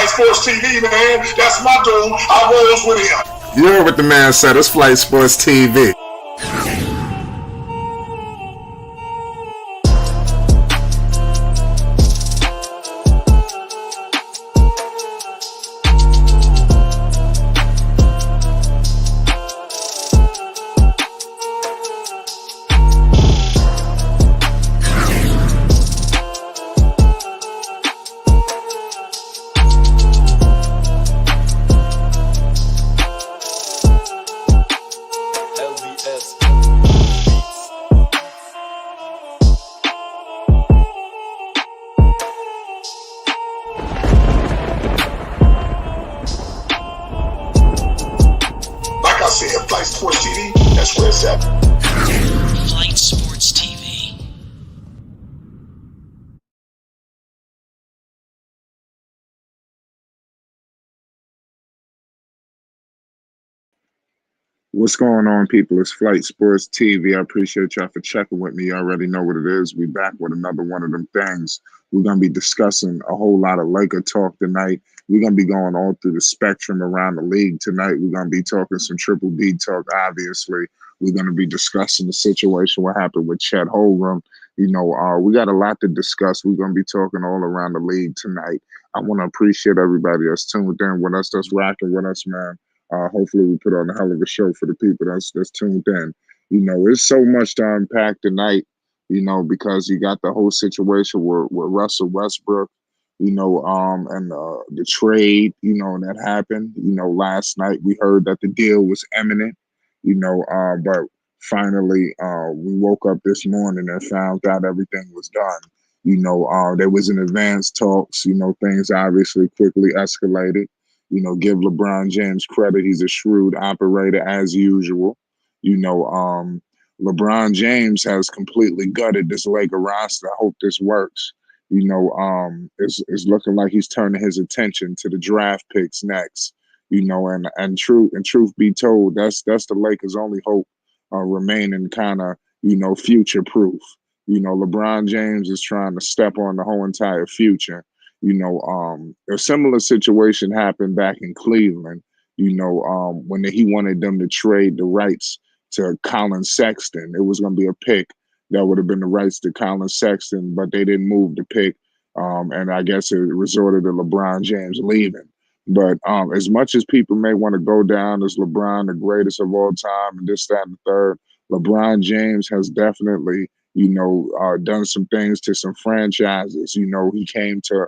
Flight Sports TV, man. That's my dude. I rolls with him. You heard what the man said. It's Flight Sports TV. Flight Sports TV, that's where it's at. Flight Sports TV. What's going on, people? It's Flight Sports TV. I appreciate y'all for checking with me. You already know what it is. We back with another one of them things. We're going to be discussing a whole lot of Laker talk tonight. We're going to be going all through the spectrum around the league tonight. We're going to be talking some Triple D talk, obviously. We're going to be discussing the situation, what happened with Chet Holmgren. You know, we got a lot to discuss. We're going to be talking all around the league tonight. I want to appreciate everybody that's tuned in with us, that's rocking with us, man. Hopefully we put on a hell of a show for the people that's tuned in. You know, it's so much to unpack tonight, you know, because you got the whole situation with Russell Westbrook, you know, and the trade, you know, that happened. You know, last night we heard that the deal was imminent, you know, but finally we woke up this morning and found out everything was done. You know, there was an advanced talks, you know, things obviously quickly escalated. You know, give LeBron James credit. He's a shrewd operator as usual. You know, LeBron James has completely gutted this Laker roster. I hope this works. You know, it's looking like he's turning his attention to the draft picks next. You know, and truth be told, that's the Lakers' only hope remaining kind of, you know, future proof. You know, LeBron James is trying to step on the whole entire future. You know, a similar situation happened back in Cleveland, you know, when he wanted them to trade the rights to Colin Sexton. It was going to be a pick that would have been the rights to Colin Sexton, but they didn't move the pick. And I guess it resorted to LeBron James leaving. But as much as people may want to go down as LeBron, the greatest of all time, and this, that, and the third, LeBron James has definitely, you know, done some things to some franchises. You know, he came to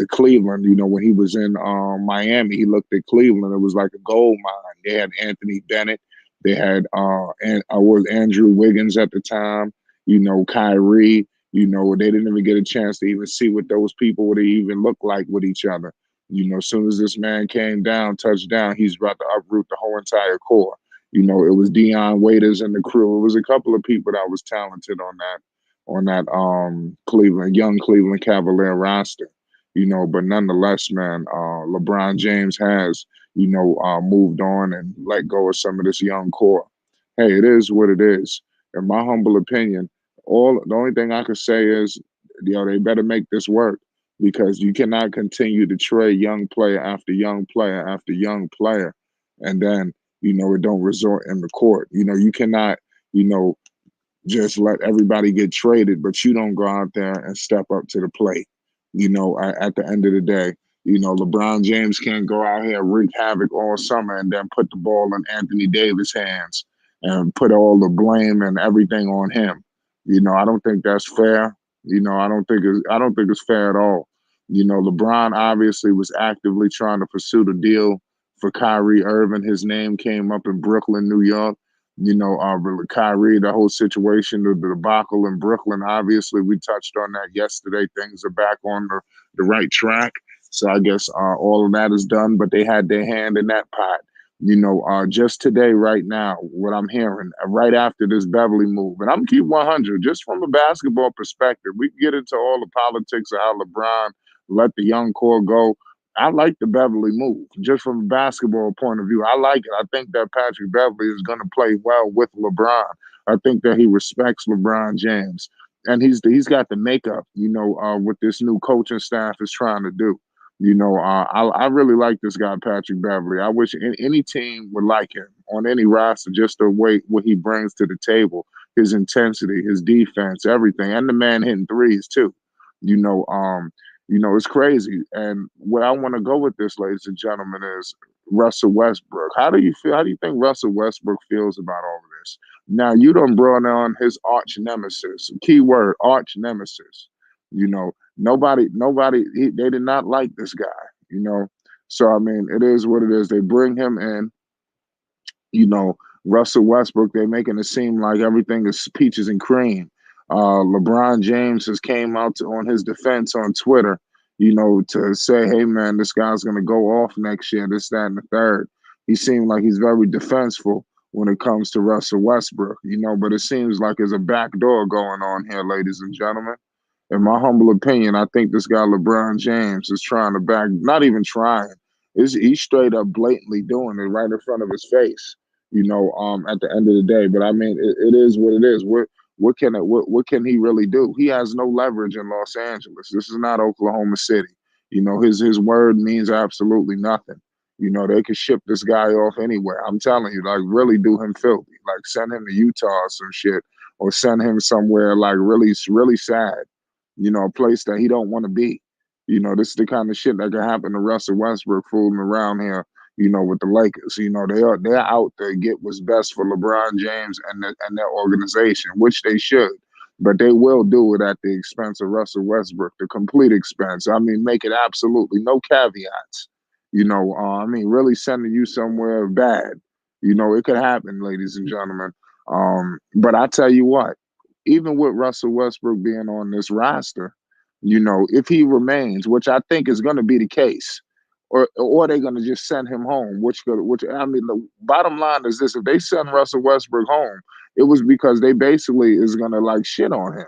Cleveland, you know, when he was in Miami, he looked at Cleveland. It was like a gold mine. They had Anthony Bennett. They had Andrew Wiggins at the time, you know, Kyrie. You know, they didn't even get a chance to even see what those people would even look like with each other. You know, as soon as this man came down, touched down, he's about to uproot the whole entire core. You know, it was Dion Waiters and the crew. It was a couple of people that was talented on that young Cleveland Cavalier roster. You know, but nonetheless, man, LeBron James has, you know, moved on and let go of some of this young core. Hey, it is what it is. In my humble opinion, the only thing I could say is, you know, they better make this work, because you cannot continue to trade young player after young player after young player, and then, you know, it don't resort in the court. You know, you cannot, you know, just let everybody get traded, but you don't go out there and step up to the plate. You know, at the end of the day, you know, LeBron James can't go out here and wreak havoc all summer and then put the ball in Anthony Davis' hands and put all the blame and everything on him. You know, I don't think that's fair. You know, I don't think it's fair at all. You know, LeBron obviously was actively trying to pursue the deal for Kyrie Irving. His name came up in Brooklyn, New York. You know, Kyrie, the whole situation, the debacle in Brooklyn, obviously, we touched on that yesterday. Things are back on the right track. So I guess all of that is done, but they had their hand in that pot. You know, just today, right now, what I'm hearing, right after this Beverley move, and I'm going to keep 100, just from a basketball perspective. We can get into all the politics of how LeBron let the young core go. I like the Beverley move, just from a basketball point of view. I like it. I think that Patrick Beverley is going to play well with LeBron. I think that he respects LeBron James, and he's got the makeup, you know, what this new coaching staff is trying to do. I really like this guy, Patrick Beverley. I wish any team would like him on any roster, just the way what he brings to the table, his intensity, his defense, everything, and the man hitting threes too. You know, um, it's crazy. And where I want to go with this, ladies and gentlemen, is Russell Westbrook. How do you feel? How do you think Russell Westbrook feels about all of this? Now you done brought on his arch nemesis. Keyword arch nemesis. They did not like this guy, you know. So I mean, it is what it is. They bring him in, you know, Russell Westbrook. They're making it seem like everything is peaches and cream. LeBron James has came out on his defense on Twitter, to say, "Hey man, this guy's going to go off next year. This, that, and the third." He seemed like he's very defenseful when it comes to Russell Westbrook, But it seems like there's a back door going on here, ladies and gentlemen. In my humble opinion, I think this guy LeBron James is trying to back, not even trying. He's straight up blatantly doing it right in front of his face. At the end of the day. But I mean, it is what it is. What can he really do? He has no leverage in Los Angeles. This is not Oklahoma City. His word means absolutely nothing. They could ship this guy off anywhere. I'm telling you, like really do him filthy. Like send him to Utah or some shit, or send him somewhere like really, really sad. A place that he don't want to be. This is the kind of shit that can happen to Russell Westbrook fooling around here, with the Lakers. They're out to get what's best for LeBron James and their organization, which they should. But they will do it at the expense of Russell Westbrook, the complete expense. I mean, make it absolutely no caveats. I mean, really sending you somewhere bad. It could happen, ladies and gentlemen. But I tell you what, even with Russell Westbrook being on this roster, if he remains, which I think is going to be the case, or they're going to just send him home, which I mean, the bottom line is this: if they send Russell Westbrook home, it was because they basically is going to like shit on him.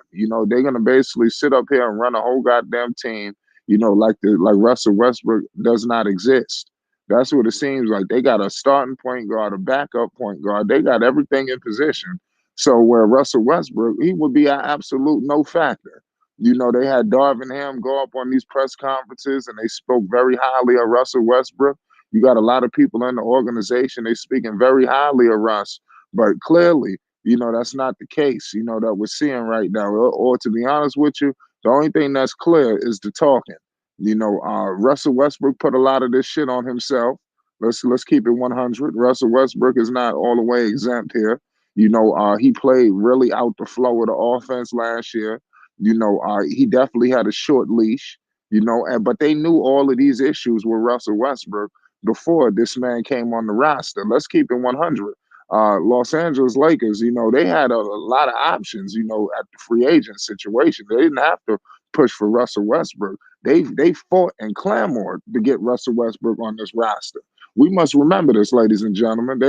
They're going to basically sit up here and run a whole goddamn team. Like Russell Westbrook does not exist. That's what it seems like. They got a starting point guard, a backup point guard. They got everything in position. So where Russell Westbrook, he would be an absolute no factor. They had Darvin Ham go up on these press conferences and they spoke very highly of Russell Westbrook. You got a lot of people in the organization, they speaking very highly of Russ. But clearly, that's not the case, that we're seeing right now. Or to be honest with you, the only thing that's clear is the talking. Russell Westbrook put a lot of this shit on himself. Let's keep it 100. Russell Westbrook is not all the way exempt here. He played really out the flow of the offense last year. He definitely had a short leash, but they knew all of these issues with Russell Westbrook before this man came on the roster. Let's keep it 100. Los Angeles Lakers, they had a lot of options, at the free agent situation. They didn't have to push for Russell Westbrook. They fought and clamored to get Russell Westbrook on this roster. We must remember this, ladies and gentlemen.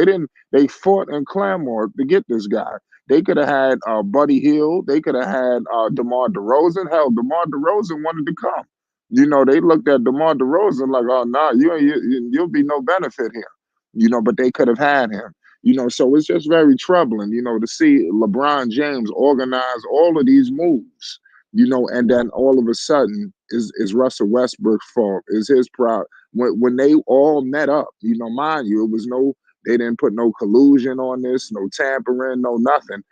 They fought and clamored to get this guy. They could have had Buddy Hield. They could have had DeMar DeRozan. Hell, DeMar DeRozan wanted to come. They looked at DeMar DeRozan like, oh, no, you'll be no benefit here. But they could have had him. So it's just very troubling, to see LeBron James organize all of these moves, and then all of a sudden is Russell Westbrook's fault, is his problem. When they all met up, mind you, they didn't put no collusion on this, no tampering, no nothing.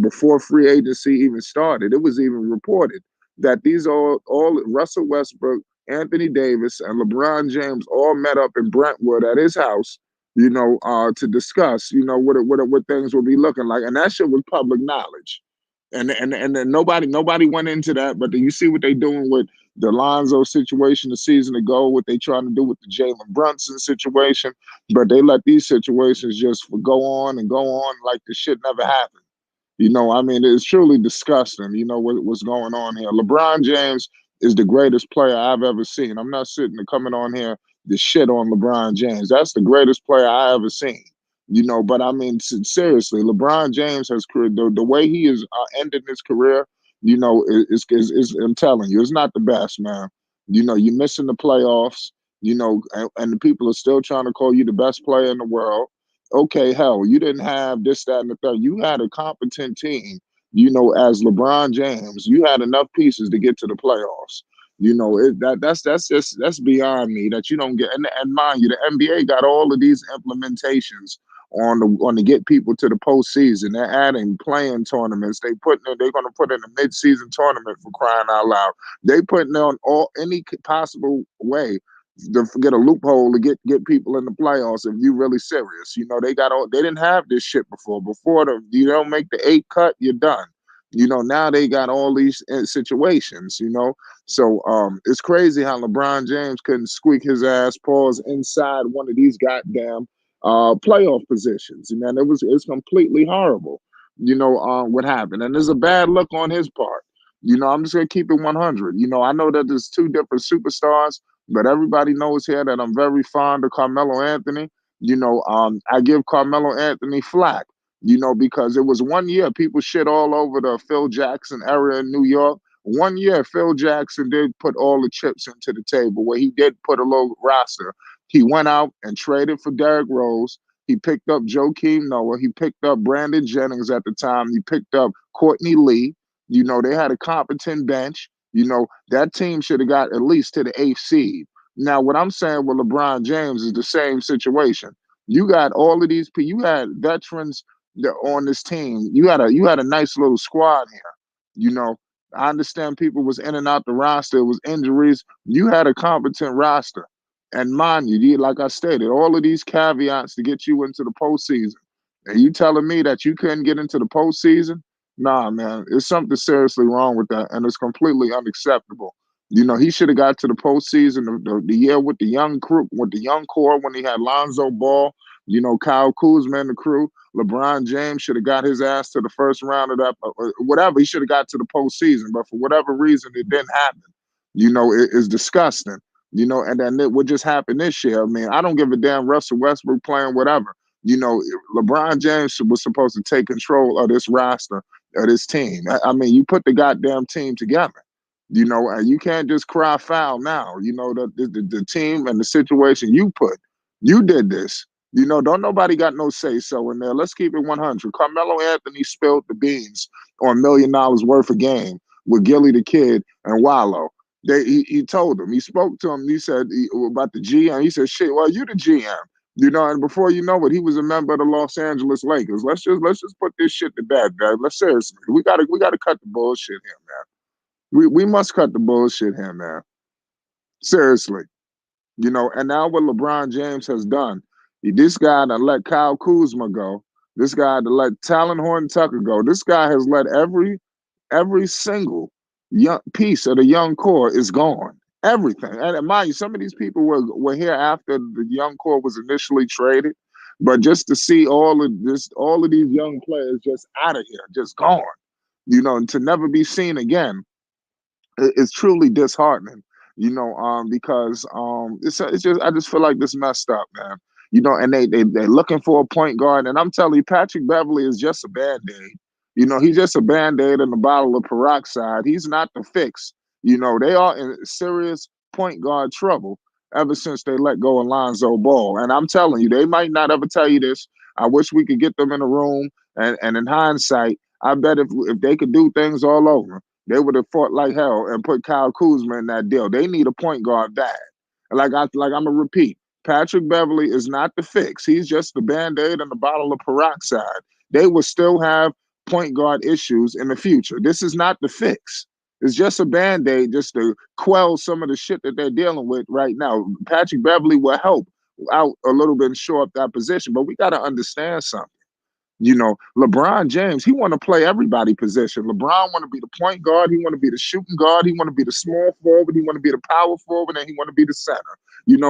Before free agency even started, it was even reported that these all Russell Westbrook, Anthony Davis, and LeBron James all met up in Brentwood at his house, to discuss, what things will be looking like, and that shit was public knowledge. And then nobody went into that, but then you see what they doing with the Lonzo situation a season ago, what they trying to do with the Jalen Brunson situation, but they let these situations just go on and go on like the shit never happened. I mean, it's truly disgusting, what's going on here. LeBron James is the greatest player I've ever seen. I'm not sitting and coming on here to shit on LeBron James. That's the greatest player I ever seen. But I mean, seriously, LeBron James has the way he is ending his career, is I'm telling you, it's not the best, man. You're missing the playoffs, and the people are still trying to call you the best player in the world. Okay, hell, you didn't have this, that, and the third. You had a competent team, as LeBron James. You had enough pieces to get to the playoffs. That's beyond me that you don't get. And mind you, the NBA got all of these implementations on to get people to the postseason. They're adding playing tournaments. They're going to put in a midseason tournament for crying out loud. They putting on all any possible way to get a loophole to get people in the playoffs. If you really serious, they didn't have this shit before. You don't make the 8 cut, you're done. Now they got all these situations. So it's crazy how LeBron James couldn't squeak his ass paws inside one of these goddamn playoff positions. And it's completely horrible. What happened, and there's a bad look on his part. I'm just gonna keep it 100. I know that there's two different superstars, but everybody knows here that I'm very fond of Carmelo Anthony. I give Carmelo Anthony flack. Because it was one year people shit all over the Phil Jackson era in New York. One year, Phil Jackson did put all the chips into the table where he did put a little roster. He went out and traded for Derrick Rose. He picked up Joakim Noah. He picked up Brandon Jennings at the time. He picked up Courtney Lee. They had a competent bench. That team should have got at least to the 8th seed. Now, what I'm saying with LeBron James is the same situation. You got all of these people. You had veterans on this team. You had a nice little squad here. I understand people was in and out the roster. It was injuries. You had a competent roster. And mind you, like I stated, all of these caveats to get you into the postseason. And you telling me that you couldn't get into the postseason? Nah, man, there's something seriously wrong with that, and it's completely unacceptable. He should have got to the postseason the year with the young crew, with the young core when he had Lonzo Ball, Kyle Kuzma and the crew. LeBron James should have got his ass to the first round of that, whatever. He should have got to the postseason, but for whatever reason, it didn't happen. It's disgusting. And then what just happened this year? I mean, I don't give a damn. Russell Westbrook playing whatever. LeBron James was supposed to take control of this roster, of this team. I mean, you put the goddamn team together. And you can't just cry foul now. The team and the situation you put, you did this. Don't nobody got no say so in there. Let's keep it 100. Carmelo Anthony spilled the beans on $1 million worth of game with Gilly the Kid and Wallow. He told him, he spoke to him. He said about the GM. He said, "Shit, well, you the GM." And before you know it, he was a member of the Los Angeles Lakers. Let's just put this shit to bed, man. Let's seriously, we gotta cut the bullshit here, man. We must cut the bullshit here, man. Seriously. And now what LeBron James has done, this guy that let Kyle Kuzma go, this guy that let Talon Horton Tucker go, this guy has let every single young piece of the young core is gone. Everything. And mind you, some of these people were here after the young core was initially traded. But just to see all of these young players just out of here, just gone, and to never be seen again, it's truly disheartening, because it's just I just feel like this messed up, man. And they're looking for a point guard, and I'm telling you, Patrick Beverley is just a band-aid. He's just a band-aid in a bottle of peroxide. He's not the fix. They are in serious point guard trouble ever since they let go of Lonzo Ball. And I'm telling you, they might not ever tell you this. I wish we could get them in a room, and in hindsight, I bet if they could do things all over, they would have fought like hell and put Kyle Kuzma in that deal. They need a point guard bad. I'm gonna repeat, Patrick Beverley is not the fix. He's just the band-aid and the bottle of peroxide. They will still have point guard issues in the future. This is not the fix. It's just a band-aid just to quell some of the shit that they're dealing with right now. Patrick Beverley will help out a little bit and shore up that position, but we got to understand something. LeBron James, he want to play everybody position. LeBron want to be the point guard. He want to be the shooting guard. He want to be the small forward. He want to be the power forward, and he want to be the center.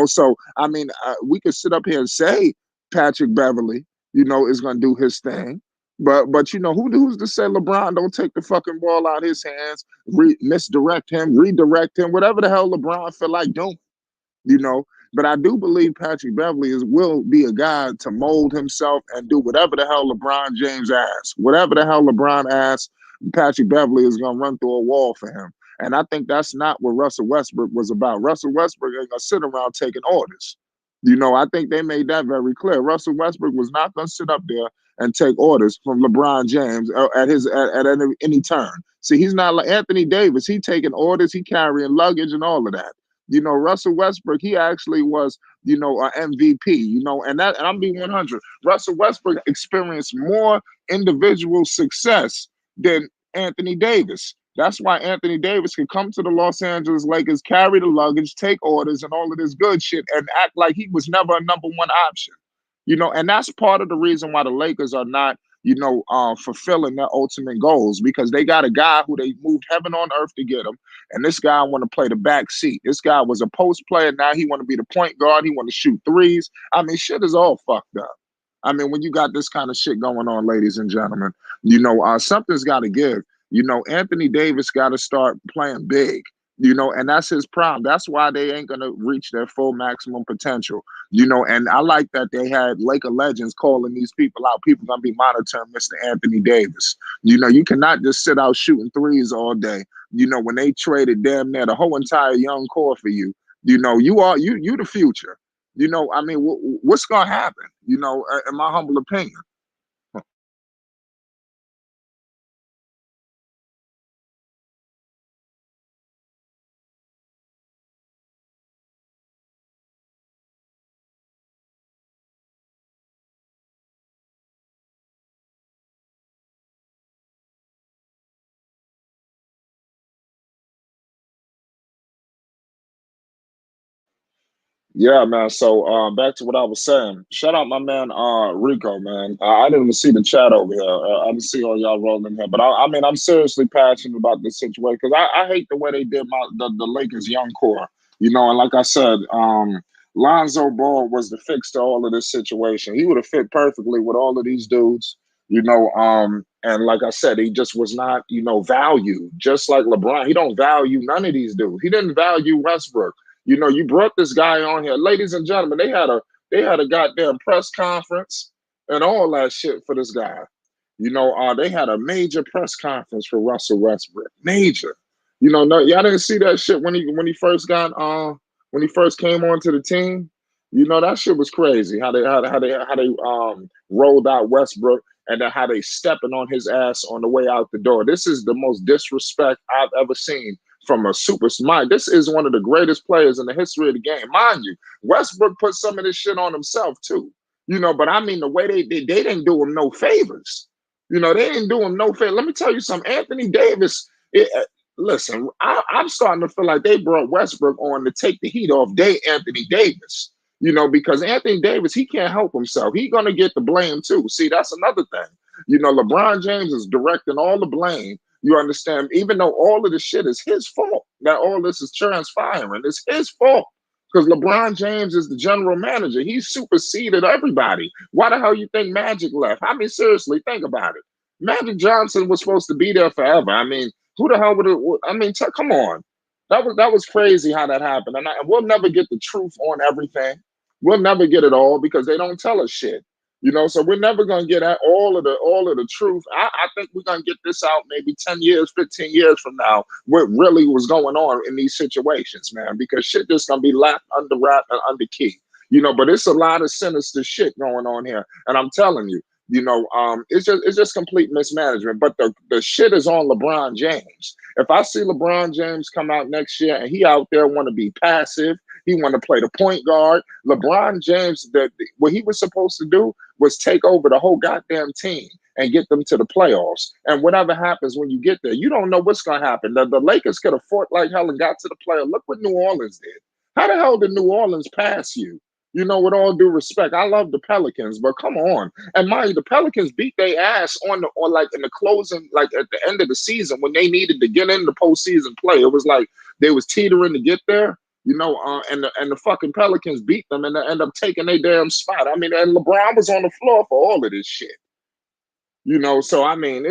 So I mean, we could sit up here and say Patrick Beverley, is going to do his thing, but who's to say LeBron don't take the fucking ball out of his hands, misdirect him, redirect him, whatever the hell LeBron feel like doing. But I do believe Patrick Beverley will be a guy to mold himself and do whatever the hell LeBron James asks. Whatever the hell LeBron asks, Patrick Beverley is going to run through a wall for him. And I think that's not what Russell Westbrook was about. Russell Westbrook ain't going to sit around taking orders. I think they made that very clear. Russell Westbrook was not going to sit up there and take orders from LeBron James at any turn. See, he's not like Anthony Davis. He taking orders, he carrying luggage and all of that. Russell Westbrook, he actually was, an MVP, and I'm being 100. Russell Westbrook experienced more individual success than Anthony Davis. That's why Anthony Davis could come to the Los Angeles Lakers, carry the luggage, take orders, and all of this good shit, and act like he was never a number one option. And that's part of the reason why the Lakers are not, fulfilling their ultimate goals, because they got a guy who they moved heaven on earth to get him, and this guy want to play the back seat. This guy was a post player. Now he want to be the point guard. He want to shoot threes. I mean, shit is all fucked up. I mean, when you got this kind of shit going on, ladies and gentlemen, something's got to give. Anthony Davis got to start playing big, and that's his problem. That's why they ain't going to reach their full maximum potential, and I like that they had Laker legends calling these people out. People going to be monitoring Mr. Anthony Davis. You cannot just sit out shooting threes all day. When they traded damn near the whole entire young core for you, you the future. I mean, what's going to happen, in my humble opinion? Yeah, man. So back to what I was saying. Shout out my man Rico, man. I didn't even see the chat over here. I didn't see all y'all rolling here. But I mean, I'm seriously passionate about this situation because I hate the way they did the Lakers young core. And like I said, Lonzo Ball was the fix to all of this situation. He would have fit perfectly with all of these dudes. And like I said, he just was not, valued. Just like LeBron, he don't value none of these dudes. He didn't value Westbrook. You brought this guy on here, ladies and gentlemen. They had a goddamn press conference and all that shit for this guy. They had a major press conference for Russell Westbrook. Major. No, y'all didn't see that shit when he first when he first came onto the team. That shit was crazy. How they rolled out Westbrook and then how they stepping on his ass on the way out the door. This is the most disrespect I've ever seen from a super smart. This is one of the greatest players in the history of the game. Mind you, Westbrook put some of this shit on himself too. But I mean the way they didn't do him no favors. They didn't do him no favor. Let me tell you something. Anthony Davis, listen, I'm starting to feel like they brought Westbrook on to take the heat off Anthony Davis. Because Anthony Davis, he can't help himself. He's gonna get the blame too. See, that's another thing. LeBron James is directing all the blame. You understand? Even though all of the shit is his fault, that all this is transpiring, it's his fault. Because LeBron James is the general manager. He superseded everybody. Why the hell you think Magic left? I mean, seriously, think about it. Magic Johnson was supposed to be there forever. I mean, who the hell would it? I mean, come on. That was crazy how that happened. And we'll never get the truth on everything. We'll never get it all because they don't tell us shit. So we're never gonna get at all of the truth. I think we're gonna get this out maybe 10 years, 15 years from now, what really was going on in these situations, man, because shit just gonna be lapped under wrap and under key. But it's a lot of sinister shit going on here. And I'm telling you, it's just complete mismanagement. But the shit is on LeBron James. If I see LeBron James come out next year and he out there want to be passive, he want to play the point guard. LeBron James, what he was supposed to do was take over the whole goddamn team and get them to the playoffs. And whatever happens when you get there, you don't know what's going to happen. The Lakers could have fought like hell and got to the playoffs. Look what New Orleans did. How the hell did New Orleans pass you? With all due respect, I love the Pelicans, but come on. And mind you, the Pelicans beat their ass on like in the closing, like at the end of the season when they needed to get in the postseason play. It was like they was teetering to get there. And the fucking Pelicans beat them and they end up taking their damn spot. I mean, and LeBron was on the floor for all of this shit. So I mean,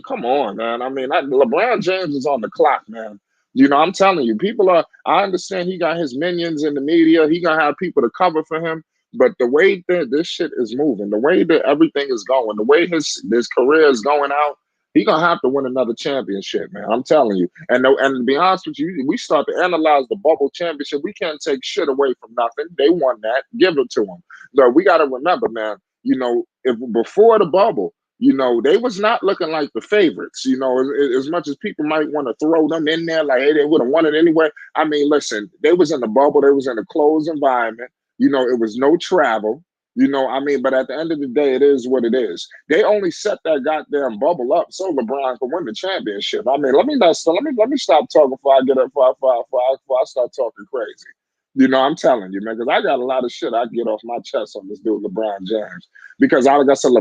come on, man. I mean, LeBron James is on the clock, man. I'm telling you, I understand he got his minions in the media. He gonna have people to cover for him. But the way that this shit is moving, the way that everything is going, the way his career is going out, he gonna have to win another championship, man. I'm telling you. And to be honest with you, we start to analyze the bubble championship. We can't take shit away from nothing. They won that. Give it to them. So we got to remember, man. if before the bubble, they was not looking like the favorites. As much as people might want to throw them in there, like, hey, they would have won it anyway. I mean, listen, they was in the bubble, they was in a closed environment. It was no travel. But at the end of the day, it is what it is. They only set that goddamn bubble up so LeBron could win the championship. I mean, let me stop talking before I get up before I start talking crazy. I'm telling you, man, because I got a lot of shit I get off my chest on this dude LeBron James. Because like I said,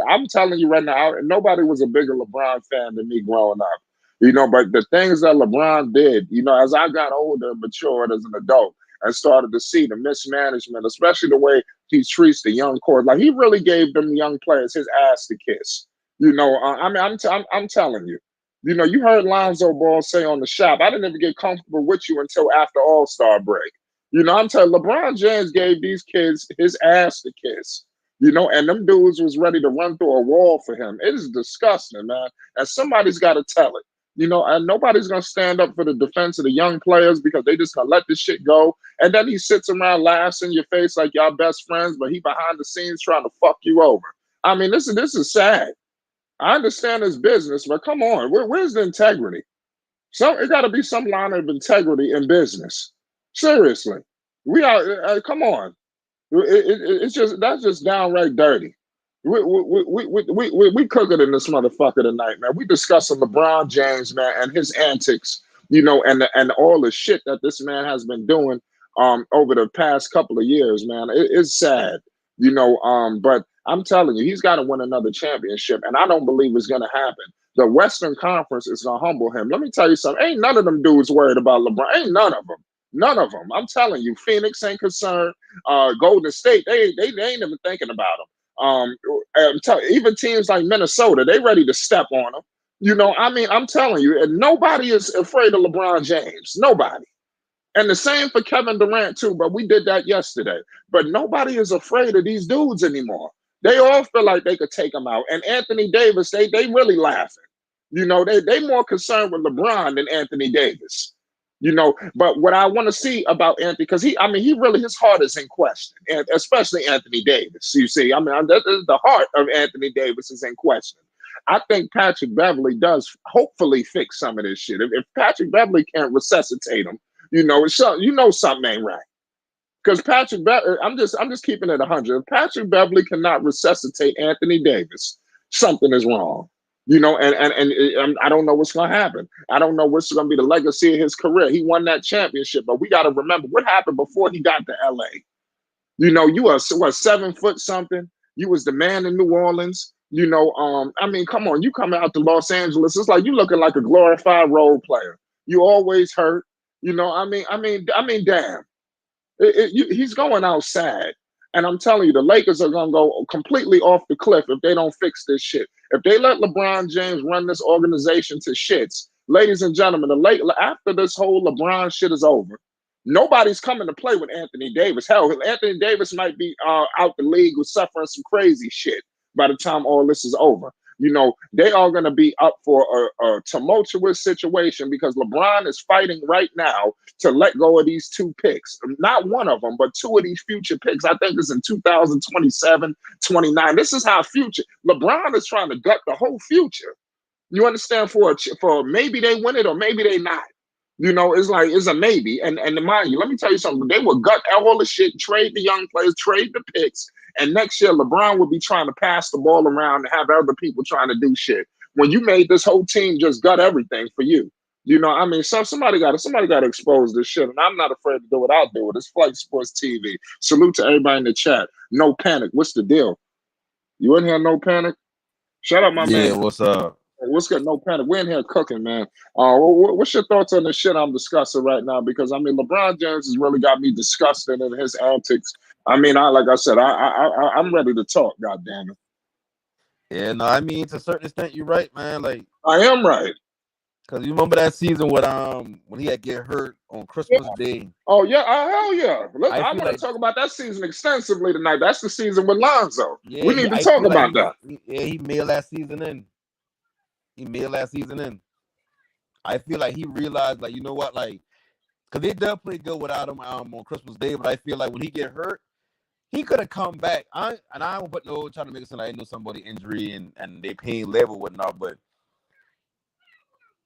I'm telling you right now, nobody was a bigger LeBron fan than me growing up. But the things that LeBron did, as I got older and matured as an adult and started to see the mismanagement, especially the way he treats the young core. Like, he really gave them young players his ass to kiss. I'm telling you. You heard Lonzo Ball say on the shop, I didn't even get comfortable with you until after All-Star break. I'm telling LeBron James gave these kids his ass to kiss. And them dudes was ready to run through a wall for him. It is disgusting, man. And somebody's got to tell it. And nobody's going to stand up for the defense of the young players because they just going to let this shit go. And then he sits around, laughs in your face like y'all best friends, but he behind the scenes trying to fuck you over. I mean, this is sad. I understand his business, but come on, where's the integrity? It got to be some line of integrity in business. Seriously, we are. Come on, that's just downright dirty. We cooking in this motherfucker tonight, man. We discussing LeBron James, man, and his antics, and all the shit that this man has been doing over the past couple of years, man. It's sad, but I'm telling you, he's got to win another championship, and I don't believe it's gonna happen. The Western Conference is gonna humble him. Let me tell you something. Ain't none of them dudes worried about LeBron. Ain't none of them. None of them. I'm telling you, Phoenix ain't concerned. Golden State, they ain't even thinking about him. Even teams like Minnesota, they ready to step on him. I'm telling you, and nobody is afraid of LeBron James. Nobody. And the same for Kevin Durant too, but we did that yesterday. But nobody is afraid of these dudes anymore. They all feel like they could take them out. And Anthony Davis, they really laughing. They more concerned with LeBron than Anthony Davis. But what I want to see about Anthony, because he really, his heart is in question, and especially Anthony Davis. You see, the heart of Anthony Davis is in question. I think Patrick Beverley does hopefully fix some of this shit. If Patrick Beverley can't resuscitate him, something ain't right. Because Patrick Beverley, I'm just keeping it 100. If Patrick Beverley cannot resuscitate Anthony Davis, something is wrong. And I don't know what's going to happen. I don't know what's going to be the legacy of his career. He won that championship, but we got to remember what happened before he got to LA. You were 7 foot something. You was the man in New Orleans. Come on, you coming out to Los Angeles, it's like you looking like a glorified role player. You always hurt. Damn. He's going out sad. And I'm telling you, the Lakers are going to go completely off the cliff if they don't fix this shit. If they let LeBron James run this organization to shits, ladies and gentlemen, after this whole LeBron shit is over, nobody's coming to play with Anthony Davis. Hell, Anthony Davis might be out the league with suffering some crazy shit by the time all this is over. They are going to be up for a tumultuous situation because LeBron is fighting right now to let go of these 2 picks. Not one of them, but 2 of these future picks. I think it's in 2027, 29. This is how future. LeBron is trying to gut the whole future. You understand? For maybe they win it or maybe they not. It's a maybe. And mind you, let me tell you something. They will gut all the shit, trade the young players, trade the picks. And next year, LeBron will be trying to pass the ball around and have other people trying to do shit. When you made this whole team just gut everything for you. Somebody got to expose this shit. And I'm not afraid to do it. I'll do it. It's Flight Sports TV. Salute to everybody in the chat. No panic. What's the deal? You in here, no panic? Shut up, my man. Yeah, what's up? What's good? No panic. We're in here cooking, man. What's your thoughts on the shit I'm discussing right now? Because LeBron James has really got me disgusted in his antics. Like I said, I'm ready to talk. God damn it. Yeah, no, to a certain extent, you're right, man. Like, I am right. Because you remember that season when he had get hurt on Christmas Day. Oh yeah, hell yeah. I want to talk about that season extensively tonight. That's the season with Lonzo. Yeah, we need to talk about that. He mailed that season in. I feel like he realized, like, you know what, like, because they definitely go without him on Christmas Day, but I feel like when he get hurt, he could have come back. I don't put no trying to make it sound like I know somebody injury and they pain level whatnot, but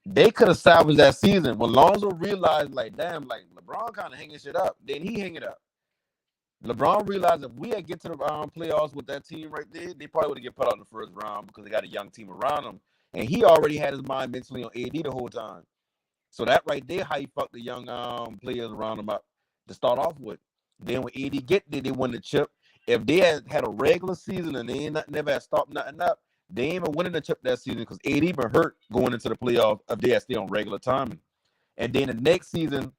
they could have salvaged that season when Lonzo realized, like, damn, like LeBron kind of hanging shit up. Then he hang it up. LeBron realized if we had get to the playoffs with that team right there, they probably would have get put out in the first round because they got a young team around them, and he already had his mind mentally on AD the whole time. So that right there, how he fucked the young players around him up to start off with. Then when AD get there, they won the chip. If they had a regular season and they never had stopped nothing up, they ain't even winning the chip that season because AD been hurt going into the playoff if they had stayed on regular timing. And then the next season,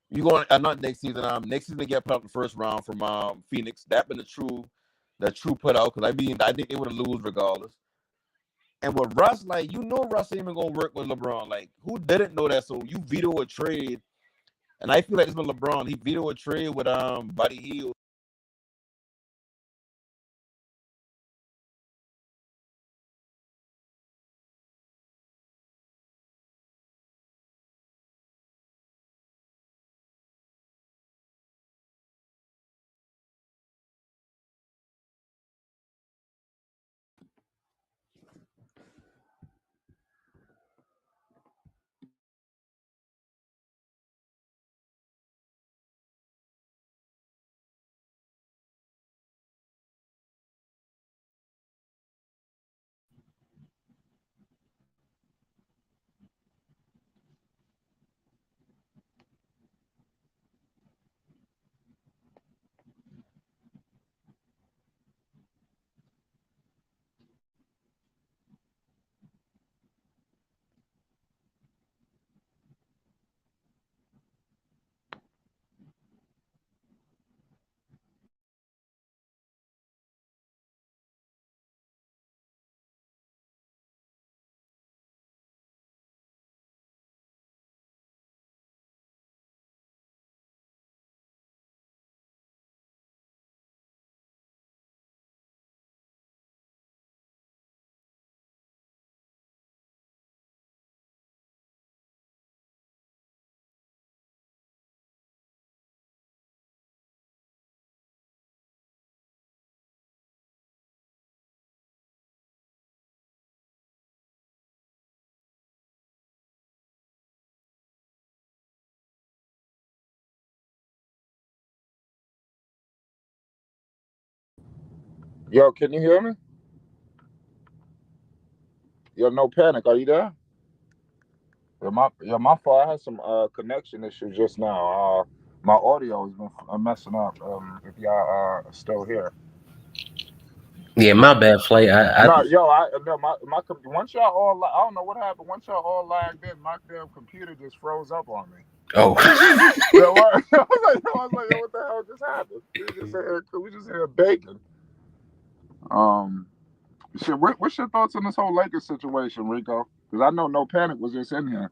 you going not next season. Next season they get put out the first round from Phoenix. That been the true put out because I think they would have lose regardless. And with Russ, like Russ ain't even gonna work with LeBron. Like who didn't know that? So you veto a trade, and I feel like it's been LeBron. He vetoed a trade with Buddy Hield. Yo, can you hear me? Yo, no panic. Are you there? My fault. I had some connection issues just now. My audio has been messing up. If y'all are still here. Yeah, my bad, Flay. No, yo, my once y'all all I don't know what happened. Once y'all all lagged in, my damn computer just froze up on me. Oh. Yo, I was like, yo, what the hell just happened? We just hear bacon. Shit, what's your thoughts on this whole Lakers situation, Rico? Because I know No Panic was just in here.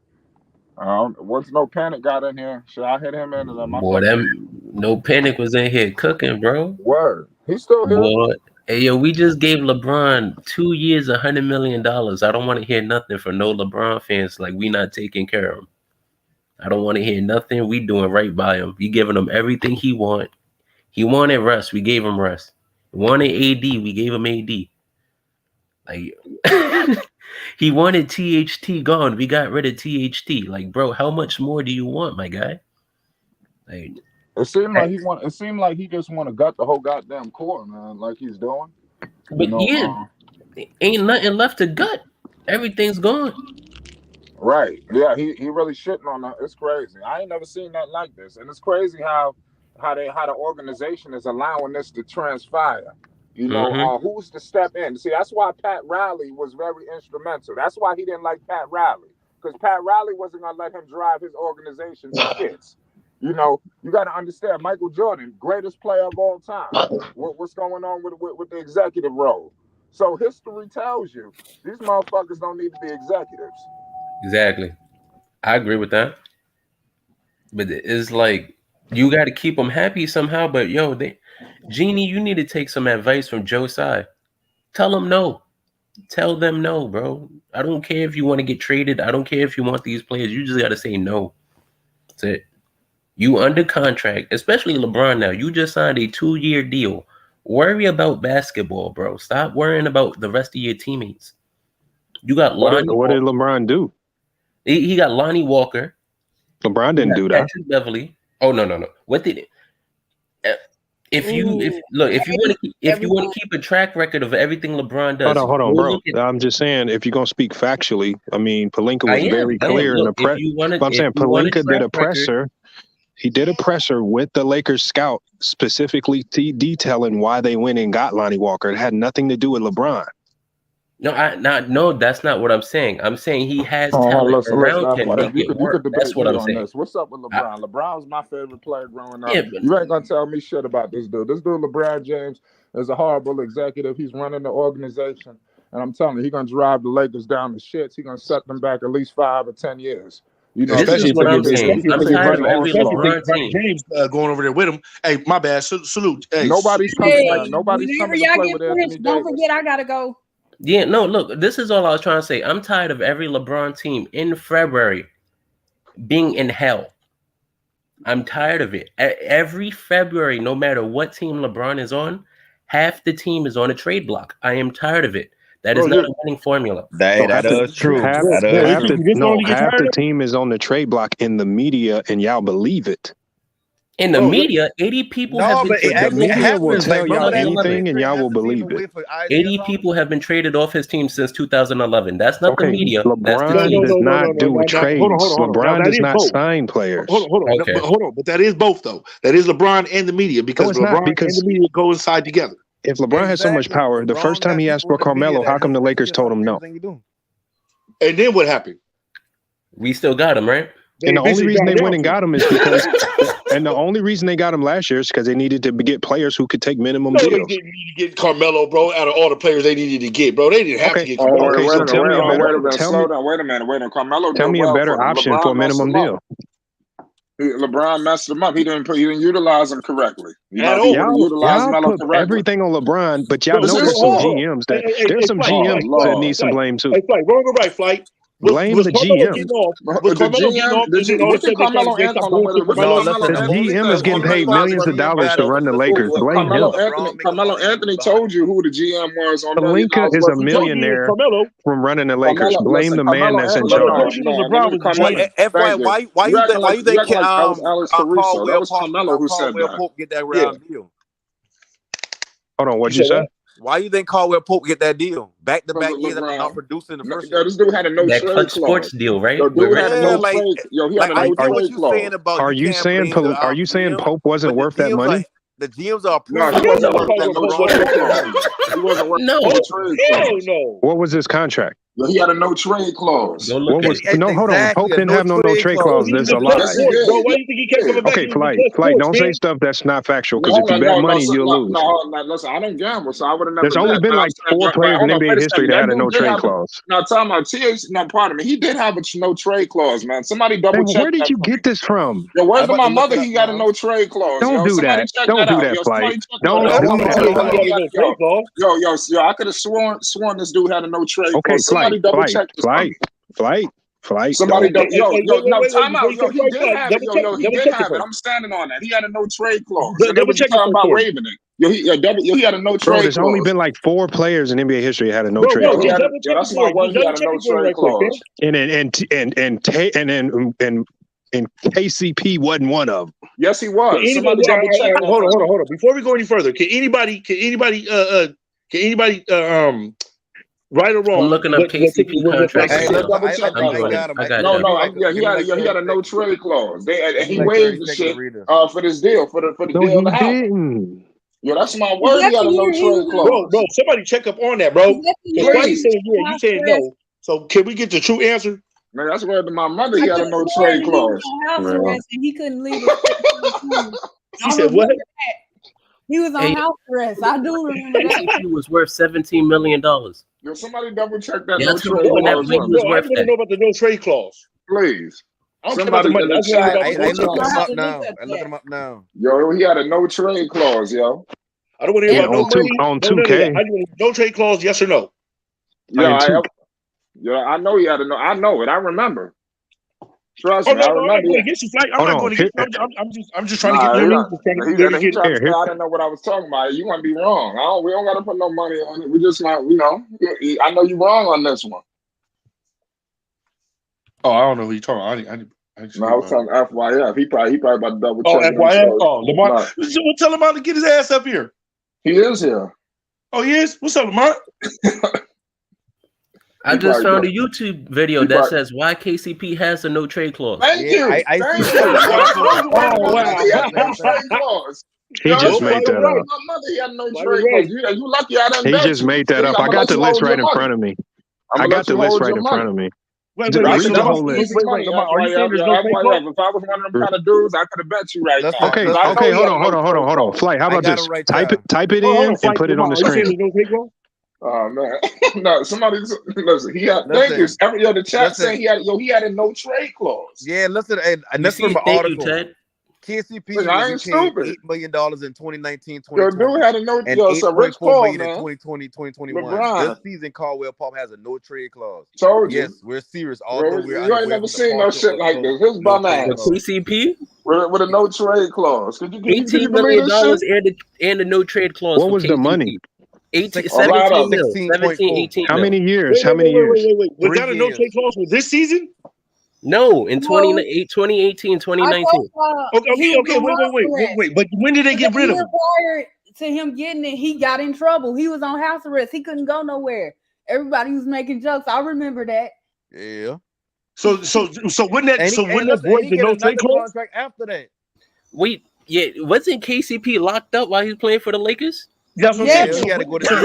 Once No Panic got in here, should I hit him in? And then Boy, No Panic was in here cooking, bro. Word. He's still here. Boy, hey, yo, we just gave LeBron 2 years, $100 million. I don't want to hear nothing from no LeBron fans like we not taking care of him. I don't want to hear nothing. We doing right by him. We giving him everything he want. He wanted rest. We gave him rest. He wanted AD. We gave him AD. Like, he wanted THT gone. We got rid of THT. Like, bro, how much more do you want, my guy? Like, it seemed like he just want to gut the whole goddamn core, man. Like he's doing. But ain't nothing left to gut. Everything's gone. Right. Yeah, he really shitting on that. It's crazy. I ain't never seen nothing like this. And it's crazy how the organization is allowing this to transpire. You know, who's to step in? See, that's why Pat Riley was very instrumental. That's why he didn't like Pat Riley. Because Pat Riley wasn't gonna let him drive his organization to shits. You know, you got to understand, Michael Jordan, greatest player of all time. What's going on with the executive role? So history tells you these motherfuckers don't need to be executives. Exactly. I agree with that. But it's like you got to keep them happy somehow. But yo, Genie, you need to take some advice from Joe Tsai. Tell them no. Tell them no, bro. I don't care if you want to get traded. I don't care if you want these players. You just got to say no. That's it. You under contract, especially LeBron now. You just signed a 2-year deal. Worry about basketball, bro. Stop worrying about the rest of your teammates. You got What Lonnie did Walker. LeBron do? He got Lonnie Walker. LeBron didn't do that. Patrick Beverley. Oh no. What did it? If you want to keep a track record of everything LeBron does, Hold on, bro. I'm just saying, if you're gonna speak factually, I mean, Pelinka was very clear in the press. I'm saying Pelinka did a presser. He did a presser with the Lakers scout, specifically detailing why they went and got Lonnie Walker. It had nothing to do with LeBron. No, that's not what I'm saying. I'm saying he has talent around him. You could debate That's what I'm saying. this. What's up with LeBron? LeBron was my favorite player growing up. Yeah, You ain't gonna tell me shit about this dude. This dude, LeBron James, is a horrible executive. He's running the organization, and I'm telling you, he's gonna drive the Lakers down the shits. He's gonna set them back at least 5 or 10 years. You know, this is what I'm saying. I'm tired of every LeBron team. James going over there with him. Hey, my bad. Salute. Hey, nobody's coming. Nobody's coming to play with Anthony Don't Davis. forget, I gotta go. Yeah, no, look, this is all I was trying to say. I'm tired of every LeBron team in February being in hell. I'm tired of it. Every February, no matter what team LeBron is on, half the team is on a trade block. I am tired of it. That is not a winning formula. That is true. Half the team is on the trade block in the media, and y'all believe it. In the media, 80 people have been traded. The media will tell y'all anything, and y'all will believe it. 80 people have been traded off his team since 2011. That's not the media. LeBron does not do trades. LeBron does not sign players. Hold on. But that is both, though. That is LeBron and the media, because LeBron and the media go inside together. If LeBron has so much power, the first time he asked for Carmelo, how come the Lakers told him no? And then what happened? We still got him, right? And the only reason they went and got him is because, and the only reason they got him last year is because they needed to get players who could take minimum deals. They didn't need to get Carmelo, bro, out of all the players they needed to get, bro. They didn't have to get Carmelo. Wait a minute. Carmelo. Tell me a better option for a minimum deal. LeBron messed him up. He didn't utilize him correctly. Y'all put everything on LeBron, but y'all know there's some GMs there's some GMs that need some blame too. Hey, Flight, wrong or right, Flight? Blame the GM. The GM is getting paid millions of dollars to run the Lakers. Blame him. Carmelo Anthony told you who the GM was. Pelinka is a millionaire from running the Lakers. Blame the man that's in charge. Why you think Carmelo who said that? Get that round deal? Hold on, what'd you say? Why you think Caldwell Pope get that deal? Back-to-back years that they out producing the first year. This dude had a no trade clause. Sports deal, right? Are you saying Pope wasn't worth that money? The GMs are No. What was his contract? He had a no trade clause. Hold on. Pope didn't have no trade clause. There's a lie. Why do you think he kept coming back? Okay, Flight. Don't say stuff that's not factual, because if you bet money, you'll lose. Listen, I don't gamble, so I would have never. There's only been like 4 players in NBA history that had a no trade clause. Now, talking about TH, no, pardon me, he did have a no trade clause, man. Somebody double check. Where did you get this from? Yo, where's my mother? He got a no trade clause. Don't do that. Don't do that, Flight. Don't do that. Yo, I could have sworn this dude had a no trade clause. Okay, Somebody double check this. Flight. Somebody don't. Time out. He did have it. I'm standing on that. He had a no trade clause. Double check talking about waiving it. He had a no trade clause. There's only been like 4 players in NBA history that had a no trade clause. That's my word. He had a no trade clause. And KCP wasn't one of them. Yes, he was. Somebody double check. Hold on. Before we go any further, can anybody right or wrong? I'm looking up KCP contract. He had a no trade clause. He waived the shit for this deal for the deal to happen. Yo, that's my word. He had a no trade clause. Bro, somebody check up on that, bro. You saying yeah, you saying no. So can we get the true answer? Man, that's where my mother. He had a no trade clause. He couldn't leave. He said what? He was on house arrest. I do remember that. He was worth $17 million. Yo, somebody double check that Yeah, no trade clause. I want to know about the no trade clause. Please. Somebody in the chat. I look him up now. Yo, he had a no trade clause, yo. I don't want to hear about no money. On 2K. No trade clause, yes or no? Yeah, I know he had a no. I know it. I remember. Trust me, I remember. I'm going to get you, Flight. I'm not going to get you. I'm just trying to get you. He tried to say I didn't know what I was talking about. You want to be wrong. We don't got to put no money on it. We just not, I know you're wrong on this one. Oh, I don't know who you're talking about. I was talking FYF. He probably about to double check. Oh, FYF? Oh, Lamar. We'll tell him to get his ass up here. He is here. Oh, he is? What's up, Lamar? I just found a YouTube video that says why KCP has a no trade clause. Thank you. Oh, wow. He just made that up. My mother, he had no trade clause. You lucky I didn't. He just made that up. I got the list right in front of me. I got the list right in front of me. Wait, read the whole list. Wait, are you saying there's no trade clause? If I was one of them kind of dudes, I could have bet you right now. Okay, hold on. Flight, how about this? Type it in and put it on the screen. Oh man, no! Somebody listen. He had thank you. The chat saying he had a no trade clause. Yeah, listen, and that's from an article. KCP was paid $8 million in 2019, 2020. Dude had a no and $8.4 million in 2020, 2021. This season, Caldwell Pope has a no trade clause. Told you. Yes, we're serious. You ain't never seen no shit like this. His bum ass. KCP with a no trade clause. $18 million and a no trade clause. What was the money? 17 mil. 17, 18 How many years? Wait. Was that a no trade clause for this season? No, in 2018, 2019. Wait. But when did they get rid of him? Prior to him getting it, he got in trouble. He was on house arrest. He couldn't go nowhere. Everybody was making jokes. I remember that. Yeah. So wouldn't that void the no trade clause after that? Wait, yeah, wasn't KCP locked up while he was playing for the Lakers? That's what I'm saying. He had to go to wait.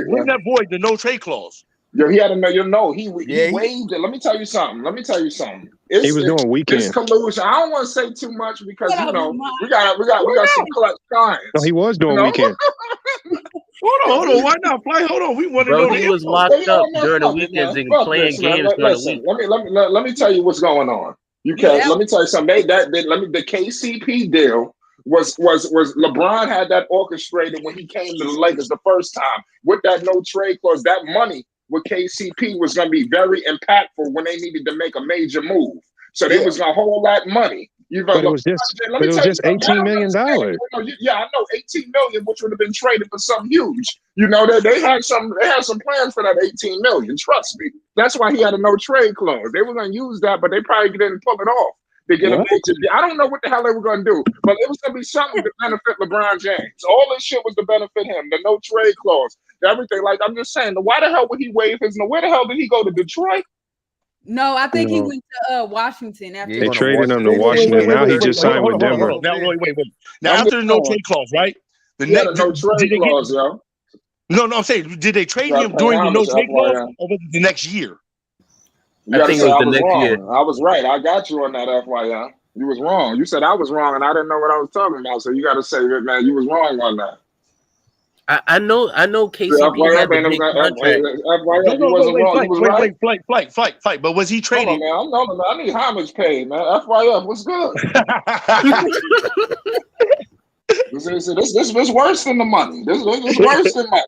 Wouldn't that void the no trade clause? Yo, he had to know. He waived it. Let me tell you something. He was doing weekends. It's collusion. I don't want to say too much because we got some clutch clients. No, he was doing weekends. Hold on. Why not? Fly. Hold on. We want to know. He was locked up during the weekends and playing games during the week. Let me tell you what's going on. Let me tell you something. The KCP deal was LeBron had that orchestrated when he came to the Lakers the first time with that no trade clause. That money with KCP was going to be very impactful when they needed to make a major move. So they was going to hold that money. But it was just $18 million. Yeah, I know, $18 million, which would have been traded for something huge. They had some plans for that $18 million. Trust me. That's why he had a no trade clause. They were going to use that, but they probably didn't pull it off. To get a major deal. I don't know what the hell they were going to do, but it was going to be something to benefit LeBron James. All this shit was to benefit him. The no trade clause, everything. Like I'm just saying, why the hell would he waive his? Where the hell did he go to Detroit? No, I think he went to Washington after. They traded him to Washington. Now he just signed with Denver. Now wait. Now after the no trade clause, right? The next no trade clause, yo. No, I'm saying, did they trade him during the no trade clause, or was it the next year? I think it was the next year. I was right. I got you on that, FYI. You was wrong. You said I was wrong, and I didn't know what I was talking about. So you got to say that, man. You was wrong on that. I know. KCP had the big contract. Flight. But was he traded? I need homage paid, man. FYF, what's good? This was worse than the money. This was worse than money.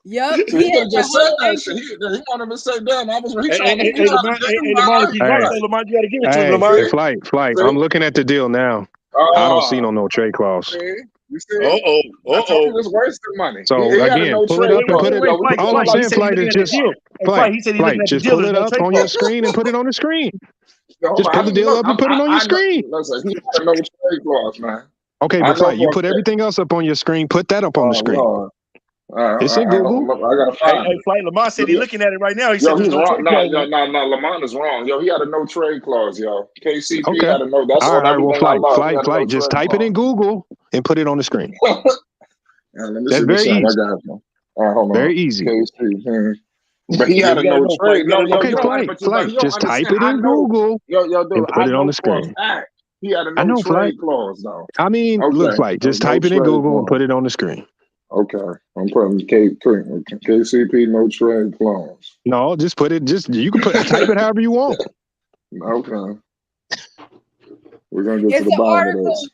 Yep. He could just said that shit. He wanted to say, damn, I was trying to get Lamar, you got to give it to him, Lamar. Flight. I'm looking at the deal now. I don't see no trade clause. You see? It's worse than money. So again, pull it up and put it. All I'm saying, Flight, is just Flight. Just pull it up on your screen and put it on the screen. Just pull the deal up and put it on your screen. Listen, he had no trade clause, man. Okay, but Flight, you put everything else up on your screen. Put that up on the screen. It's in Google. I gotta find it. Flight Lamar said he's looking at it right now. He said he's wrong. No, Lamar is wrong. Yo, he had a no trade clause, yo. KCP had a no. That's all right. Well, Flight. Just type it in Google and put it on the screen. That's very easy. All right, hold on. Very easy. KCP. But he had a no trade. Okay, Flight. Just type it in Google and put it on the screen. He had a no trade clause, though. I mean, look, Flight. Just type it in Google and put it on the screen. Okay, I'm putting KCP no trade clause. No, just put it. You can type it however you want. Okay, we're gonna get to the bottom of this.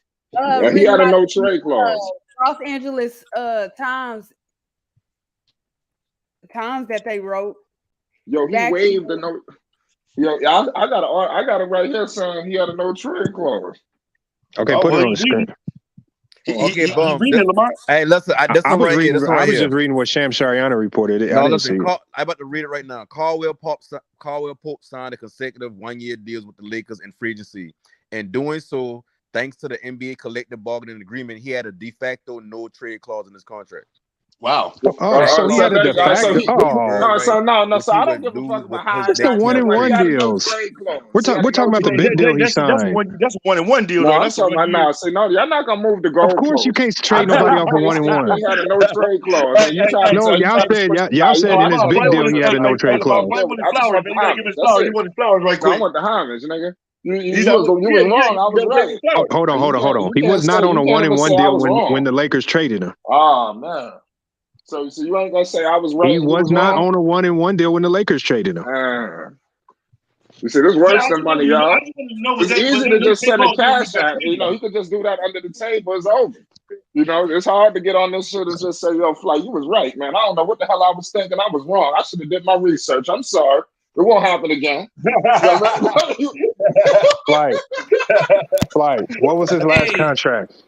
He had a no trade clause. Los Angeles Times that they wrote. Yo, he waived the no. Yeah, I got it right here saying he had a no trade clause. Okay, put it on the screen. Okay, boom. Hey, listen. This I one was right reading. here. This one I right was here. just reading what Sham Shariana reported. I No, didn't listen. see it. I'm about to read it right now. Caldwell Pope signed a consecutive 1-year deals with the Lakers in free agency. In doing so, thanks to the NBA collective bargaining agreement, he had a de facto no trade clause in his contract. Wow. So he had a de facto. So I don't give a fuck about how it's the 1-and-1 deals. We're talking about the big deal he signed. That's a 1-and-1 deal. No, I'm talking about now. See, no, y'all not gonna move the goalpost. Of course, you can't trade nobody off a 1-and-1. He had a no trade clause. No, y'all said in his big deal he had a no trade clause. I want flowers right quick. I want the Homage, nigga. You was wrong. I was right. Hold on. He was not on a 1-and-1 deal when the Lakers traded him. Oh man. So you ain't gonna say I was right. He was not on a 1-and-1 deal when the Lakers traded him. You see, this worse than money, y'all. It's easy to just send a cash out. You know, he could just do that under the table. It's over. You know, it's hard to get on this shit and just say, yo, Fly, you was right, man. I don't know what the hell I was thinking. I was wrong. I should have did my research. I'm sorry. It won't happen again. Fly. What was his last contract?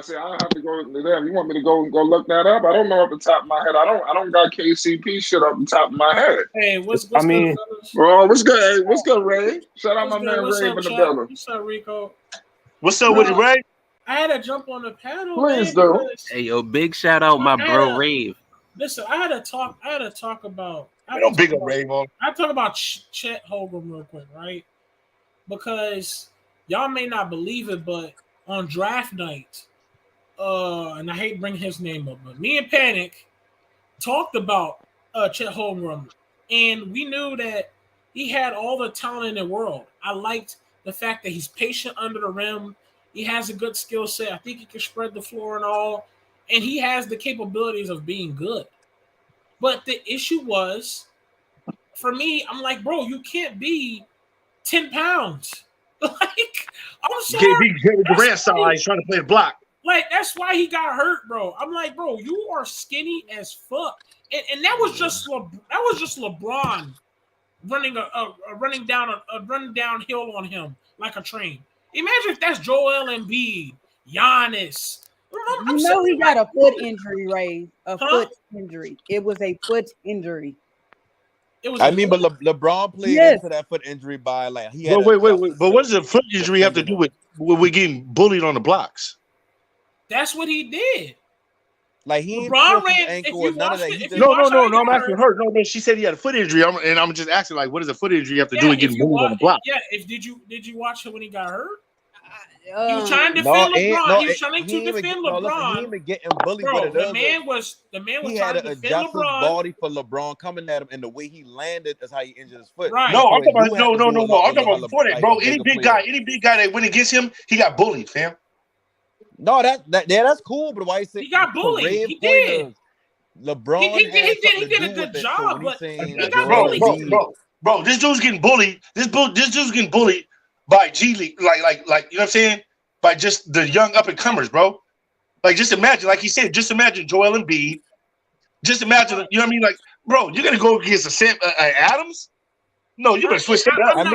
See, I have to go there. You want me to go look that up? I don't know off the top of my head. I don't got KCP shit off the top of my head. Hey, what's good, fellas? Bro, what's good? Hey, what's good, Ray? Shout out my man Ray in the building. What's up, Rico? What's up with you, Ray? I had to jump on the panel. Please do. Hey, yo, big shout out my bro Rave. Listen, I had to talk about. Big Rave on. I talk about Chet Holmgren real quick, right? Because y'all may not believe it, but on draft night, and I hate bringing his name up, but me and Panic talked about Chet Holmgren, and we knew that he had all the talent in the world. I liked the fact that he's patient under the rim. He has a good skill set. I think he can spread the floor and all, and he has the capabilities of being good. But the issue was, for me, I'm like, bro, you can't be 10 pounds. Like, I'm sorry. You can't be Kevin Durant size trying to play the block. Like, that's why he got hurt, bro. I'm like, bro, you are skinny as fuck. And that was just LeBron running downhill on him like a train. Imagine if that's Joel Embiid, Giannis. He got a foot injury, Ray. Foot injury. It was a foot injury. But LeBron played into that foot injury by like he had. Wait. But what does a foot injury have to do with we getting bullied on the blocks? That's what he did. Like he LeBron ran ankle or none of that. No. I'm asking her. No. She said he had a foot injury, and I'm just asking like, what does a foot injury have to do with getting bullied on the block? Yeah. Did you watch it when he got hurt? He was trying to defend LeBron. He was trying to defend LeBron. He even getting bullied. Bro, the man was he trying had to to defend adjust his LeBron. body for LeBron coming at him, and the way he landed is how he injured his foot. Right. No, I'm talking about no. I'm talking about before that, bro. Any big guy that went against him, he got bullied, fam. No, that's cool, but why you say he got bullied? He did. LeBron, he did a good job, but he got bullied. Bro, this dude's getting bullied. This dude's getting bullied by G League, like you know what I'm saying? By just the young up and comers, bro. Like just imagine, like he said, just imagine Joel Embiid. Just imagine, you know what I mean? Like, bro, you're gonna go against Adams? No, you better switch that up. One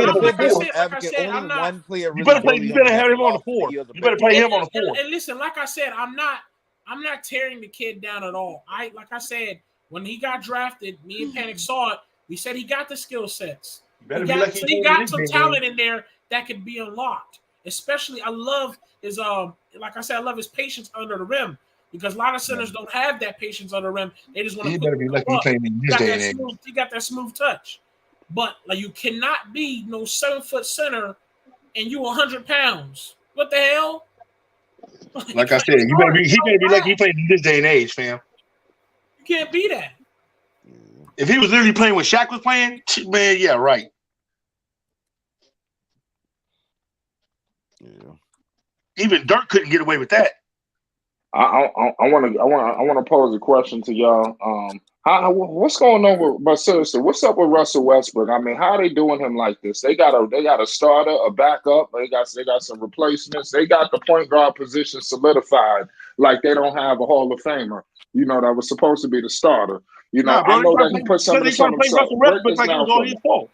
player. You better have him on the floor. You better play him on the floor. And listen, like I said, I'm not tearing the kid down at all. Like I said, when he got drafted, me and Panic saw it. We said he got the skill sets. He got some talent in there that could be unlocked. Especially, I love his like I said, I love his patience under the rim because a lot of centers don't have that patience under the rim. They just want to. He better be lucky playing in this day and age. He got that smooth touch, but like you cannot be no 7-foot center and you 100 pounds. What the hell? Like I said, he better be lucky he playing in this day and age, fam. You can't be that. If he was literally playing what Shaq was playing, man, yeah, right. Yeah. Even Dirk couldn't get away with that. I want to pose a question to y'all. What's going on but seriously, what's up with Russell Westbrook? I mean, how are they doing him like this? They got a starter, a backup. They got some replacements. They got the point guard position solidified. Like they don't have a Hall of Famer. You know that was supposed to be the starter. You know, I know that he put some of the Russell Westbrook like it was all his fault.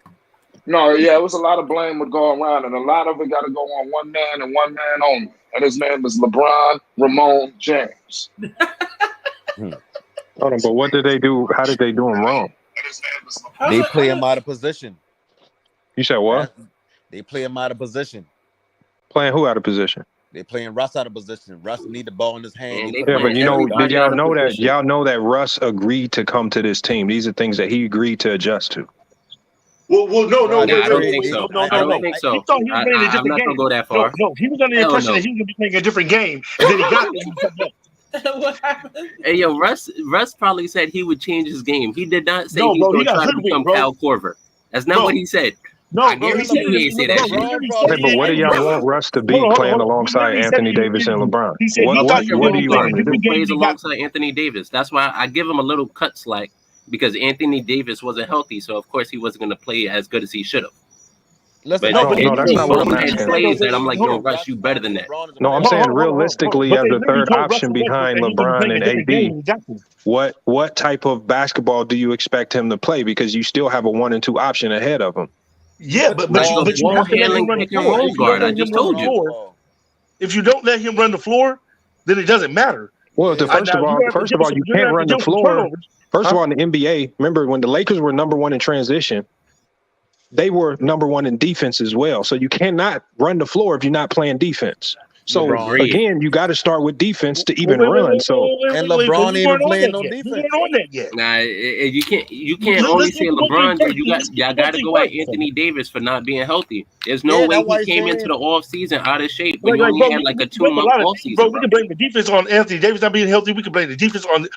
No, yeah, it was a lot of blame would go around, and a lot of it got to go on one man and one man only, and his name is LeBron Ramon James. Hold on, but what did they do? How did they do him wrong? They play him out of position. You said what? They play him out of position. Playing who out of position? They playing Russ out of position. Russ need the ball in his hand. Yeah, but you know, did y'all know that? Y'all know that Russ agreed to come to this team. These are things that he agreed to adjust to. Well, no. I don't think so. I don't think so. He thought he was playing a different game. I'm not gonna go that far. No, he was under the impression that he was gonna be playing a different game, and then he got there. What happened? Hey, yo, Russ probably said he would change his game. He did not say he's going to try to become Kyle Korver. That's not what he said. No, bro, he didn't say that shit. Okay, but what do y'all want Russ to be playing alongside Anthony Davis and LeBron? What do you want him to do? He plays alongside Anthony Davis. That's why I give him a little cut slack because Anthony Davis wasn't healthy, so of course he wasn't going to play as good as he should have. No, that's not what I'm asking. Plays that I'm like, yo, Russ, you better than that. No, I'm saying realistically, as the third option behind LeBron and AD, what type of basketball do you expect him to play? Because you still have a 1 and 2 option ahead of him. Yeah, but you have to let him run the floor. I just told you. If you don't let him run the floor, then it doesn't matter. Well, first of all, you can't run the floor. First of all, in the NBA, remember when the Lakers were number 1 in transition, they were number 1 in defense as well. So you cannot run the floor if you're not playing defense. So again, you got to start with defense to even run. So and LeBron ain't playing no defense. Nah, you can't only say LeBron. Y'all got to go at Anthony Davis for not being healthy. There's no way he came into the off season out of shape when he only had like a 2-month off season. Bro, we can blame the defense on Anthony Davis not being healthy. We can blame the defense on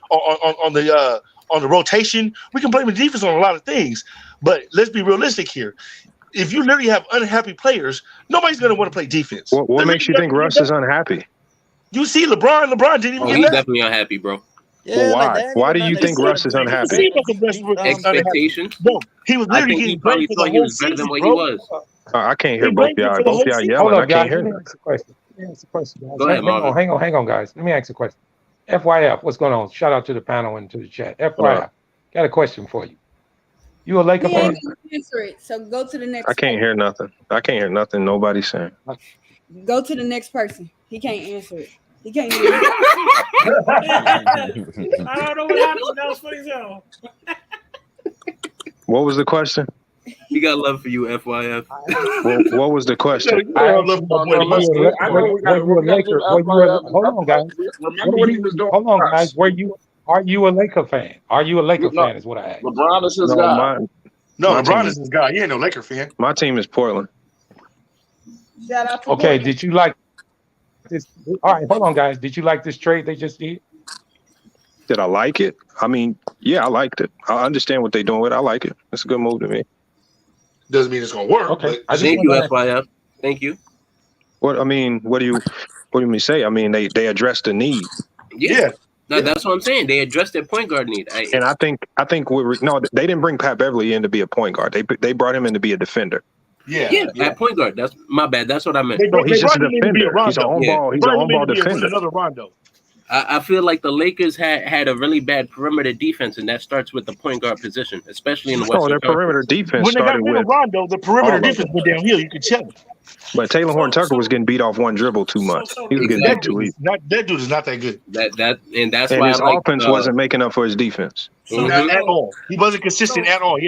the rotation. We can blame the defense on a lot of things. But let's be realistic here. If you literally have unhappy players, nobody's going to want to play defense. What makes you think Russ is unhappy? You see LeBron didn't even get he's that. definitely unhappy, bro. Yeah, well, why? Why do you think Russ is unhappy? Expectations. No, he was literally he probably thought he was better than what he was. I can't hear both y'all. Both y'all yelling. I can't hear them. Go ahead, Marvin. Hang on, guys. Let me ask a question. FYF, what's going on? Shout out to the panel and to the chat. FYF, got a question for you. You a Laker fan? Answer it. So go to the next. I can't hear nothing. Nobody's saying. Go to the next person. He can't answer it. He can't hear it. I don't know what happened. That was funny as hell. What was the question? He got love for you, FYF. What was the question? Hold on, guys. Remember what he was doing. Hold on, guys. Are you a Laker fan? Are you a Laker fan? Is what I asked. LeBron is his guy. LeBron is his guy. He ain't no Laker fan. My team is Portland. Shout out to okay, Portland. Did you like this? All right, hold on, guys. Did you like this trade they just did? Did I like it? I mean, yeah, I liked it. I understand what they're doing with it. I like it. It's a good move to me. Doesn't mean it's gonna work. Okay. Thank you, FYF. Thank you. What do you mean say? I mean they addressed the need. Yeah. No, that's what I'm saying. They addressed their point guard need. And I think they didn't bring Pat Beverley in to be a point guard. They brought him in to be a defender. Yeah. At point guard. That's my bad. That's what I meant. He's just a defender. He's an on-ball. He's an on-ball defender. Another Rondo. I feel like the Lakers had a really bad perimeter defense, and that starts with the point guard position, especially in the Western their perimeter defense when started with Rondo. The perimeter defense went downhill. You could tell. But Taylor Horn-Tucker was getting beat off one dribble too much. He was getting beat too easy. That dude is not that good. That's and why his offense wasn't making up for his defense. Not at all. He wasn't consistent at all. He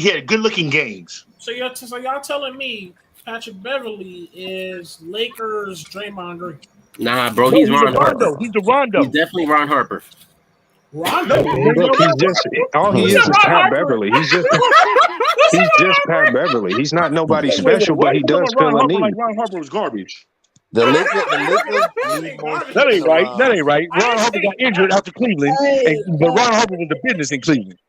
had good looking games. So y'all telling me Patrick Beverley is Lakers Draymond Green? Nah, bro, he's Ron Harper. He's the Rondo. He's definitely Ron Harper. Rondo? He's just all he is Pat Beverley. He's just Pat Beverley. He's not nobody special, but he does fill a need. Like Ron Harper was garbage. The Lakers That ain't right. That ain't right. Ron Harper got injured after Cleveland, but Ron Harper was the business in Cleveland.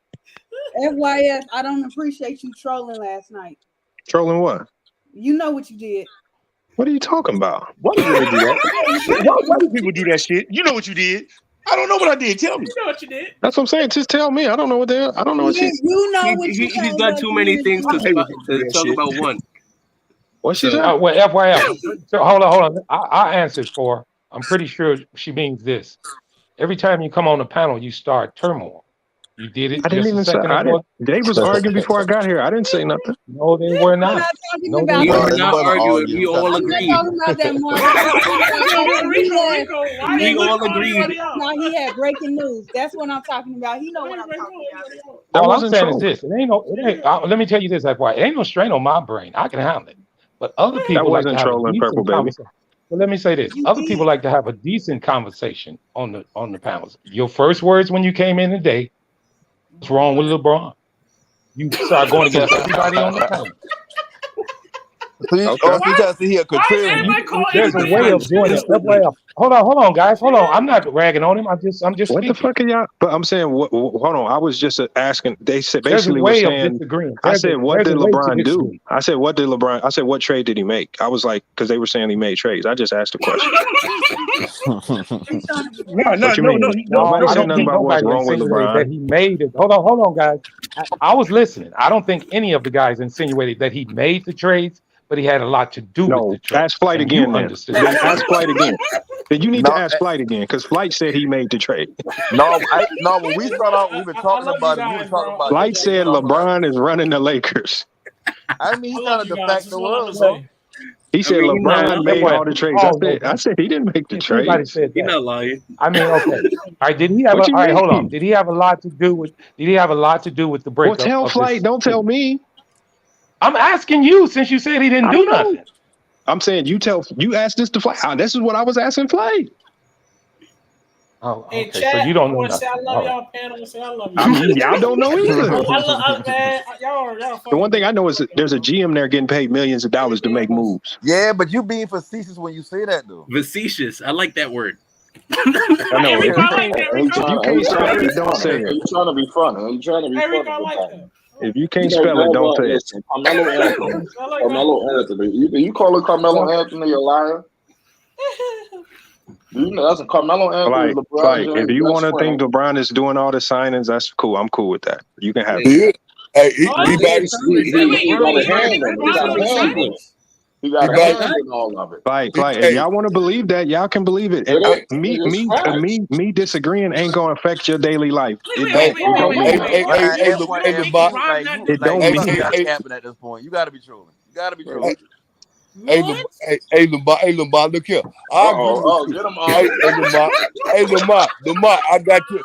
FYF, I don't appreciate you trolling last night. Trolling what? You know what you did. What are you talking about? Why do people do that? Why do people do that shit? You know what you did. I don't know what I did. Tell me. You know what you did. That's what I'm saying. Just tell me. I don't know what I don't know what you. You know what you did. He's got too many things to talk about. One. What she said? Well, FYI. So hold on. I answered for her. I'm pretty sure she means this. Every time you come on the panel, you start turmoil. You did it. I didn't even say. They was arguing before I got here. I didn't say nothing. No, they were not. I'm not talking No, about We that. were not arguing. We all I'm not agreed. talking about that, Mark. We all agreed. No, he had breaking news. That's what I'm talking about. He know what I'm talking about. All I'm saying is this: let me tell you this, FYI. It ain't no strain on my brain. I can handle it. But other people like to have a decent conversation. But let me say this: other people like to have a decent conversation on the panels. Your first words when you came in today: "What's wrong with LeBron?" You start going against everybody on the panel. Okay. Oh, so you trying to see here There's a way of doing it. Hold on, guys. Hold on. I'm not ragging on him. I'm just. What speaking. the fuck are y'all? But I'm saying, hold on. I was just asking. They said basically were saying. I said, what did LeBron do? I said, what did LeBron? I said, what trade did he make? I was like, because they were saying he made trades. I just asked a question. No. Nobody said nothing about what's wrong with LeBron. That he made it. Hold on, guys. I was listening. I don't think any of the guys insinuated that he made the trades, but he had a lot to do with the trade. Ask Flight again. Then ask Flight again. Then you need to ask Flight again because Flight said he made the trade. No. When we start out, we've been talking about it. We were talking about. Flight said LeBron is running the Lakers. I mean, he's trying to defect the world, bro. He said LeBron made all the trades. I said he didn't make the trade. You're not lying. I mean, okay. All right, did he have? All right, hold on. Did he have a lot to do with? Did he have a lot to do with the breakup? Well, tell Flight. Don't tell me. I'm asking you since you said he didn't do nothing. I'm saying you asked this to Flight. This is what I was asking Flight. Oh, okay. So you don't know nothing. I love y'all, panel. Say I love you. I mean, y'all don't know either. Man, y'all. The one thing I know is that there's a GM there getting paid millions of dollars to make moves. Yeah, but you being facetious when you say that, though. Facetious. I like that word. I know. If you can't spell it, don't say it. You trying to be funny? You trying to be funny? If you can't spell it, don't say it. Carmelo Anthony. You call it Carmelo Anthony a liar? You know that's a Carmelo Anthony. Like, if you want to think LeBron is doing all the signings, that's cool. I'm cool with that. You can have it. He got a hand in all of it. Like, if y'all want to believe that, y'all can believe it. And me disagreeing ain't gonna affect your daily life. It don't mean capping at this point. You got to be trolling. You got to be trolling. Hey, Lamar, look here. I agree with you. Lamar, I got to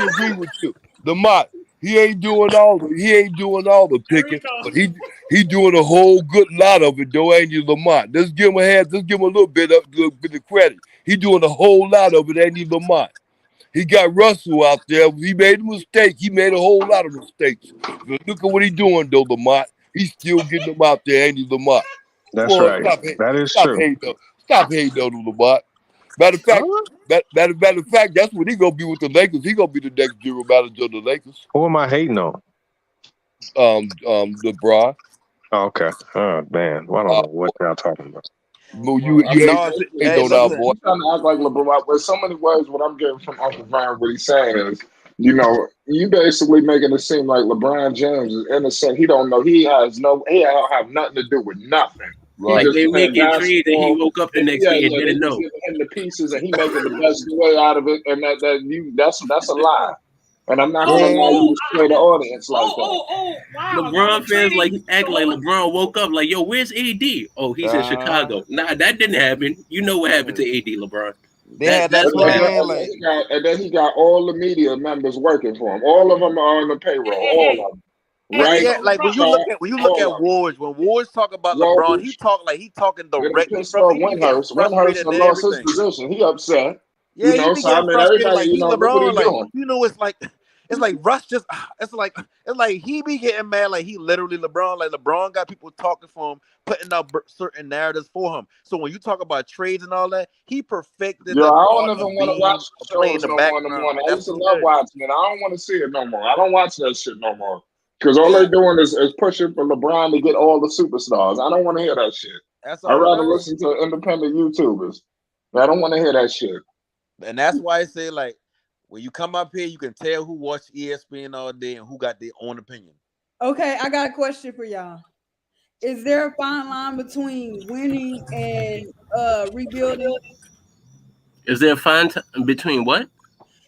agree with you. Lamar, he ain't doing all the picking, but he doing a whole good lot of it, though, ain't you, Lamar? Let's give him a little bit of credit. He doing a whole lot of it, ain't you, Lamar? He got Russell out there. He made a mistake. He made a whole lot of mistakes. But look at what he's doing, though, Lamar. He's still getting them out there, ain't he, Lamar? That's right. That is true. Stop hating on Lamar. Matter of fact, that's what he gonna be with the Lakers. He gonna be the next general manager of the Lakers. Who am I hating on? LeBron. Oh, okay. Oh man, well, I don't know what y'all talking about. You ain't on our boy. Trying to act like LeBron. With so many words, what I'm getting from Uncle Brian, what he's saying is, you basically making it seem like LeBron James is innocent. He don't know. He don't have nothing to do with nothing. Right. Like they making trade and he woke up the next day and didn't know. Him the pieces and he making the best way out of it, and that's a lie. And I'm not going to allow you to sway the audience like that. Wow. LeBron fans act like LeBron woke up like, yo, where's AD? Oh, he's in Chicago. Nah, that didn't happen. You know what happened to AD, LeBron. And then he got all the media members working for him. All of them are on the payroll. All of them. Right? Yeah, like when you look at Woj, when Woj talk about LeBron, he talking directly from Windhurst lost his position. He upset. Yeah, he be getting frustrated. Like he's LeBron. Like it's like Russ just. It's like he be getting mad. Like he literally LeBron. Like LeBron got people talking for him, putting out certain narratives for him. So when you talk about trades and all that, he perfected. I don't even want to watch shows no more. I used to love watching it. I don't want to see it no more. I don't watch that shit no more. Because all they're doing is pushing for LeBron to get all the superstars. I don't want to hear that shit. I'd rather listen to independent YouTubers. I don't want to hear that shit. And that's why I say, like, when you come up here, you can tell who watched ESPN all day and who got their own opinion. Okay, I got a question for y'all. Is there a fine line between winning and rebuilding? Is there a fine between what?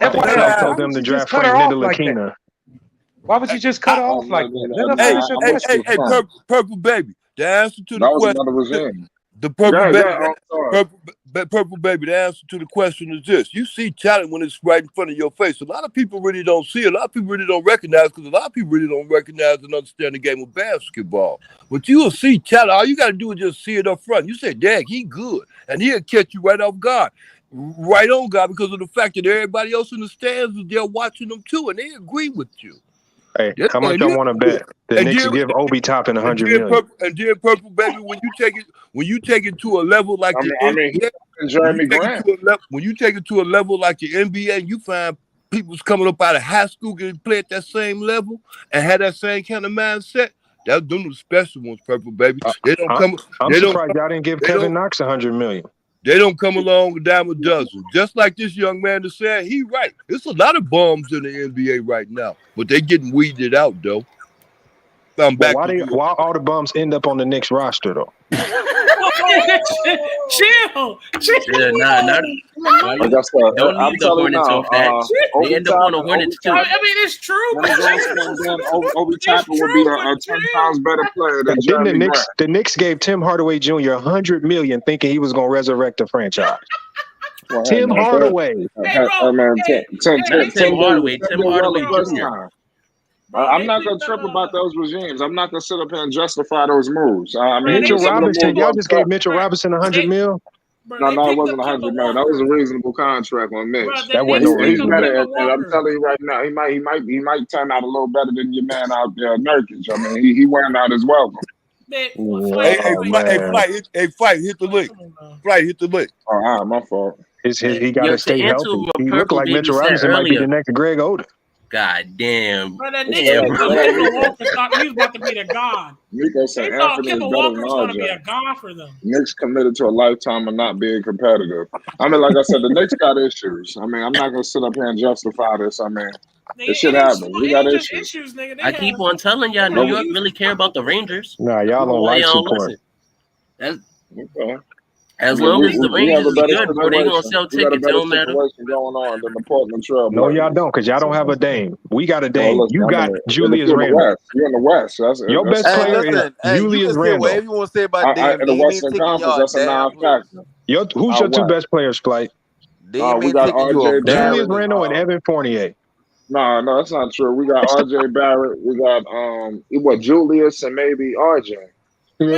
I think Trump told them to draft Frank Ntilikina. Why would you just cut her off like that? Let her finish her question. Hey, purple baby. The answer to the That was question. another regime. The purple baby. Purple baby. The answer to the question is this: you see talent when it's right in front of your face. A lot of people really don't see it. A lot of people really don't recognize, because a lot of people really don't recognize and understand the game of basketball. But you will see talent. All you got to do is just see it up front. You say, "Dang, he good," and he'll catch you right off guard. Right on, God, because of the fact that everybody else in the stands is there watching them too, and they agree with you. Hey, how much y'all want to bet the Knicks give Obi Toppin $100 million? And then purple baby, when you take it to a level like Jeremy Grant, when you take it to a level like the NBA, you find people's coming up out of high school getting play at that same level and have that same kind of mindset. That's them the special ones, purple baby. They don't come. I'm surprised y'all didn't give Kevin Knox $100 million. They don't come along a dime a dozen. Just like this young man that said, he right. There's a lot of bums in the NBA right now, but they getting weeded out though. Why all the bums end up on the Knicks roster though? Chill. Don't leave the Hornets off that. They end up on the Hornets too. I mean, it's true. Obi Toppin would be a 10 times better player than Jeremy Grant. The Knicks gave Tim Hardaway Jr. $100 million, thinking he was going to resurrect the franchise. Tim Hardaway. Tim Hardaway Jr. I'm not going to trip about those regimes. I'm not going to sit up here and justify those moves. Mitchell Robinson, y'all just gave Mitchell Robinson $100 million? No, it wasn't $100 million. That was a reasonable contract on Mitch. That wasn't reasonable. And I'm telling you right now, he might turn out a little better than your man out there, Nurkic. I mean, he wearing out his welcome. Fight, hit the lick. Flight, hit the lick. Oh, all right, my fault. He got to stay healthy. He looked like Mitchell Robinson might be the next Greg Oden. God damn. Bro, that nigga Kemba Walker thought he was about to be the god. Nico said They thought Anthony Kemba is Walker was better going to than be RJ. a god for them. Knicks committed to a lifetime of not being competitive. I mean, like I said, the Knicks got issues. I mean, I'm not going to sit up here and justify this. I mean, this shit happens. We got issues. Nigga. I keep on telling y'all, New York really care about the Rangers. Nah, y'all don't like support. That's okay. As long as the Rangers is good, bro, they gonna sell tickets. It don't matter. Going on than the Portland Trail. No, y'all don't, because y'all don't have a Dame. We got a Dame. You got Julius Randle. You're in the West. Your best player is Julius Randle. Whatever you want to say about Dame, in the Western Conference, that's a non-factor. Who's your two best players, Splight? We got RJ Julius Randle and Evan Fournier. No, that's not true. We got RJ Barrett. We got Julius and maybe RJ.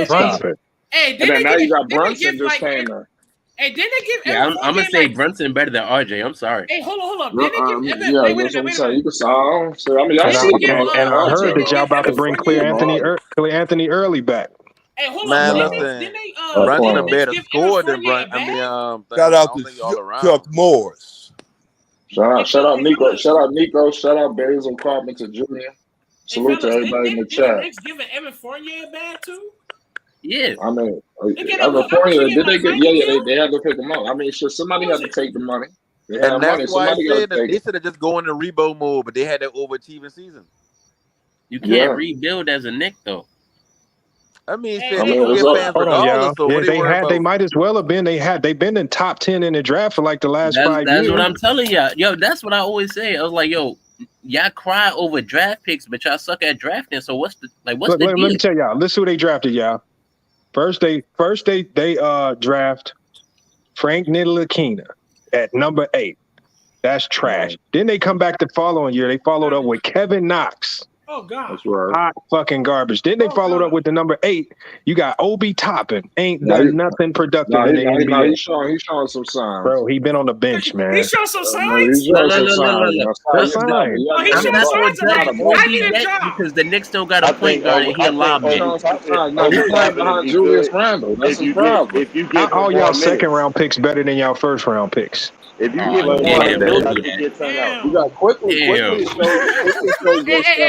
Stop it. Hey, and then now you got Brunson just came there. Hey, didn't they give? Yeah, I'm gonna say Brunson better than RJ. I'm sorry. Hey, hold on. Didn't they give Evan? Yeah, wait that's what I'm a saying. You can say, and I heard that y'all about to bring Clear Anthony Early back. Hey, hold man, on. Listen, Brunson better score than Brunson. Shout out to Chuck Morris. Shout out Nico. Shout out Basil Carpenter Jr. Salute to everybody in the chat. Did giving Evan Fournier a bad too? Yeah, I mean, Evan Fournier, did they get? Yeah, they had to pick them up. I mean, somebody had to take the money. And that's why I said that they should have just go in the rebuild mode, but they had that overachieving season. You can't rebuild as a Knick though. I mean, they might as well have been. They've been in top 10 in the draft for like the last 5 years. That's what I'm telling y'all. Yo, that's what I always say. I was like, yo, y'all cry over draft picks, but y'all suck at drafting. So what's the deal? Let me tell y'all. Listen who they drafted, y'all. First they draft Frank Ntilikina at number 8. That's trash. Then they come back the following year. They followed up with Kevin Knox. Oh God, that's right. Hot fucking garbage. Then they followed up with the number 8. You got Obi Toppin. Ain't done nothing productive in the NBA. He's showing some signs, bro. He been on the bench, man. He showing some signs. He's showing some signs. I need a job because the Knicks still got a point guard and he a lob man. He's playing behind Julius Randle. That's his problem. All y'all second round picks better than y'all first round picks. If you give him we got quickly. Hey,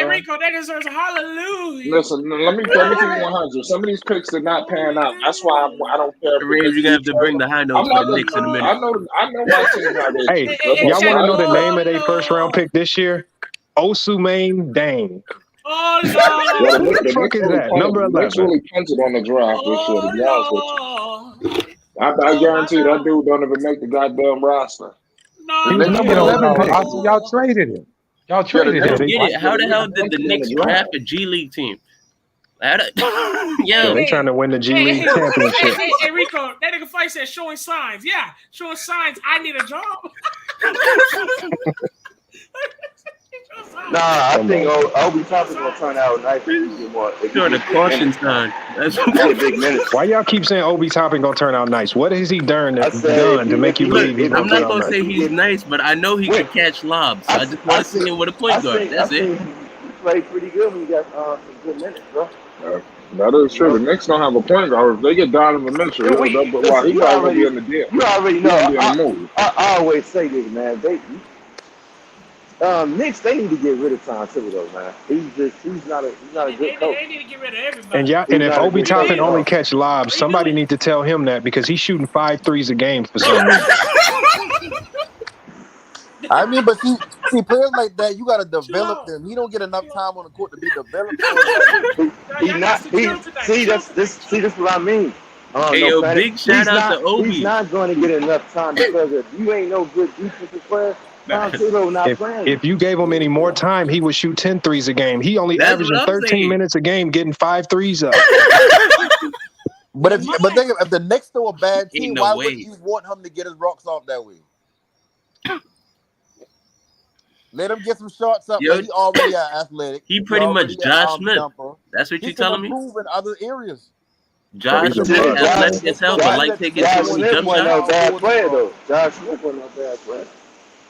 Rico, that deserves a hallelujah. Listen, let me tell you 100. Some of these picks did not pan out. That's why I don't care. You're gonna have to bring the high notes for the Knicks in a minute. I know why team got this. Hey, y'all want to know the name of their first round pick this year? Ousmane Deng. Oh no! What the fuck is that? Number 11. Really punted on the draft this year. To be honest with you. I guarantee that dude don't even make the goddamn roster. No, He was number 11 pick. Y'all traded him. Y'all traded him. I don't get it. How the hell did the Knicks draft a G League team? Yo, they trying to win the G League championship. Hey, Rico, that nigga fight said showing signs. Yeah, showing signs. I need a job. Nah, I think Obi Toppin's gonna turn out nice. Sure, the caution sign. That's big minutes. Why y'all keep saying Obi Toppin gonna turn out nice? What has he done to make you believe he's I'm gonna not gonna say he's nice, but I know he can catch lobs. So I just want to see him with a point guard. That's it. He played pretty good when he got some good minutes, bro. That is true. The Knicks don't have a point guard. If they get Donovan Mitchell, he probably gonna be in the deal. You already know. I always say this, man. Knicks, they need to get rid of Tom Thibodeau, man. He's not a good coach. They need to get rid of everybody. And if Obi Toppin only catch lobs, somebody need to tell him that because he's shooting 5 threes a game for some reason. I mean, but see, players like that, you got to develop them. He don't get enough time on the court to be developed. That's what I mean. Hey, big shout out to Obi. He's not going to get enough time because if you ain't no good defensive player, if you gave him any more time, he would shoot 10 threes a game. He only averaging 13 minutes a game, getting 5 threes up. But if the Knicks throw a bad team, why would you want him to get his rocks off that way? Let him get some shots up. He already athletic. He pretty much Josh Smith. That's what you telling me? He can improve in other areas. Josh Smith athletic as hell, but like taking some jump shots. No bad player though. Josh Smith wasn't no bad player.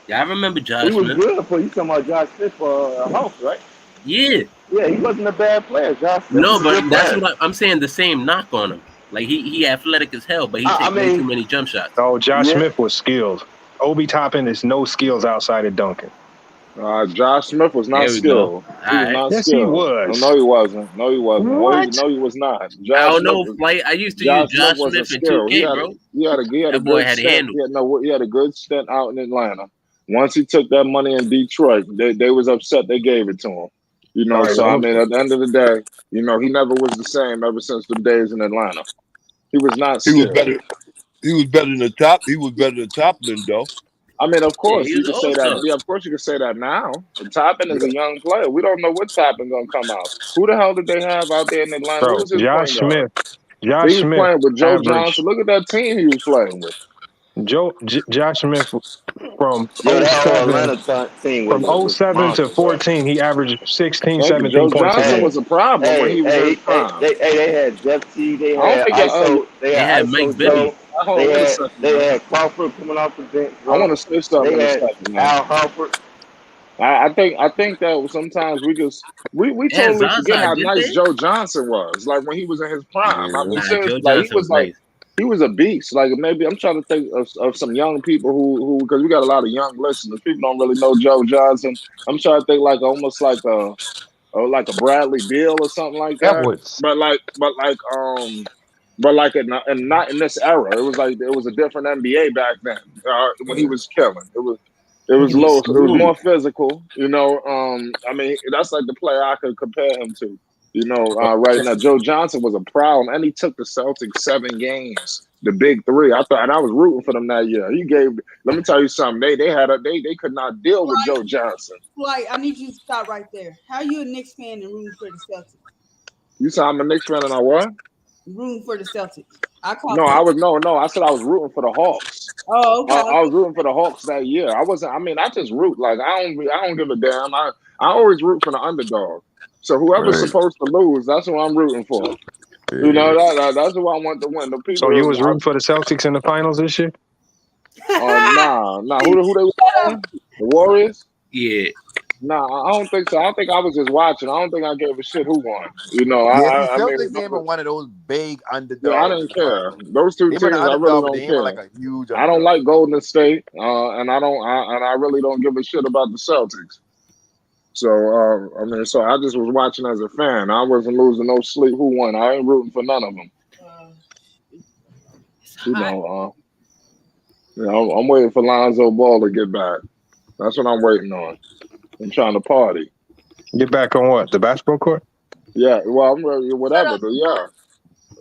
Yeah, I remember Josh Smith. He was good for you talking about Josh Smith for Hawks, right? Yeah. Yeah, he wasn't a bad player. Josh Smith. No, but that's what I'm saying. The same knock on him. Like he athletic as hell, but he takes way too many jump shots. Oh, Josh Smith was skilled. Obi Toppin is no skills outside of dunking. Josh Smith was not skilled. He was not skilled. He was. No, he wasn't. No, he wasn't. What? No, he was not. I don't know. Like I used to use Josh Smith in 2K, bro. He had that boy had a handle. He had a good stint out in Atlanta. Once he took that money in Detroit, they was upset they gave it to him. You know, so I mean, at the end of the day, you know, he never was the same ever since the days in Atlanta. He was not skilled. He was better than the top. He was better than Toppin, though. I mean, of course, you can say that. Yeah, of course, you can say that now. But Toppin is a young player. We don't know what Toppin gonna come out. Who the hell did they have out there in Atlanta? Bro, Josh Smith. Josh He was Smith playing with Joe averaged. Johnson. Look at that team he was playing with. Josh Smith from 07 to 14, he averaged 16, 17 Joe points a Johnson game. was a problem when he was in prime. They had Jeff T. They had Mike Bibby. They had Crawford coming off the bench. I want to say something. They had Al Horford. I think that sometimes we totally forget how nice Joe Johnson was. Like when he was in his prime. I mean, seriously, he was a beast. Like maybe I'm trying to think of some young people who because we got a lot of young listeners. People don't really know Joe Johnson. I'm trying to think like almost like a Bradley Beal or something like that. But not in this era. It was a different NBA back then when he was killing. It was low. It was more physical. You know. I mean, that's like the player I could compare him to. You know, right now, Joe Johnson was a problem, and he took the Celtics 7 games, the big 3. I was rooting for them that year. Let me tell you something. They could not deal with Joe Johnson. Like, I need you to stop right there. How are you a Knicks fan and rooting for the Celtics? You said I'm a Knicks fan and I what? Rooting for the Celtics. I said I was rooting for the Hawks. Oh, okay. I was rooting for the Hawks that year. I wasn't. I mean, I just root. Like I don't give a damn. I always root for the underdog. So whoever's supposed to lose, that's who I'm rooting for. You know, that's who I want to win. The people. So you was rooting for the Celtics in the finals this year? Nah. Who they were? The Warriors? Yeah. Nah, I don't think so. I think I was just watching. I don't think I gave a shit who won. You know, Celtics game are one of those big underdogs. Yeah, I didn't care. Those two teams, I really don't care. Like a huge I don't like Golden State, and I really don't give a shit about the Celtics. So so I just was watching as a fan. I wasn't losing no sleep. Who won? I ain't rooting for none of them. I'm waiting for Lonzo Ball to get back. That's what I'm waiting on. I'm trying to party. Get back on what? The basketball court? Yeah. Well, I'm ready. Whatever. But yeah.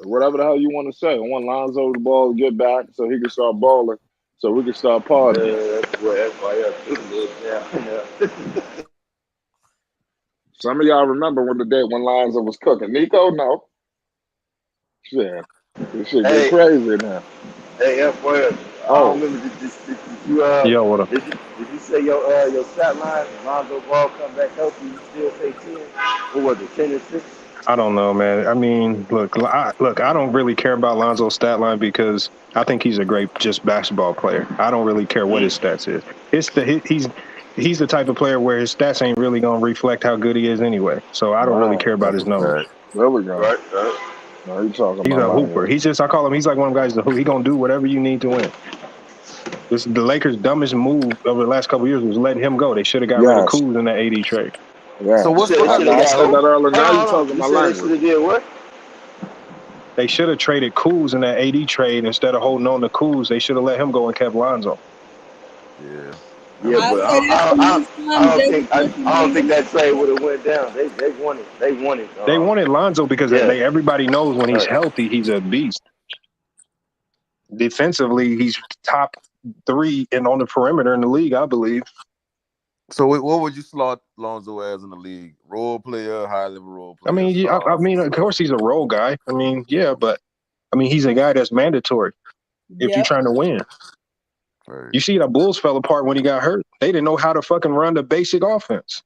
Whatever the hell you want to say. I want Lonzo Ball to get back so he can start balling. So we can start partying. boy FYF took a little down. Some of y'all remember when Lonzo was cooking. Nico, no. Shit. This shit get crazy now. Hey, FYF. Oh. I don't remember. Did Yo, what up? Did you say your stat line? Lonzo Ball come back healthy. You still say 10? What was it? 10 and 6? I don't know, man. I mean, look, I don't really care about Lonzo's stat line because I think he's a great just basketball player. I don't really care what his stats is. He's the type of player where his stats ain't really gonna reflect how good he is anyway. So I don't really care about his numbers. There we go. Right. No, you talking He's about a hooper. He's just, I call him, he's like one of them guys who he gonna do whatever you need to win. The Lakers' dumbest move over the last couple of years was letting him go. They should have got rid of Kuz in that AD trade. Yeah. So what's I said that earlier. Now you're talking my language. They should have did what? They should have traded Kuz in that AD trade instead of holding on to Kuz. They should have let him go and kept Lonzo. Yeah, but I don't think that trade would have went down. They won it. They wanted Lonzo because everybody knows when he's healthy, he's a beast. Defensively, he's top 3 and on the perimeter in the league, I believe. So what would you slot Lonzo as in the league? Role player, high level role player? I mean, of course he's a role guy. I mean, yeah, but I mean he's a guy that's mandatory if you're trying to win. Right. You see that Bulls fell apart when he got hurt. They didn't know how to fucking run the basic offense.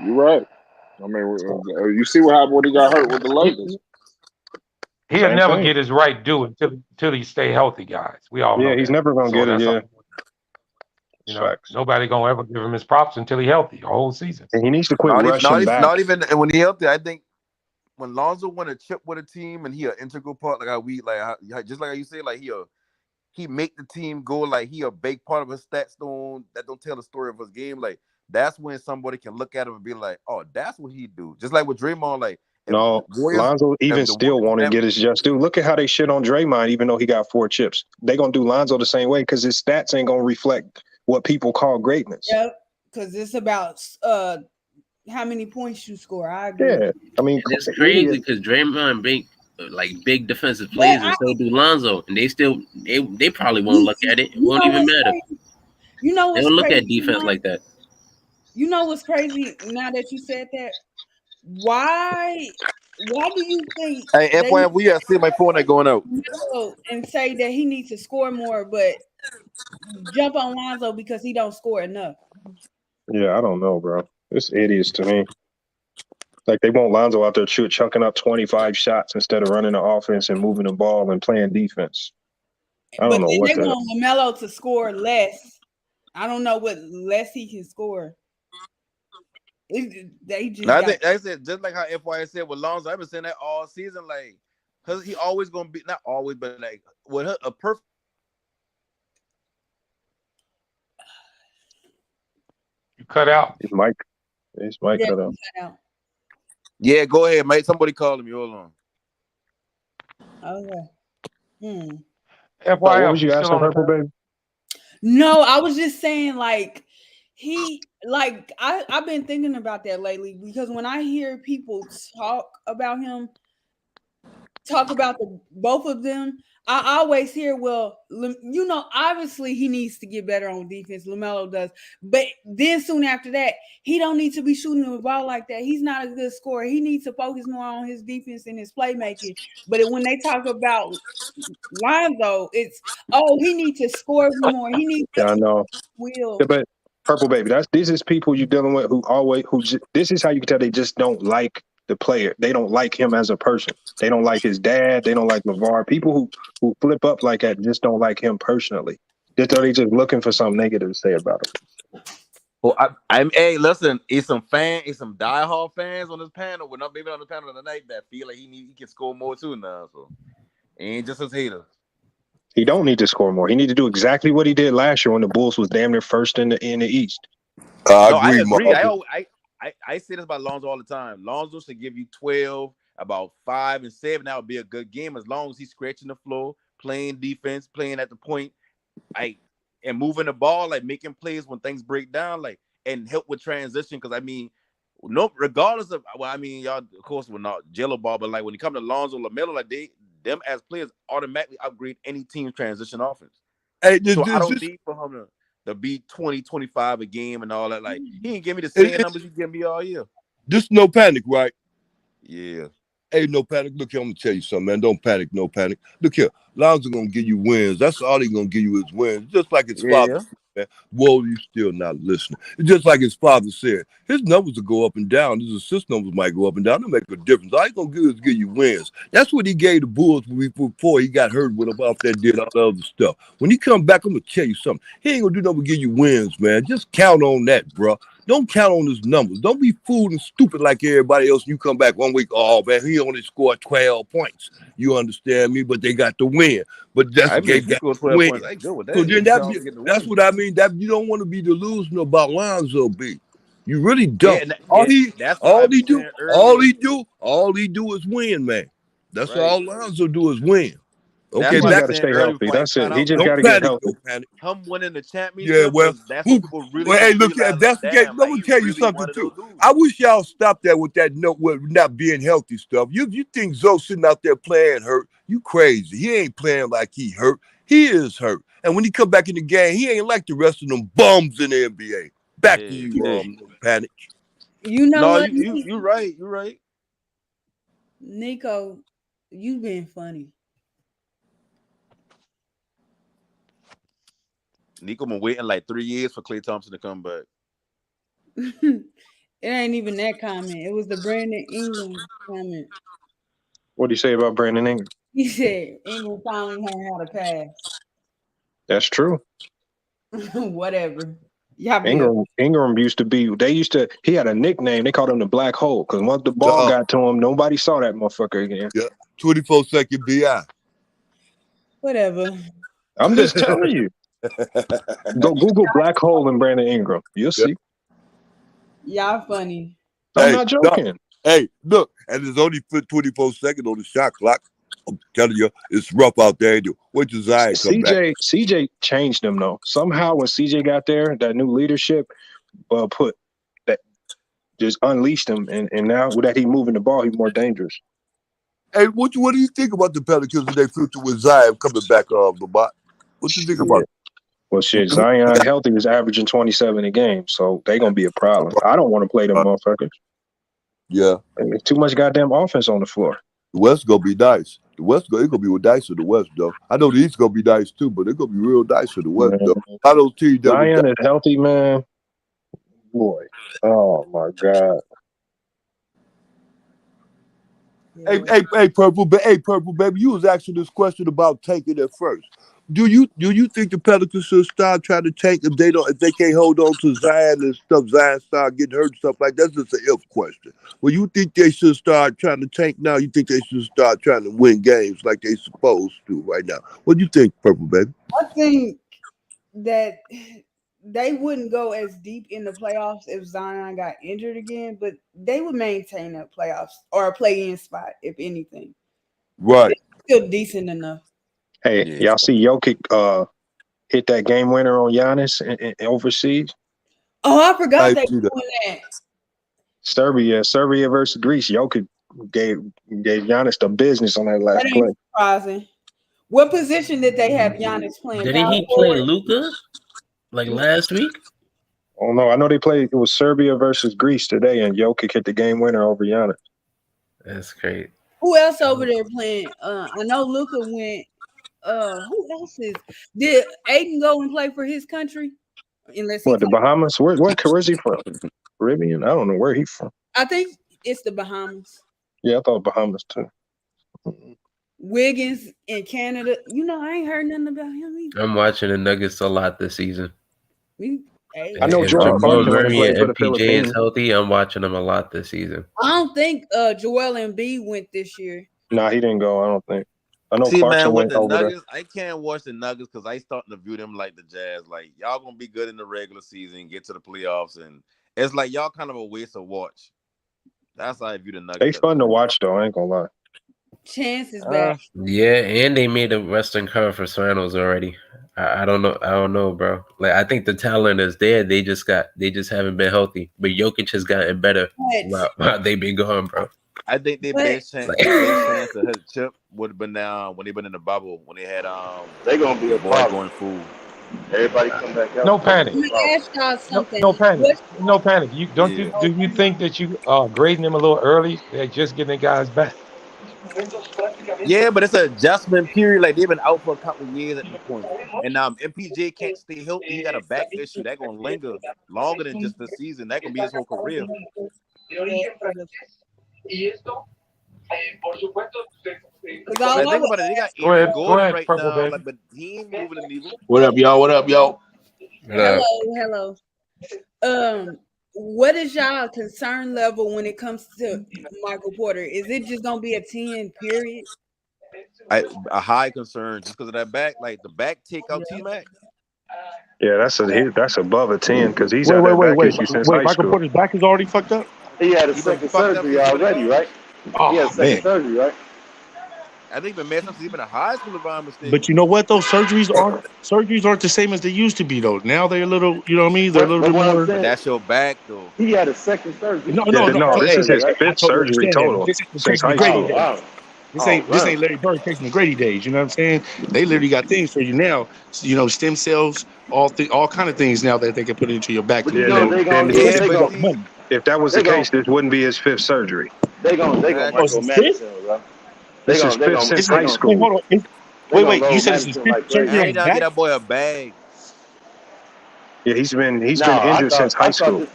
You're right. I mean, you see what happened when he got hurt with the Lakers. He'll never get his right due until he stay healthy, guys. We all know he's never gonna get it. Yeah, you know, nobody gonna ever give him his props until he's healthy the whole season. And he needs to quit rushing back. Not even when he's healthy. I think when Lonzo won a chip with a team and he an integral part, like how we just like how you say, like he make the team go, like he a big part of his stat stone that don't tell the story of his game. Like that's when somebody can look at him and be like, oh, that's what he do. Just like with Draymond, like. No, Lonzo still want to get his just due. Look at how they shit on Draymond, even though he got 4 chips. They gonna do Lonzo the same way because his stats ain't gonna reflect what people call greatness. Yep, because it's about how many points you score. I agree. Yeah, I mean it's crazy because Draymond big defensive plays, and so do Lonzo, and they probably won't look at it. It won't even matter. You know what's they don't look crazy, at defense like that. You know what's crazy? Now that you said that. Why do you think? Hey, FYI, we got to see my phone that going out and say that he needs to score more, but jump on Lonzo because he don't score enough. Yeah, I don't know, bro. It's idiots to me. Like they want Lonzo out there chucking up 25 shots instead of running the offense and moving the ball and playing defense. I don't know what they want LaMelo to score less. I don't know what less he can score. They just I said just like how FYI said with Lonzo, I've been saying that all season, like because he always gonna be not always, but like with a perfect. You cut out. His mic cut out. Yeah, go ahead, mate. Somebody calling me. Hold on. Okay. FYI, what was you asking, Purple Baby? No, I was just saying like. I've been thinking about that lately because when I hear people talk about him, talk about both of them, I always hear, well, obviously he needs to get better on defense. LaMelo does, but then soon after that, he don't need to be shooting the ball like that. He's not a good scorer. He needs to focus more on his defense and his playmaking. But when they talk about Lonzo, it's he needs to score more. He needs to I know. Will. Yeah, but Purple Baby, this is people you're dealing with this is how you can tell they just don't like the player. They don't like him as a person. They don't like his dad. They don't like LeVar. People who flip up like that just don't like him personally. They just looking for something negative to say about him. Well, hey, listen, it's some diehard fans on this panel. We're not maybe on the panel tonight that feel like he can score more too now. So ain't just as haters. He don't need to score more. He need to do exactly what he did last year when the Bulls was damn near first in the East. I agree. I say this about Lonzo all the time. Lonzo should give you 12, about 5 and 7. That would be a good game as long as he's scratching the floor, playing defense, playing at the point, and moving the ball, like making plays when things break down, like and help with transition. Because I mean, no, regardless of y'all of course will not jello ball, but like when it comes to Lonzo, LaMelo, like they them as players automatically upgrade any team's transition offense. Hey, so I don't need for him to be 20, 25 a game and all that. Like, he ain't give me the same numbers he give me all year. This no panic, right? Yeah. Hey, no panic. Look here, I'm gonna tell you something, man. Don't panic, no panic. Look here, Lonzo gonna give you wins. That's all he gonna give you is wins. Just like his father said, man. Whoa, you still not listening. It's just like his father said. His numbers will go up and down. His assist numbers might go up and down. It'll make a difference. All he's gonna do is give you wins. That's what he gave the Bulls before he got hurt with about that did all the other stuff. When he come back, I'm gonna tell you something. He ain't gonna do nothing but give you wins, man. Just count on that, bro. Don't count on his numbers. Don't be fooled and stupid like everybody else. You come back 1 week, oh man, he only scored 12 points. You understand me? But they got the win. But that's I mean, got 12 win. points. I ain't good with that. So then that's what I mean. That you don't want to be delusional about Lonzo B. You really don't. All he do is win, man. That's all Lonzo do is win. Okay, he got to stay healthy. That's it. He just got to get healthy. Him winning the championship. Yeah, that's what people really. Hey, look, if that's the case, let me tell you something too. I wish y'all stopped that with that note with not being healthy stuff. You think Zoe sitting out there playing hurt? You crazy? He ain't playing like he hurt. He is hurt, and when he come back in the game, he ain't like the rest of them bums in the NBA. Back to you, no panic. You know what? You right. You're right. Nico, you been funny. Nico been waiting like 3 years for Klay Thompson to come back. It ain't even that comment. It was the Brandon Ingram comment. What do you say about Brandon Ingram? He said Ingram finally learned how to pass. That's true. Whatever. Ingram used to be. He had a nickname. They called him the Black Hole because once the ball got to him, nobody saw that motherfucker again. Yeah, 24-second BI. Whatever. I'm just telling you. Go Google Black Hole and Brandon Ingram. You'll see. Y'all funny. I'm not joking. Hey, look, and there's only 24 seconds on the shot clock. I'm telling you, it's rough out there. Wait till Zion come back. CJ changed them though. Somehow when CJ got there, that new leadership just unleashed him, and now that he moving the ball, he's more dangerous. Hey, what do you think about the Pelicans and their future with Zion coming back on the bot? What you think about it? Well, shit, Zion healthy is averaging 27 a game, so they gonna be a problem. I don't want to play them motherfuckers. Yeah, there's too much goddamn offense on the floor. The West gonna be nice. The West it's gonna be nice in the West though. I know the East gonna be nice too, but they're gonna be real nice in the West though. How those teams Zion is healthy, man. Boy, oh my God. Hey, Purple Baby, you was asking this question about tanking at first. Do you think the Pelicans should start trying to tank if they can't hold on to Zion and stuff? Zion start getting hurt and stuff like that. That's just an if question. Well, you think they should start trying to tank now? You think they should start trying to win games like they supposed to right now? What do you think, Purple Baby? I think that they wouldn't go as deep in the playoffs if Zion got injured again, but they would maintain a playoffs or a play-in spot if anything. Right. They're still decent enough. Hey, y'all see Jokic hit that game winner on Giannis in overseas? Oh, I forgot they were doing that. Serbia versus Greece. Jokic gave Giannis the business on that last play. Surprising. What position did they have Giannis playing? Didn't he play Luka like last week? Oh no, I know they played. It was Serbia versus Greece today, and Jokic hit the game winner over Giannis. That's great. Who else over there playing? I know Luka went. Who else is? Did Aiden go and play for his country? The Bahamas? Where's he from? Caribbean? I don't know where he's from. I think it's the Bahamas. Yeah, I thought Bahamas too. Wiggins in Canada. I ain't heard nothing about him either. I'm watching the Nuggets a lot this season. I know Jamal Murray and MPJ is healthy. I'm watching them a lot this season. I don't think Joel Embiid went this year. Nah, he didn't go. I don't think. I know See, Clarkson man, with went the over Nuggets, there. I can't watch the Nuggets because I starting to view them like the Jazz. Like, y'all gonna be good in the regular season, get to the playoffs, and it's like y'all kind of a waste to watch. That's how I view the Nuggets. They fun to watch though. I ain't gonna lie. Chance is back. Yeah, and they made the Western Conference Finals already. I don't know. I don't know, bro. Like I think the talent is there. They just haven't been healthy. But Jokic has gotten better while they've been gone, bro. I think their best chance to hit Chip would have been when they been in the bubble when they had They're gonna be a boy problem. going fool. Everybody come back out. No panic. Let me ask y'all something. No panic. No panic. You do you think that you grading them a little early? They're just getting their guys back. Yeah, but it's an adjustment period. Like they've been out for a couple of years at this point, and MPJ can't stay healthy. He got a back issue that gonna linger longer than just the season. That gonna be his whole career. Like, think about it. They got Aaron Gordon right now, like, but he ain't moving the needle. What up, y'all? What up, y'all? Hello. What is y'all concern level when it comes to Michael Porter? Is it just gonna be a 10 period? A high concern just because of that back, like the back take out T-Mac. Yeah, that's above a 10 because he's had that back issue since high Michael school. Porter's back is already fucked up. He had a second surgery already, right? Oh, he had a second surgery, right? I think the man since he's been in high school, if I'm mistaken. But you know what? Those surgeries aren't the same as they used to be, though. Now they're a little, you know what I mean? They're a little bit more. But that's your back, though. He had a second surgery. No. This is his fifth surgery total since high school. Wow. This ain't Larry Bird Tracy McGrady days. You know what I'm saying? They literally got things for you now. You know, stem cells, all kind of things now that they can put into your back. If that was the case, this wouldn't be his fifth surgery. They gonna micromanage him, bro. This is fifth since high school. Wait. You said it's his fifth surgery on his back? Get that boy a bag. Yeah, he's been injured since high school.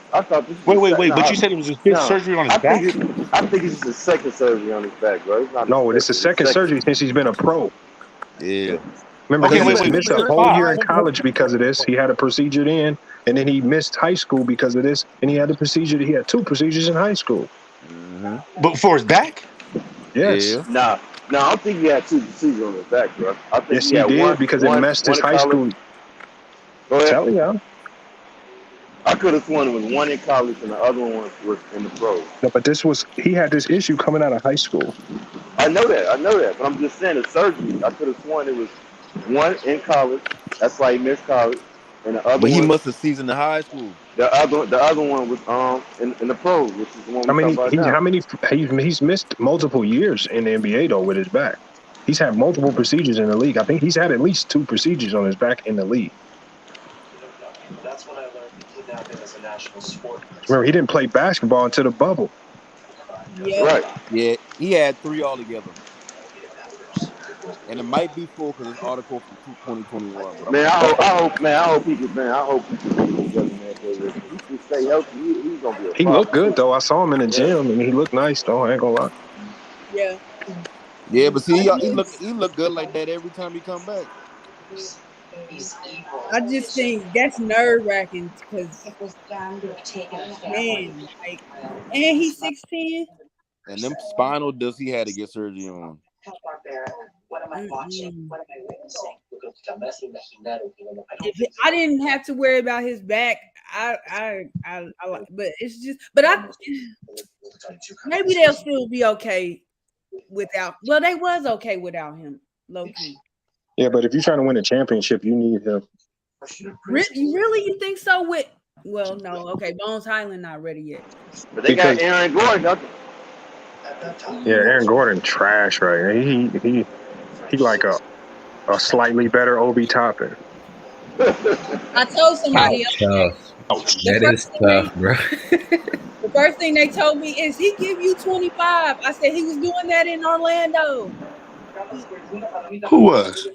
Wait. But you said it was his fifth surgery on his back? I think it's his second surgery on his back, bro. It's the second surgery since he's been a pro. Yeah. Remember, he missed a whole year in college because of this. He had a procedure then, and then he missed high school because of this, and he had he had two procedures in high school. Mm-hmm. But for his back? Yes. Yeah. Nah, I don't think he had two procedures on his back, bro. I think yes, he did because it messed his high school. Go ahead. Tell you. I could have sworn it was one in college and the other one was in the pros. No, but he had this issue coming out of high school. I know that, but I'm just saying the surgery. I could have sworn it was one in college. That's why he missed college, and the other. But he must have seasoned in high school. The other one was in the pros, which is the one. He's missed multiple years in the NBA though with his back. He's had multiple procedures in the league. I think he's had at least 2 procedures on his back in the league. That's what I learned kidnapping as a national sport. Remember, he didn't play basketball until the bubble. Yeah. Right. Yeah, he had 3 altogether. And it might be 4 because it's article from 2021. Man, I hope he can. Man, I hope he can be together, man. If he stay healthy, he's gonna be. He looked good though. I saw him in the gym, and he looked nice though. I ain't gonna lie. Yeah. Yeah, but see, he look good like that every time he come back. I just think that's nerve wracking because man, like, and he's 16. And them spinal discs he had to get surgery on. What am I watching? What am I witnessing? If I didn't have to worry about his back, I like, but it's just, maybe they'll still be okay without. Well, they was okay without him, low key. Yeah, but if you're trying to win a championship, you need him. Really, you think so? Well, no, okay. Bones Highland not ready yet. But they got Aaron Gordon. Yeah, Aaron Gordon trash, right? He like a slightly better Obi Toppin. I told somebody else. That is tough, bro. The first thing they told me is he give you 25. I said he was doing that in Orlando. Who was?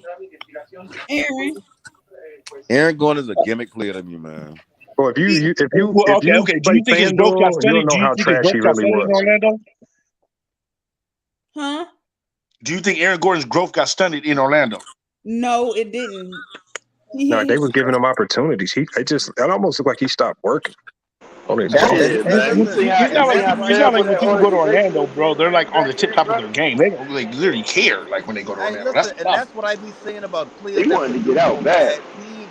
Aaron Gordon is a gimmick player to me, man. Well, if you do you think his growth got studied? Do you think his growth got studied in Orlando? Huh? Do you think Aaron Gordon's growth got stunted in Orlando? No, it didn't. No, they was giving him opportunities. It almost looked like he stopped working. It's not like when people go to Orlando, bro. They're like on the tip top of their game. They don't like literally care like when they go to Orlando. That's what I be saying about players. He wanted to get out bad.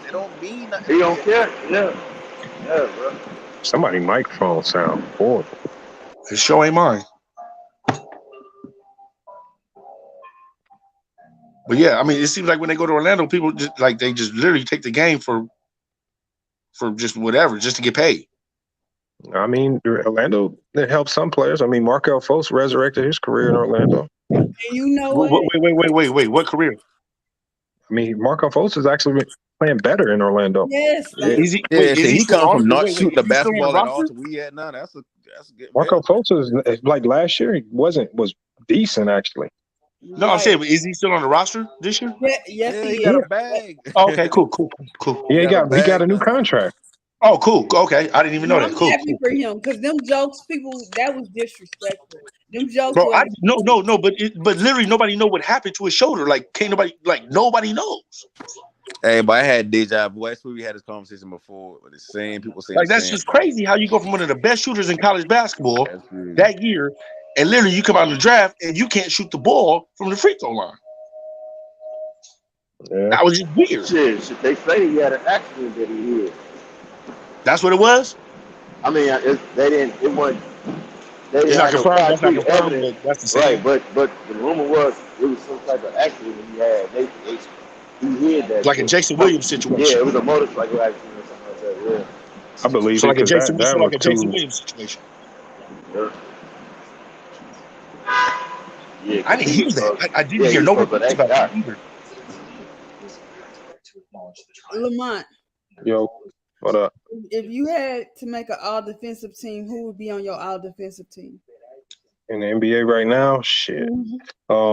It don't mean nothing. He don't care. Yeah, bro. Somebody microphone sound horrible. His show ain't mine. But yeah, I mean, it seems like when they go to Orlando, people just like they just literally take the game for just whatever, just to get paid. I mean, Orlando, it helped some players. I mean, Markelle Fultz resurrected his career in Orlando. And you know what? Wait. What career? I mean, Markelle Fultz is actually playing better in Orlando. Yes. He come from not shooting the basketball at all to we at now. That's a good. Markelle Fultz is like last year. He was decent actually. No, I'm saying, is he still on the roster this year? Yeah, yes, he got a bag. Oh, okay, cool. Yeah, he got a new contract. Oh, cool. Okay, I didn't even know that. Cool. I'm happy for him because them jokes, that was disrespectful. Them jokes, bro. No, but literally nobody know what happened to his shoulder. Like, nobody knows. Hey, but I had deja vu. I swear we had this conversation before. But the same people saying like that's just crazy how you go from one of the best shooters in college basketball that year, and literally you come out in the draft and you can't shoot the ball from the free throw line. Yeah. That was just weird. Shit, they say he had an accident that he hit. That's what it was. I mean, they didn't. It wasn't. They didn't It's not have confirmed. no That's not concrete confirmed. evidence. That's the same. Right, but the rumor was it was some type of accident he had. He hid that. Like a Jason Williams situation. Yeah, it was a motorcycle accident or something like that. Yeah. I believe so it. Like a Jason Jason Williams situation. Yeah. I didn't hear that. I didn't hear no reports about that either. Lamont. Yo, what up? If you had to make an all defensive team, who would be on your all defensive team? In the NBA right now, shit.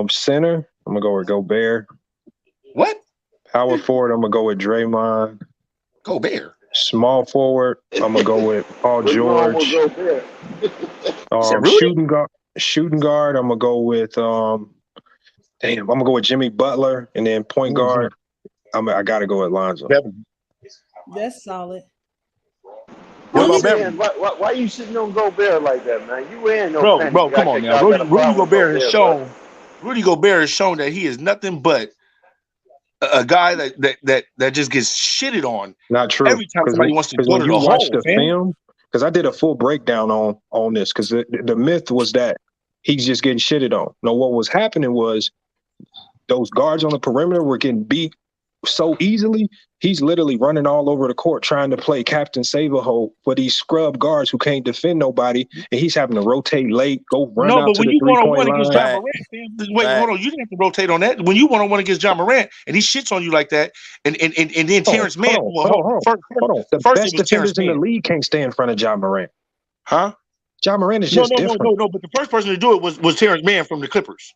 Center, I'm gonna go with Gobert. What? Power forward, I'm gonna go with Draymond. Gobert. Small forward, I'm gonna go with Paul George. Shooting guard, I'm gonna go with I'm gonna go with Jimmy Butler, and then point guard, I gotta go with Lonzo. That's solid. Why are you sitting on Gobert like that, man? You ain't no bro. Come on now, Rudy Gobert has shown. Rudy Gobert has shown that he is nothing but a guy that just gets shitted on. Not true. Every time somebody wants to go to the watch hole, the film, because I did a full breakdown on this, because the myth was that he's just getting shitted on. No, what was happening was those guards on the perimeter were getting beat so easily. He's literally running all over the court trying to play Captain Save-A-Hole for these scrub guards who can't defend nobody, and he's having to rotate late, go run out to the 3-point line. Against John Morant, wait, hold on, you didn't have to rotate on that. When you one-on-one against John Morant, and he shits on you like that, and then Terrence Mann. Hold on. The best defenders in the league can't stay in front of John Morant. Huh? John Morant is just different. No. But the first person to do it was Terrence Mann from the Clippers.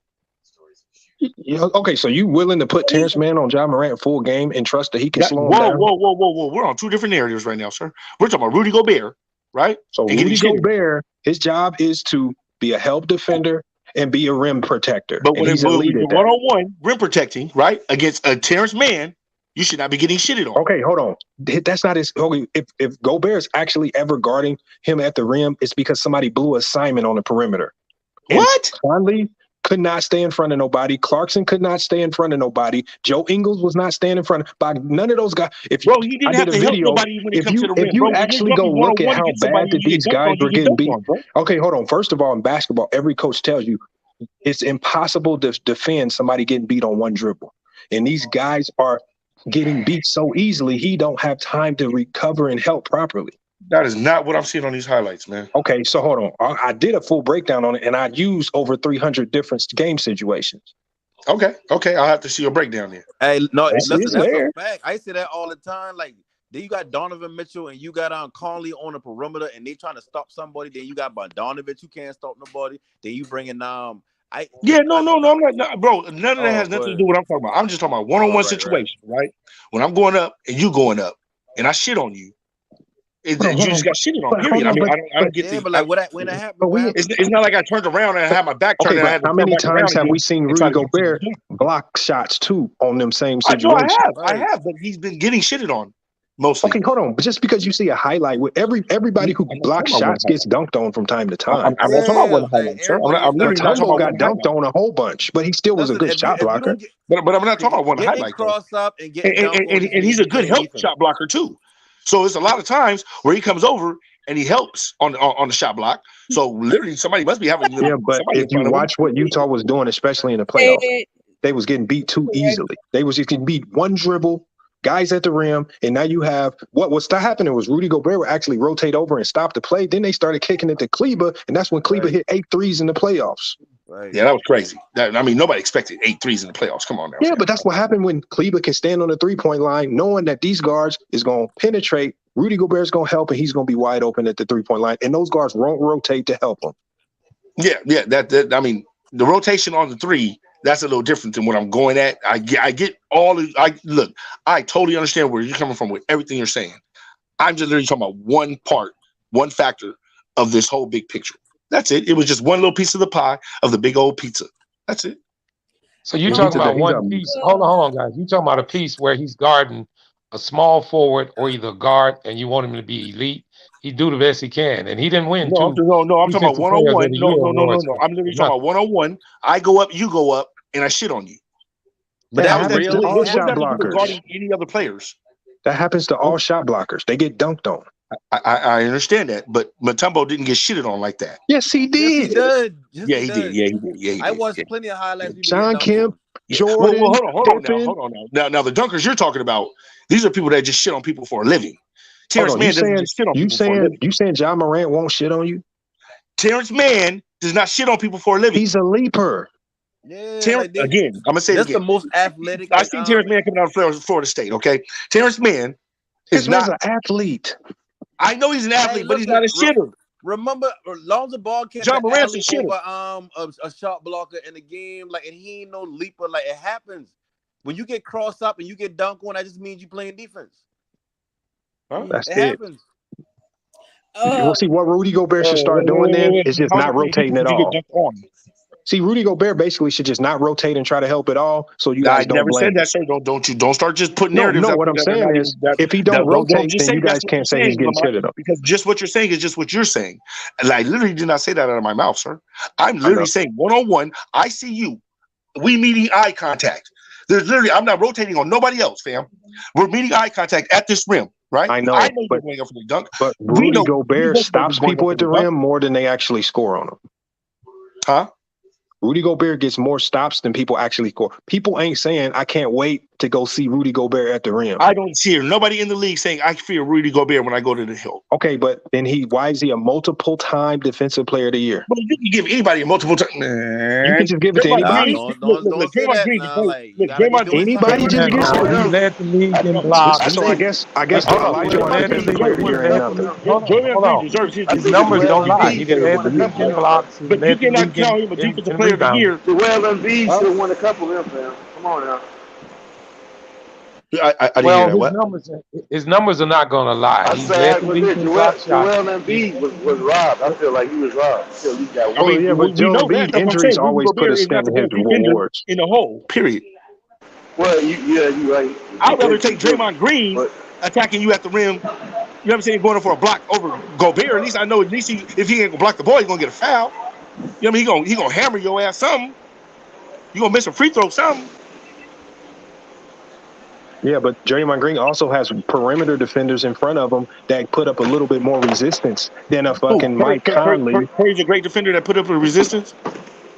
Okay, so you willing to put Terrence Mann on John Morant full game and trust that he can slow him down? Whoa. We're on two different narratives right now, sir. We're talking about Rudy Gobert, right? So Rudy Gobert, his job is to be a help defender and be a rim protector. But when he's one-on-one rim protecting, right, against a Terrence Mann, you should not be getting shitted on. Okay, hold on. That's not his. Okay, if Gobert is actually ever guarding him at the rim, it's because somebody blew a Simon on the perimeter. What? Conley could not stay in front of nobody. Clarkson could not stay in front of nobody. Joe Ingles was not staying in front of none of those guys. He didn't have to help nobody when it comes to the rim. If you actually go look at how bad that these guys were getting beat. Okay, hold on. First of all, in basketball, every coach tells you it's impossible to defend somebody getting beat on one dribble. And these guys are getting beat so easily, he don't have time to recover and help properly. That is not what I'm seeing on these highlights, man. Okay, so hold on. I did a full breakdown on it, and I used over 300 different game situations. Okay. I'll have to see your breakdown there. Hey, no, listen, that's there. a fact. I say that all the time. Like, then you got Donovan Mitchell and you got Conley on the perimeter, and they trying to stop somebody. Then you got Bogdanovic, you can't stop nobody. Then you bring in I'm not, bro. None of that has nothing to do with what I'm talking about. I'm just talking about one-on-one situation, right? When I'm going up and you going up, and I shit on you. You just got shitted on. Period. I don't get the. But like when that happened, it's not like I turned around and I had my back turned. Okay, how many times have we seen Rudy Gobert block shots too on them same situations? I have, but he's been getting shitted on mostly. Okay, hold on. But just because you see a highlight with everybody who blocks shots gets dunked on from time to time. I'm not talking about one highlight, sir. I'm literally not talking about got dunked on a whole bunch, but he still was a good shot blocker. But I'm not talking about one highlight. Cross up and he's a good help shot blocker too. So it's a lot of times where he comes over and he helps on the shot block. So literally somebody must be having. Yeah, but if you watch what Utah was doing, especially in the playoffs. they was getting beat too easily. They was just getting beat one dribble, guys at the rim, and now you have what was happening was Rudy Gobert would actually rotate over and stop the play. Then they started kicking it to Kleber, and that's when Kleber hit 8 threes in the playoffs. Right. Yeah, that was crazy. Nobody expected 8 threes in the playoffs. Come on now. Yeah, but that's what happened when Kleber can stand on the 3-point line, knowing that these guards is going to penetrate. Rudy Gobert's going to help, and he's going to be wide open at the 3-point line, and those guards won't rotate to help him. Yeah. The rotation on the 3, that's a little different than what I'm going at. I get all of. I totally understand where you're coming from with everything you're saying. I'm just literally talking about one factor of this whole big picture. That's it. It was just one little piece of the pie of the big old pizza. That's it. So you're talking about one piece. Hold on, guys. You're talking about a piece where he's guarding a small forward or either guard, and you want him to be elite. He do the best he can, and he didn't win. No, I'm talking about 1-on-1. No. I'm literally talking about 1-on-1. I go up, you go up, and I shit on you. But that was all shot blockers. Regarding any other players. That happens to all shot blockers. They get dunked on. I understand that, but Mutombo didn't get shitted on like that. Yes, he did. He did. I watched plenty of highlights. John Kemp, Jordan. Well, hold on now. Now the dunkers you're talking about, these are people that just shit on people for a living. Terrence Mann doesn't just shit on people for a living. You saying John Morant won't shit on you? Terrence Mann does not shit on people for a living. He's a leaper. Yeah, again, I'm gonna say that's it again. the most athletic. I seen Terrence Mann coming out of Florida State. Okay, Terrence Mann is not an athlete. I know he's an athlete, but he's not a shitter. Remember, Lonzo Ball came John Morant's a shitter. A shot blocker in the game, and he ain't no leaper. It happens when you get crossed up and you get dunked on. That just means you playing defense. That's it happens. We'll see what Rudy Gobert should start doing then is just not rotating at all. See, Rudy Gobert basically should just not rotate and try to help at all. So you guys don't blame. I never said that, sir. Don't start just putting narratives. No, what I'm saying is, if he don't rotate, then you guys can't say he's getting shitted on. Because just what you're saying is just what you're saying. And I literally did not say that out of my mouth, sir. I'm literally saying 1-on-1. I see you. We meeting eye contact. I'm not rotating on nobody else, fam. We're meeting eye contact at this rim, right? I know you're going up for the dunk. But Rudy Gobert stops people at the rim more than they actually score on them. Huh? Rudy Gobert gets more stops than people actually score. People ain't saying, I can't wait to go see Rudy Gobert at the rim. I don't hear nobody in the league saying, I fear Rudy Gobert when I go to the Hill. Okay, but then why is he a multiple-time defensive player of the year? Well, you can give anybody a multiple-time. You can just give it to anybody. Anybody just gets it. He led the league in blocks. So I guess Elijah defensive player of the year ain't nothing. His numbers don't lie. He led the league in blocks. But you cannot call him a defensive player of the year. Joel Embiid should have won a couple of them, fam. Come on now. I didn't hear that. What? His numbers are not going to lie. I said Joel Embiid was robbed. I feel like he was robbed. Until he got one. But Joel Embiid injuries always put a stamp in his rewards. In the hole, period. Well, you're right. I'd rather take Draymond Green attacking you at the rim. You know what I'm saying? Going for a block over Gobert. At least I know. If he ain't gonna block the ball, he's gonna get a foul. You know what I mean? He gonna hammer your ass something. You gonna miss a free throw something. Yeah, but Draymond Green also has perimeter defenders in front of him that put up a little bit more resistance than a fucking Mike Conley. Curry's a great defender that put up a resistance.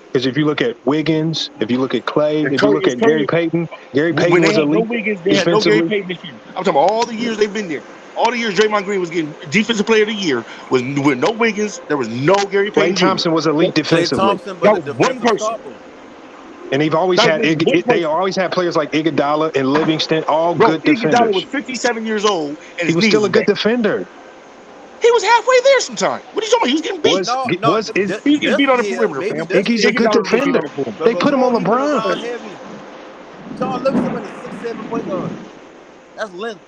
Because if you look at Wiggins, if you look at Clay, if you look at Gary Payton was elite they had no Gary Payton this year. I'm talking about all the years they've been there. All the years Draymond Green was getting defensive player of the year with no Wiggins. There was no Gary Payton. Klay Thompson was elite defensively. That was one person. And they always had players like Iguodala and Livingston, all good defenders. Iguodala was 57 years old, and he was still a good defender. He was halfway there sometime. What are you talking about? He was getting beat. He was getting beat on the perimeter. Iggy's a good defender. They put him on LeBron. John Livingston was a 6'7" point guard. That's length.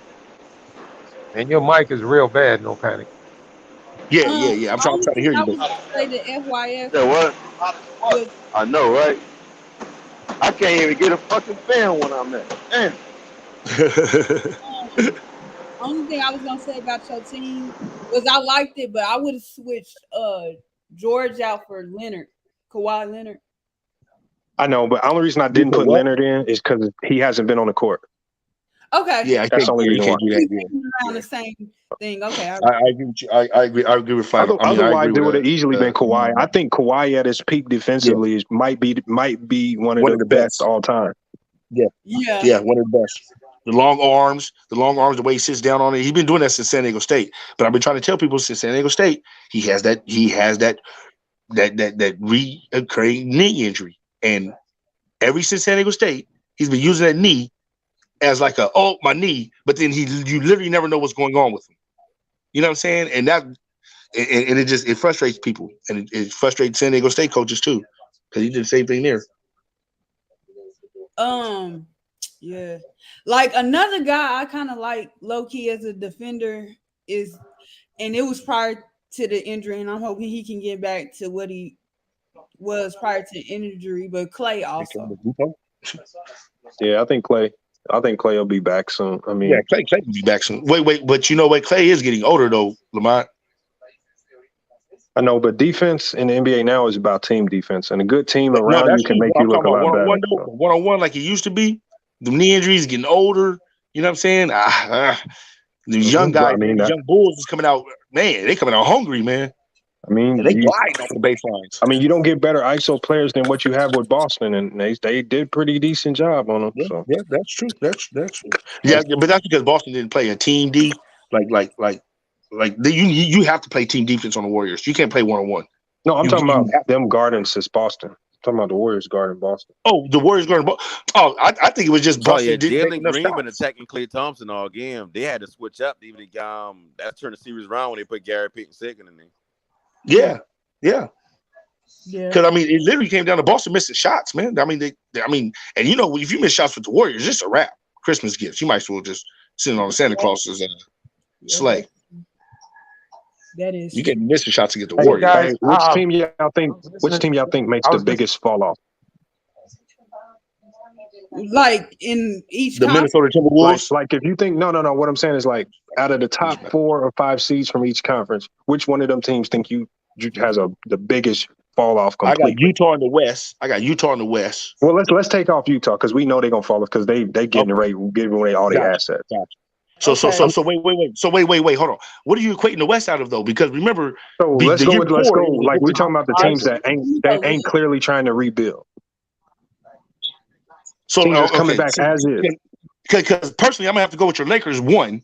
And your mic is real bad. No panic. Yeah. I'm trying to hear you. Say the FYF. Yeah, what? I know, right? I can't even get a fucking fan when I'm there. Damn. Only thing I was gonna say about your team was I liked it, but I would have switched George out for Leonard, Kawhi Leonard. I know, but the only reason I didn't put Leonard in is because he hasn't been on the court. Okay. Yeah, That's the only reason why. do that. Around the same thing. Okay. I agree with you. I agree with Flacco. Otherwise, it would have easily been Kawhi. I think Kawhi at his peak defensively might be one of the best all time. Yeah, one of the best. The long arms, the way he sits down on it. He's been doing that since San Diego State. But I've been trying to tell people since San Diego State, he has that recurring knee injury. And ever since San Diego State, he's been using that knee as like my knee, but then you literally never know what's going on with him. You know what I'm saying? And it frustrates people. And it frustrates San Diego State coaches too. Because he did the same thing there. Yeah. Like another guy I kind of like low key as a defender is, and it was prior to the injury, and I'm hoping he can get back to what he was prior to injury, but Clay also. Yeah, I think Clay will be back soon. I mean, yeah, Clay will be back soon. Wait, but you know what? Clay is getting older though, Lamont. I know, but defense in the NBA now is about team defense, and a good team around you can make you look a lot better. One-on-one like it used to be. The knee injuries getting older. You know what I'm saying? The young guys, young bulls is coming out. Man, they coming out hungry, man. I mean, they glide off the baselines. I mean, you don't get better ISO players than what you have with Boston, and they did pretty decent job on them. So. Yeah, that's true. That's true. Yeah, but that's because Boston didn't play a team D you have to play team defense on the Warriors. You can't play one-on-one. No, I'm talking about them guarding since Boston. I'm talking about the Warriors guarding Boston. Oh, the Warriors guarding Boston. Oh, I think it was just Boston. Jalen Green been attacking Klay Thompson all game. They had to switch up even that turned the series around when they put Gary Payton second in there. Yeah. Because I mean, it literally came down to Boston missing shots, man. I mean, and you know, if you miss shots with the Warriors, it's a wrap. Christmas gifts. You might as well just sit on Santa Claus's sleigh. That is. You get missing shots to get the Warriors. Guys, which team y'all think makes the biggest fall off? Like in each the Minnesota Timberwolves. Like if you think no. What I'm saying is like out of the top 4 or 5 seeds from each conference, which one of them teams think you has the biggest fall off completely? I got Utah in the West. Well, let's take off Utah because we know they're gonna fall off because they getting ready giving away all their assets. Gotcha. So wait, hold on. What are you equating the West out of though? Because remember, let's go. Like we're talking about the teams that ain't clearly trying to rebuild. So teams coming back as is. Because personally, I'm gonna have to go with your Lakers 1.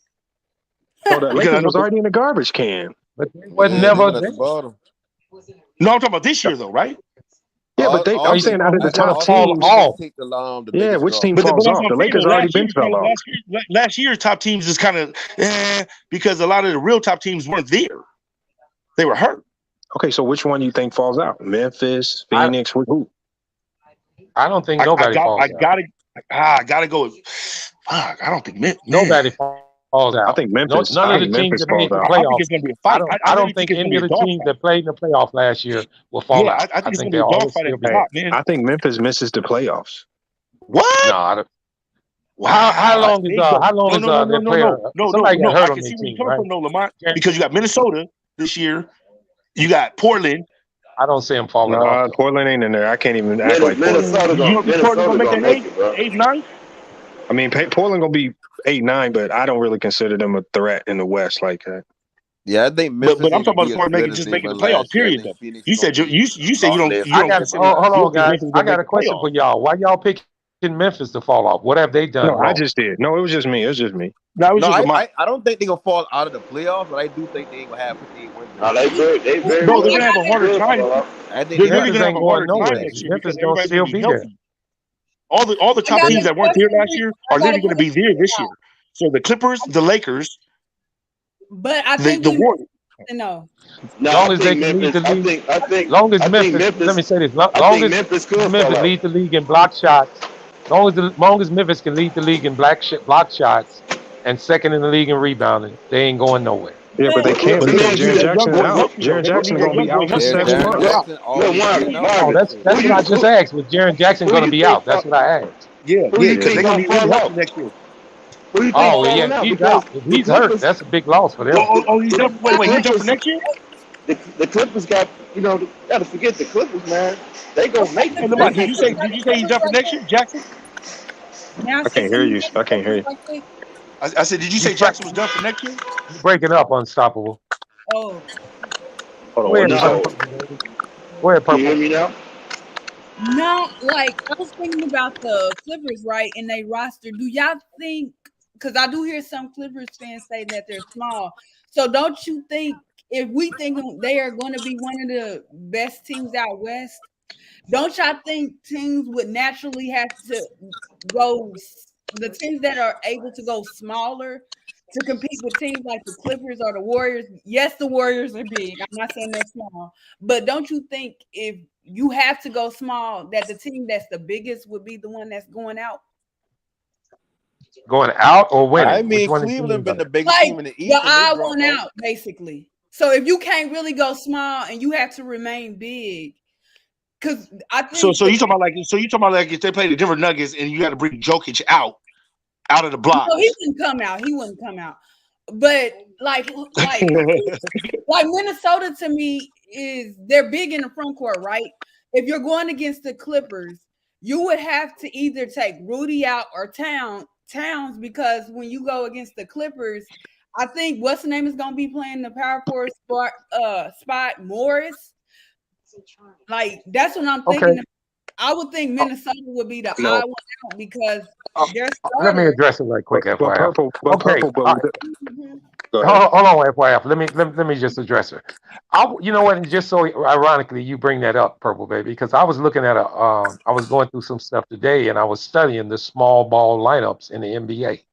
So the Lakers was already in the garbage can, but they wasn't never at the bottom. No, I'm talking about this year though, right? Yeah, but I'm saying out of the top teams, which team falls off? The Lakers already been fell off. Last year's top teams is kind of because a lot of the real top teams weren't there. They were hurt. Okay, so which one do you think falls out? Memphis, Phoenix, who? I don't think nobody falls out. I gotta go with I don't think nobody falls out. I think Memphis. None of the teams that made the playoffs. I think it's gonna be a fight. I don't think any of the teams that played in the playoff last year will fall out. I think they're all still top, man. I think Memphis misses the playoffs. What? No, I don't. How long is that player? Somebody got hurt on their team, right? No, Lamont, because you got Minnesota this year. You got Portland. I don't see them falling off. Portland ain't in there. I can't even act like Portland. Portland gonna make that 8, 9? I mean, Portland gonna be 8, 9, but I don't really consider them a threat in the West like that. Yeah, I think Memphis. But I'm talking about making the playoff. Period. Though you said you don't. Hold on, guys. I got a question for y'all. Why y'all picking Memphis to fall off? What have they done? No, I just did. No, it was just me. I don't think they're gonna fall out of the playoffs, but I do think they ain't gonna have 15 wins. They're gonna have a harder time. I think they're gonna have a harder time. Memphis gonna still be there. All the top teams that weren't there last year are literally going to be there this year. So the Clippers, the Lakers, but I think the Warriors. No. Long as they can lead the league. Long as Memphis. Let me say this. Long as Memphis lead the league in block shots. Long as Memphis can lead the league in block shots and second in the league in rebounding, they ain't going nowhere. Yeah, but they can't because Jaren Jackson out. Jaren Jackson gonna be out for 7 months. Oh, that's what I just asked. Was Jaren Jackson gonna be out? That's what I asked. Yeah, because they're gonna need help next year. Oh, yeah, he's out. If he's hurt, that's a big loss for them. Oh, he's up. Wait, he's up for next year? The Clippers got, gotta forget the Clippers, man. They gonna make it. Did you say he's up for next year, Jackson? I can't hear you. I said, did you say Jackson was done for next year? You're breaking up, Unstoppable. Oh. Hold Go ahead, No. Go ahead, Can you Purple. hear me now? No, like I was thinking about the Clippers, right? And they roster. Do y'all think? Because I do hear some Clippers fans say that they're small. So don't you think if we think they are going to be one of the best teams out west, don't y'all think teams would naturally have to go? The teams that are able to go smaller to compete with teams like the Clippers or the Warriors. Yes, the Warriors are big. I'm not saying they're small, but don't you think if you have to go small, that the team that's the biggest would be the one that's going out? Going out or winning? I mean, Cleveland been the biggest team in the East. The odd one out, basically. So if you can't really go small and you have to remain big, because I think so you talking about like if they play the Denver Nuggets and you got to bring Jokic out of the block. No, he wouldn't come out. He wouldn't come out. But like Minnesota to me they're big in the front court, right? If you're going against the Clippers, you would have to either take Rudy out or Towns, because when you go against the Clippers, I think what's the name is going to be playing the power forward spot Morris. Like that's what I'm thinking. Okay. I would think Minnesota would be the odd one out because they're let me address it right quick, FYF. Okay. Go ahead. Hold on, FYF. Let me just address it. You know what? And just so ironically, you bring that up, Purple Baby, because I was looking at I was going through some stuff today, and I was studying the small ball lineups in the NBA,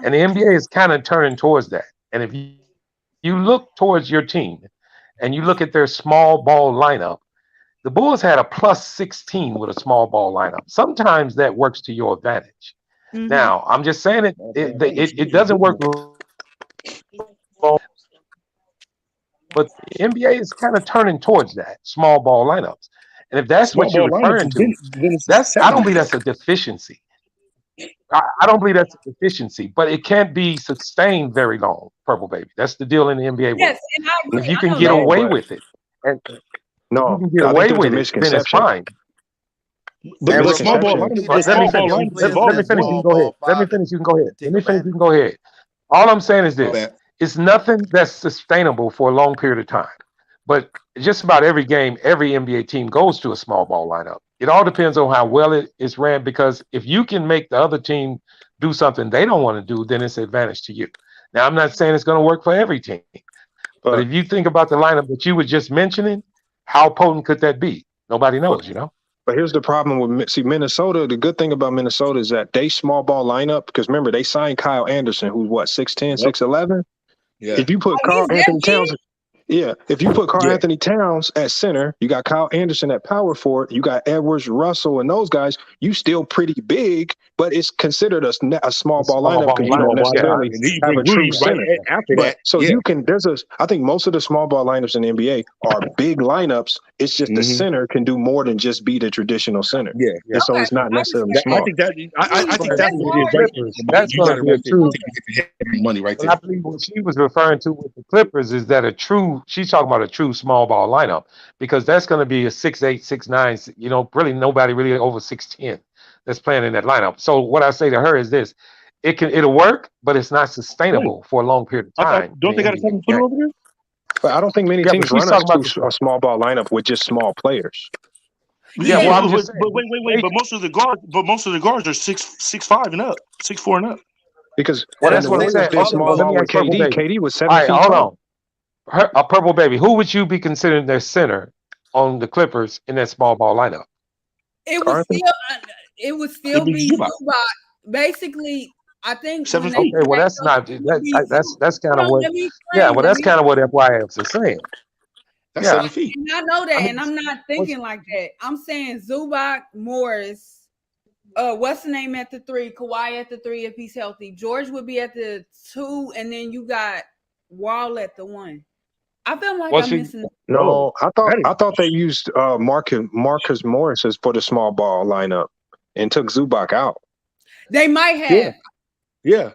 and the NBA is kind of turning towards that. And if you look towards your team, and you look at their small ball lineup, the Bulls had a plus 16 with a small ball lineup. Sometimes that works to your advantage. Mm-hmm. Now, I'm just saying it doesn't work. But the NBA is kind of turning towards that small ball lineups. And if that's what you're referring to, I don't believe that's a deficiency. I don't believe that's a deficiency, but it can't be sustained very long, Purple Baby. That's the deal in the NBA. Yes, and I agree. If you can get away with it, and no, you can get away with it, then it's fine. But the small ball lineup, let me finish. You can go ahead. Let me finish. You can go ahead. All I'm saying is this: it's nothing that's sustainable for a long period of time. But just about every game, every NBA team goes to a small ball lineup. It all depends on how well it is ran, because if you can make the other team do something they don't want to do, then it's an advantage to you. Now, I'm not saying it's going to work for every team, but if you think about the lineup that you were just mentioning, how potent could that be? Nobody knows, you know? But here's the problem with Minnesota. The good thing about Minnesota is that they small ball lineup, because remember, they signed Kyle Anderson, who's what, 6'10", 6'11"? Yeah. If you put Karl Anthony Towns... Yeah, if you put Karl Anthony Towns at center, you got Kyle Anderson at power forward, you got Edwards, Russell, and those guys, you still pretty big, but it's considered a small ball lineup because you don't necessarily have a true center. After that, you can, I think most of the small ball lineups in the NBA are big lineups. It's just the center can do more than just be the traditional center. Yeah. And so it's not necessarily small. I think that's what it is. That's going to be a true money right there. I believe what she was referring to with the Clippers is that she's talking about a true small ball lineup, because that's going to be a 6'8", 6'9", really nobody really over 6'10" that's playing in that lineup. So what I say to her is this: it'll work, but it's not sustainable for a long period of time. Don't they got a 7-footer over there? But I don't think many teams run a small ball lineup with just small players. Yeah, well, but wait. But most of the guards are 6'5" and up, 6'4" and up. Because that's what I'm saying. Small ball with KD was 7 feet. All right, hold on. A Purple Baby, who would you be considering their center on the Clippers in that small ball lineup? It would still be Zubac. Basically, I think. That's kind of what. That's kind of what FYFs are saying. That's 7 feet. And I know that, and I'm not thinking like that. I'm saying Zubac, Morris. What's the name at the 3? Kawhi at the 3 if he's healthy. George would be at the 2, and then you got Wall at the 1. I feel like I'm missing. No, I thought they used Marcus Morris as for the small ball lineup and took Zubac out. They might have. Yeah.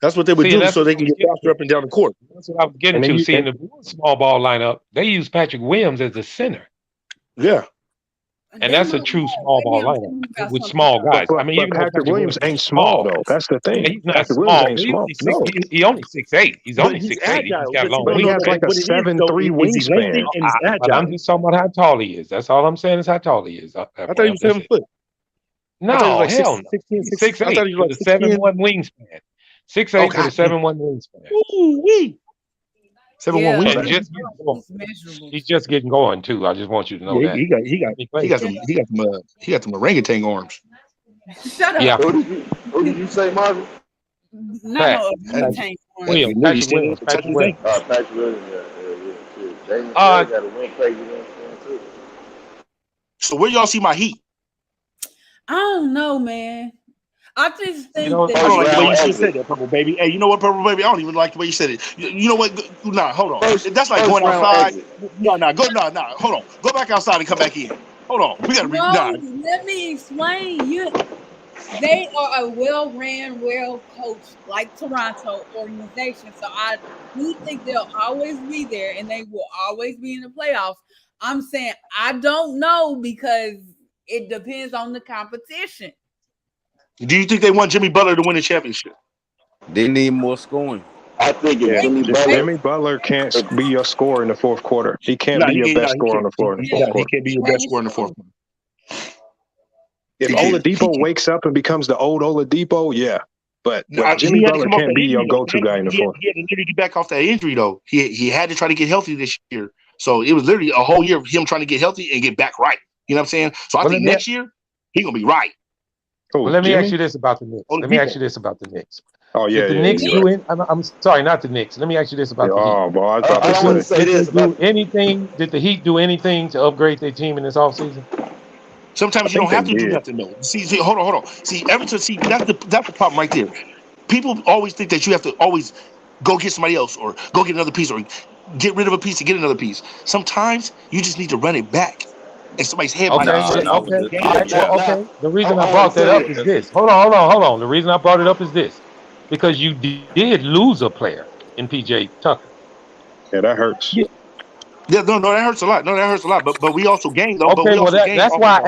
That's what they would do so they can get faster up and down the court. That's what I was getting to. See, in the small ball lineup, they use Patrick Williams as the center. Yeah. And that's a true small ball lineup with small guys. I mean, even Patrick Williams ain't small though. That's the thing. Yeah, he's not Patrick small. Williams ain't small. No, He only 6'8". He's only 6'8". He's got long. But he has like a 7'3" wingspan. But I'm just talking about how tall he is. That's all I'm saying is how tall he is. I thought he was 7 foot. No, hell no. 6'8" I thought he was with a like 7'1" wingspan. 6'8" with a 7'1" wingspan. Ooh-wee. 7'1" wingspan. He's just getting going too. I just want you to know that. He got some orangutan arms. Shut up. Yeah. Who did you say, Marvin? No, Patrick Patrick Williams. Williams, yeah. James got a wing crazy wingspan too. So where y'all see my Heat? I don't know, man. I just think I don't like the way you just said that, Purple Baby. Hey, you know what, Purple Baby? I don't even like the way you said it. You know what? Nah, hold on. That's like going outside. Hold on. Go back outside and come back in. Hold on. We gotta let me explain. They are a well-ran, well-coached, like Toronto organization. So I do think they'll always be there and they will always be in the playoffs. I'm saying I don't know because it depends on the competition. Do you think they want Jimmy Butler to win the championship? They need more scoring. I think Jimmy Butler can't be your scorer in the fourth quarter. He can't be your best scorer on the floor in the fourth quarter. He can't be your best scorer in the fourth quarter. If Oladipo wakes up and becomes the old Oladipo, yeah. But Jimmy Butler can't be your go-to guy in the fourth. He had to literally get back off that injury, though. He had to try to get healthy this year. So it was literally a whole year of him trying to get healthy and get back right. You know what I'm saying? So I think next year, he's going to be right. Well, let me ask you this about the Knicks. Oh, yeah. Did the Knicks do it? I'm sorry, not the Knicks. Let me ask you this about the Heat. Oh, boy, I thought did the Heat do anything to upgrade their team in this offseason? Sometimes you don't have to do nothing, though. See, hold on. See, that's the problem right there. People always think that you have to always go get somebody else or go get another piece or get rid of a piece to get another piece. Sometimes you just need to run it back. And somebody's head. Okay. The reason I brought that up is this. Hold on. The reason I brought it up is this. Because you did lose a player in PJ Tucker. Yeah, that hurts. Yeah, no, that hurts a lot. But we also gained though. Okay, that's why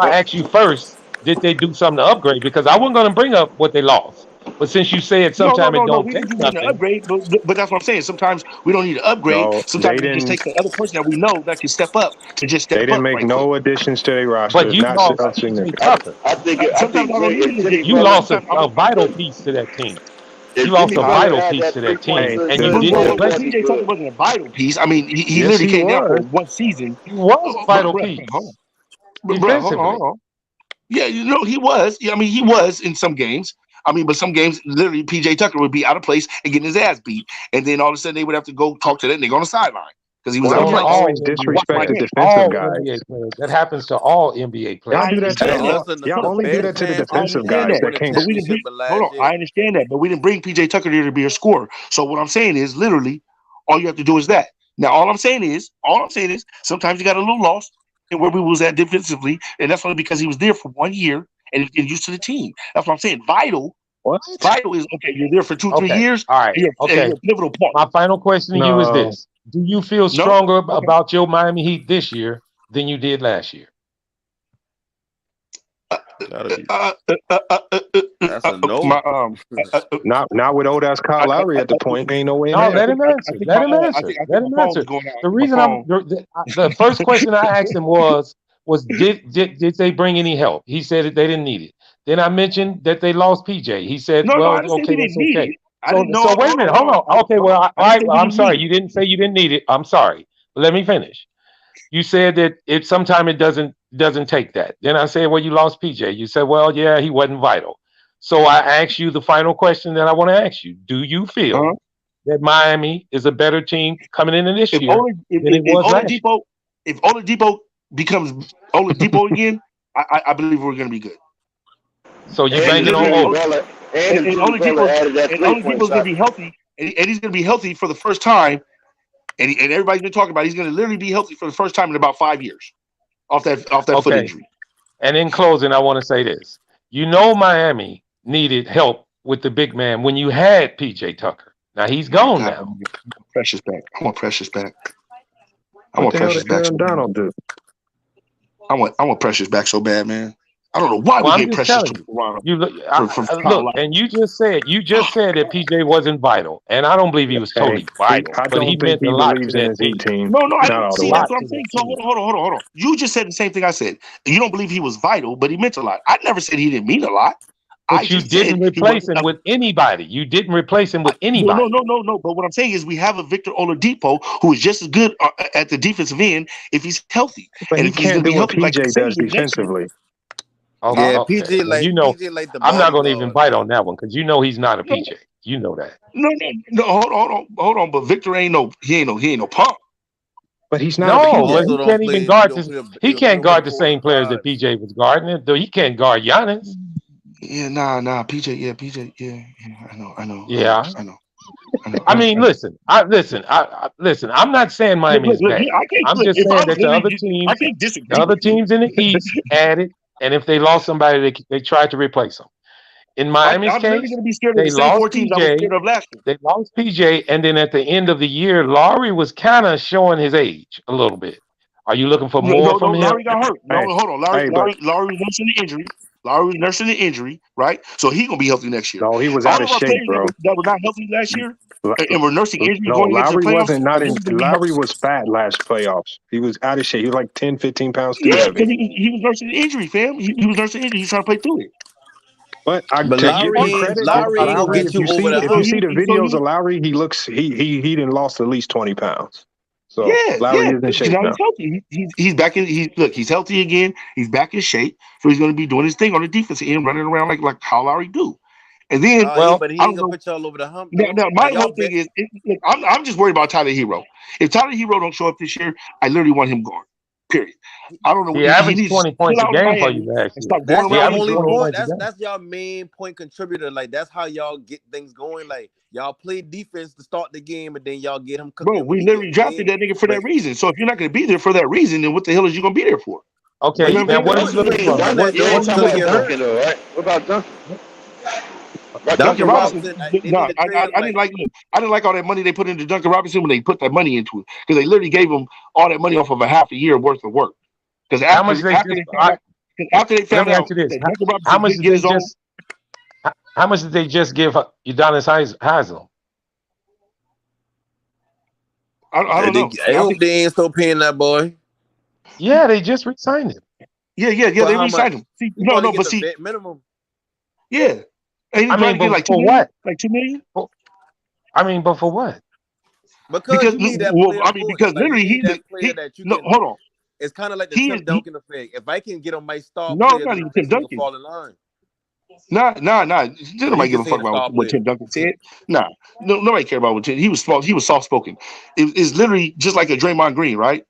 I asked you first, did they do something to upgrade? Because I wasn't gonna bring up what they lost. But since you said sometimes it don't take nothing. Upgrade, but that's what I'm saying. Sometimes we don't need to upgrade. Sometimes we just take the other person that we know that can step up to just step up. They didn't make no additions to their roster. But you lost you lost a vital piece to that team. You lost a vital piece to that team, and you didn't. PJ Tucker wasn't a vital piece. I mean, he literally came down for one season. He was a vital piece. Hold on. Yeah, he was. I mean, he was in some games. I mean, but some games, literally, PJ Tucker would be out of place and getting his ass beat. And then all of a sudden, they would have to go talk to that nigga on the sideline because he was out of place. Always disrespect the defensive guys. That happens to all NBA players. Y'all only do that to the defensive guys that can't. Hold on, I understand that, but we didn't bring PJ Tucker there to be a scorer. So what I'm saying is, literally, all you have to do is that. Now, all I'm saying is, sometimes you got a little lost in where we was at defensively, and that's only because he was there for 1 year and used to the team. That's what I'm saying. Vital is okay. You're there for 2-3 years. All right. You're a pivotal part. My final question to you is this: do you feel stronger about your Miami Heat this year than you did last year? That's a no. Not with old ass Kyle Lowry at the point. Ain't no way. No, let him answer. Let him answer. The reason the first question I asked him was did they bring any help? He said that they didn't need it. Then I mentioned that they lost PJ. He said, okay, that's okay. So wait a minute, hold on. Okay, well, I'm sorry. You didn't say you didn't need it. I'm sorry. Let me finish. You said that sometimes it doesn't take that. Then I said, well, you lost PJ. You said, well, yeah, he wasn't vital. So I asked you the final question that I want to ask you. Do you feel that Miami is a better team coming into this year than it was last year? If Oladipo becomes Oladipo again, I believe we're going to be good. So you're banking on Oladipo. And Oladipo's going to be healthy, and he's going to be healthy for the first time. And everybody's been talking about he's going to literally be healthy for the first time in about 5 years off that foot injury. And in closing, I want to say this. Miami needed help with the big man when you had PJ Tucker. Now he's gone now. I want Precious back. What the hell did Aaron Donald do? I want Precious back so bad, man. I don't know why we gave Precious to Toronto. Look, and you just said that PJ wasn't vital, and I don't believe he was totally vital, but he meant a lot to that team. No, I don't see. That's what I'm saying. So hold on. You just said the same thing I said. You don't believe he was vital, but he meant a lot. I never said he didn't mean a lot. But you didn't replace him with anybody. You didn't replace him with anybody. No. But what I'm saying is we have a Victor Oladipo who is just as good at the defensive end if he's healthy. But he can't do what PJ does defensively. Okay. PJ like the I'm not going to even bite on that one because he's not a PJ. You know that. No. Hold on. But Victor ain't no punk. But he's not. But he can't even guard this. He can't guard the same players that PJ was guarding. Though he can't guard Giannis. Yeah, nah, PJ. Yeah, PJ. Yeah, I know. Yeah, I know. I mean, listen. I'm not saying Miami's bad. I'm just saying that the other teams in the East added, and if they lost somebody, they tried to replace them. In Miami's case, they lost PJ. They lost PJ, and then at the end of the year, Lowry was kind of showing his age a little bit. Are you looking for more from him? Lowry got hurt. No, hold on. Lowry nursing the injury. Lowry nursing the injury, right? So he's gonna be healthy next year. No, he was out of shape, bro. That was not healthy last year, and we're nursing injury. No, Lowry wasn't not in. Lowry was fat last playoffs. He was out of shape. He was like 10, 15 pounds too heavy. He was nursing the injury, fam. He was nursing the injury. He's trying to play through it. But Lowry ain't gonna get you over the hump. If you see the videos of Lowry, he looks he didn't lost at least 20 pounds. So Lowry is in shape now. He's back in. He's healthy again. He's back in shape, so he's going to be doing his thing on the defense end, running around like how Lowry do. And then, but he ain't gonna put you all over the hump. Now my whole thing is, I'm just worried about Tyler Hero. If Tyler Hero don't show up this year, I literally want him gone. Period. I don't know. He averaged 20 points a game for you last year. That's y'all main point contributor. Like that's how y'all get things going. Like y'all play defense to start the game, and then y'all get him cooking. Bro, we literally drafted that nigga for that reason. So if you're not going to be there for that reason, then what the hell is you going to be there for? Okay, now what are you looking for? What about Duncan? Duncan Robinson. I didn't like all that money they put into Duncan Robinson when they put that money into it because they literally gave him all that money off of a half a year worth of work. Because after they found out that Duncan Robinson didn't get his own. How much did they just give Udonis Haslem? I don't know. I hope they ain't still paying that boy. Yeah, they just re-signed him. Yeah, they re-signed him. See, minimum. Yeah. I mean, but for what? Like $2 million? I mean, but for what? Because literally he's that player that you can. Hold on. It's kind of like the Tim Duncan effect. If I can get on my star, not even Tim Duncan. Fall in line. Nah. Nobody give a fuck about what Tim Duncan said. Nah, nobody care about what Tim. He was soft spoken. It's literally just like a Draymond Green, right?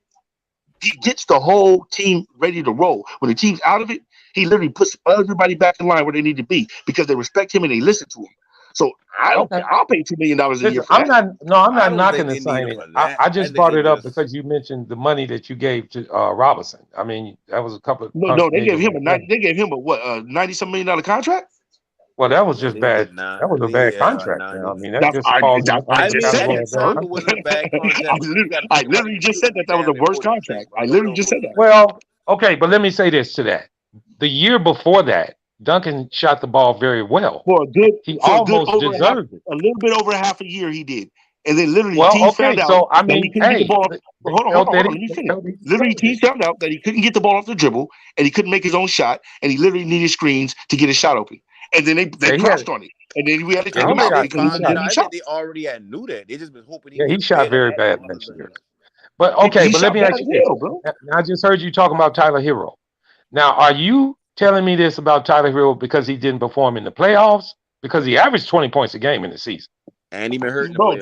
He gets the whole team ready to roll. When the team's out of it, he literally puts everybody back in line where they need to be because they respect him and they listen to him. So I'll pay $2 million a year for that. I'm not knocking the signing. I just brought it up because you mentioned the money that you gave to Robinson. I mean, that was a couple of they gave him a $90-some million contract. Well, that was just bad. That was a bad contract. I mean, that just caused. I literally just said that was the worst contract. I literally just said that. Well, okay, but let me say this to that. The year before that, Duncan shot the ball very well. He almost deserved it. A little bit over half a year he did. And then literally teams found out that he couldn't get the ball. Hold on, let me finish. Literally teams found out that he couldn't get the ball off the dribble and he couldn't make his own shot and he literally needed screens to get his shot open. And then they pressed on it. And then we had to take him out. I think they already knew that. They just been hoping he shot very bad next year. But okay, but let me ask you this. I just heard you talking about Tyler Hero. Now, are you telling me this about Tyler Hero because he didn't perform in the playoffs? Because he averaged 20 points a game in the season. And he been hurt. No,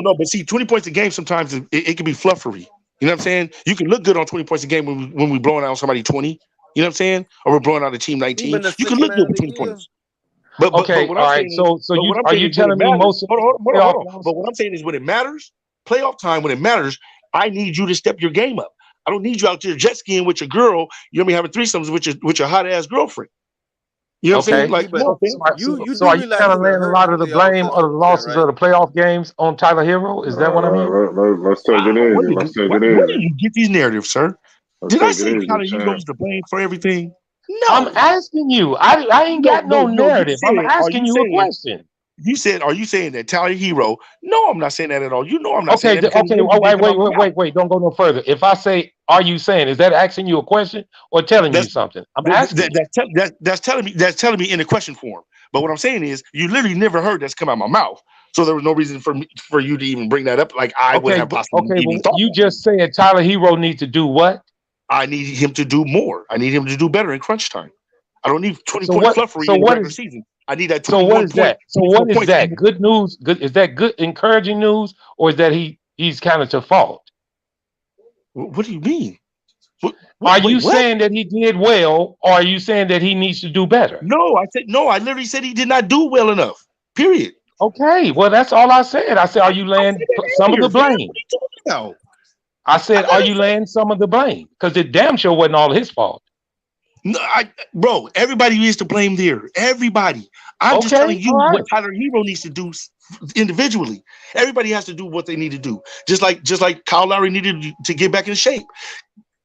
but see, 20 points a game sometimes it can be fluffery. You know what I'm saying? You can look good on 20 points a game when we blowing out somebody 20. You know what I'm saying? Or we're blowing out a team 19. You can look good with 20 points. But all right. So are you telling me most? Hold on. But what I'm saying is when it matters, playoff time, when it matters, I need you to step your game up. I don't need you out there jet skiing with your girl. You're gonna be having threesomes with your hot ass girlfriend. You know what I'm saying? Like, so are you kind of laying a lot of the blame or the losses of the playoff games on Tyler Hero? Is that what I mean? Let's take it easy. Where do you get these narratives, sir? Did I say Tyler Hero's to blame for everything? No. I'm asking you. I ain't got no narrative. I'm asking you a question. You said, are you saying that Tyler Hero? No, I'm not saying that at all. You know I'm not saying that. Okay. Oh, wait. Don't go no further. If I say, are you saying, is that asking you a question or telling you something? I'm asking. That's telling me in a question form. But what I'm saying is, you literally never heard that's come out of my mouth. So there was no reason for you to even bring that up. Like I would have possibly even thought. You just said Tyler Hero needs to do what? I need him to do more. I need him to do better in crunch time. I don't need 20-point fluffery in the regular season. I need that 21 what is that? So what is that? Good news? Is that good, encouraging news, or is that he's kind of to fault? What do you mean? Are you saying that he did well, or are you saying that he needs to do better? No, I said no. I literally said he did not do well enough. Period. Okay, well that's all I said. I said, are you laying some of the blame? What are you talking about? I said, are you laying some of the blame? Because it damn sure wasn't all his fault. No, bro, everybody is to blame there. Everybody. I'm just telling you what Tyler Hero needs to do individually. Everybody has to do what they need to do. Just like Kyle Lowry needed to get back in shape.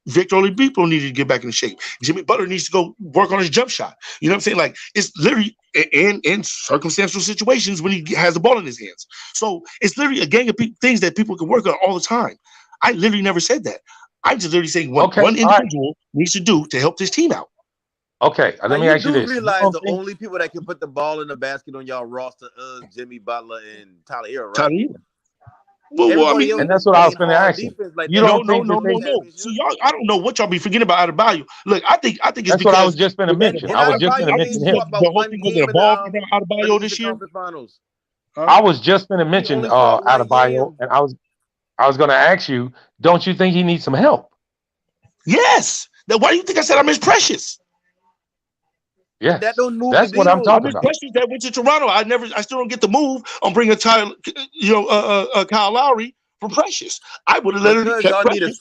Victor Oladipo needed to get back in shape. Jimmy Butler needs to go work on his jump shot. You know what I'm saying? Like, it's literally in circumstantial situations when he has the ball in his hands. So it's literally a gang of things that people can work on all the time. I literally never said that. I'm just literally saying what one individual needs to do to help this team out. Okay, let me ask you this. You realize the only people that can put the ball in the basket on y'all roster is Jimmy Butler and Tyler Hero, right? Tyler Hero. Well, I mean, and that's what I was going to ask you. Like you don't think no. So y'all, I don't know what y'all be forgetting about Adebayo. Look, I think it's that's because what I was just going to mention. I was just going to mention him. The whole thing was involved in Adebayo this year. I was just going to mention Adebayo, and I was going to ask you, don't you think he needs some help? Yes. Now, why do you think I said I miss Precious? Yeah, that don't move. That's what I'm talking about. Precious that went to Toronto. I still don't get the move on bringing Kyle Lowry from Precious. I would have let him. Y'all need a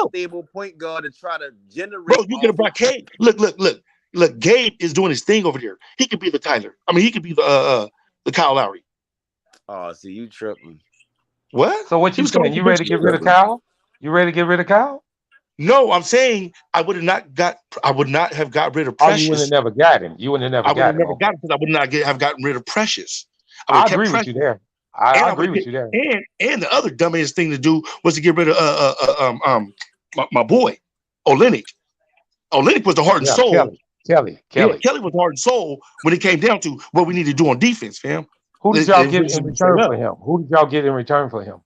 stable point guard to try to generate. Bro, you could have brought Gabe. Look. Gabe is doing his thing over there. He could be the Tyler. I mean, he could be the Kyle Lowry. Oh, see, you tripping. What? So what you saying? You ready to get rid of Kyle? You ready to get rid of Kyle? No, I'm saying I would not have got rid of Precious. Oh, you would have never got him. You would have never got him. I would have never got him because I would not have gotten rid of Precious. I agree with you there. I agree with you there. And the other dumbass thing to do was to get rid of my boy Olynyk. Olynyk was the heart and soul. Kelly. Yeah, Kelly was the heart and soul when it came down to what we need to do on defense, fam. Who did y'all get in return for him? Who did y'all get in return for him?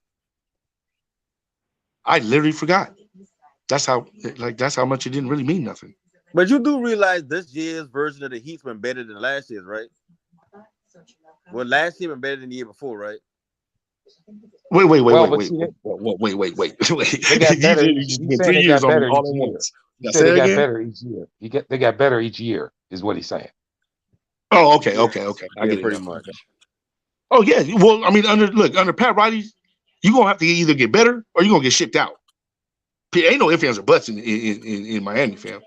I literally forgot. That's how much it didn't really mean nothing. But you do realize this year's version of the Heat's been better than last year's, right? Well, last year been better than the year before, right? Wait. They got better. They got better each year. They got better each year, is what he's saying. Oh, okay. I get it pretty much. Oh yeah. Well, I mean, under Pat Riley, you're gonna have to either get better or you're gonna get shipped out. Ain't no ifs, ands, or buts in Miami, fam.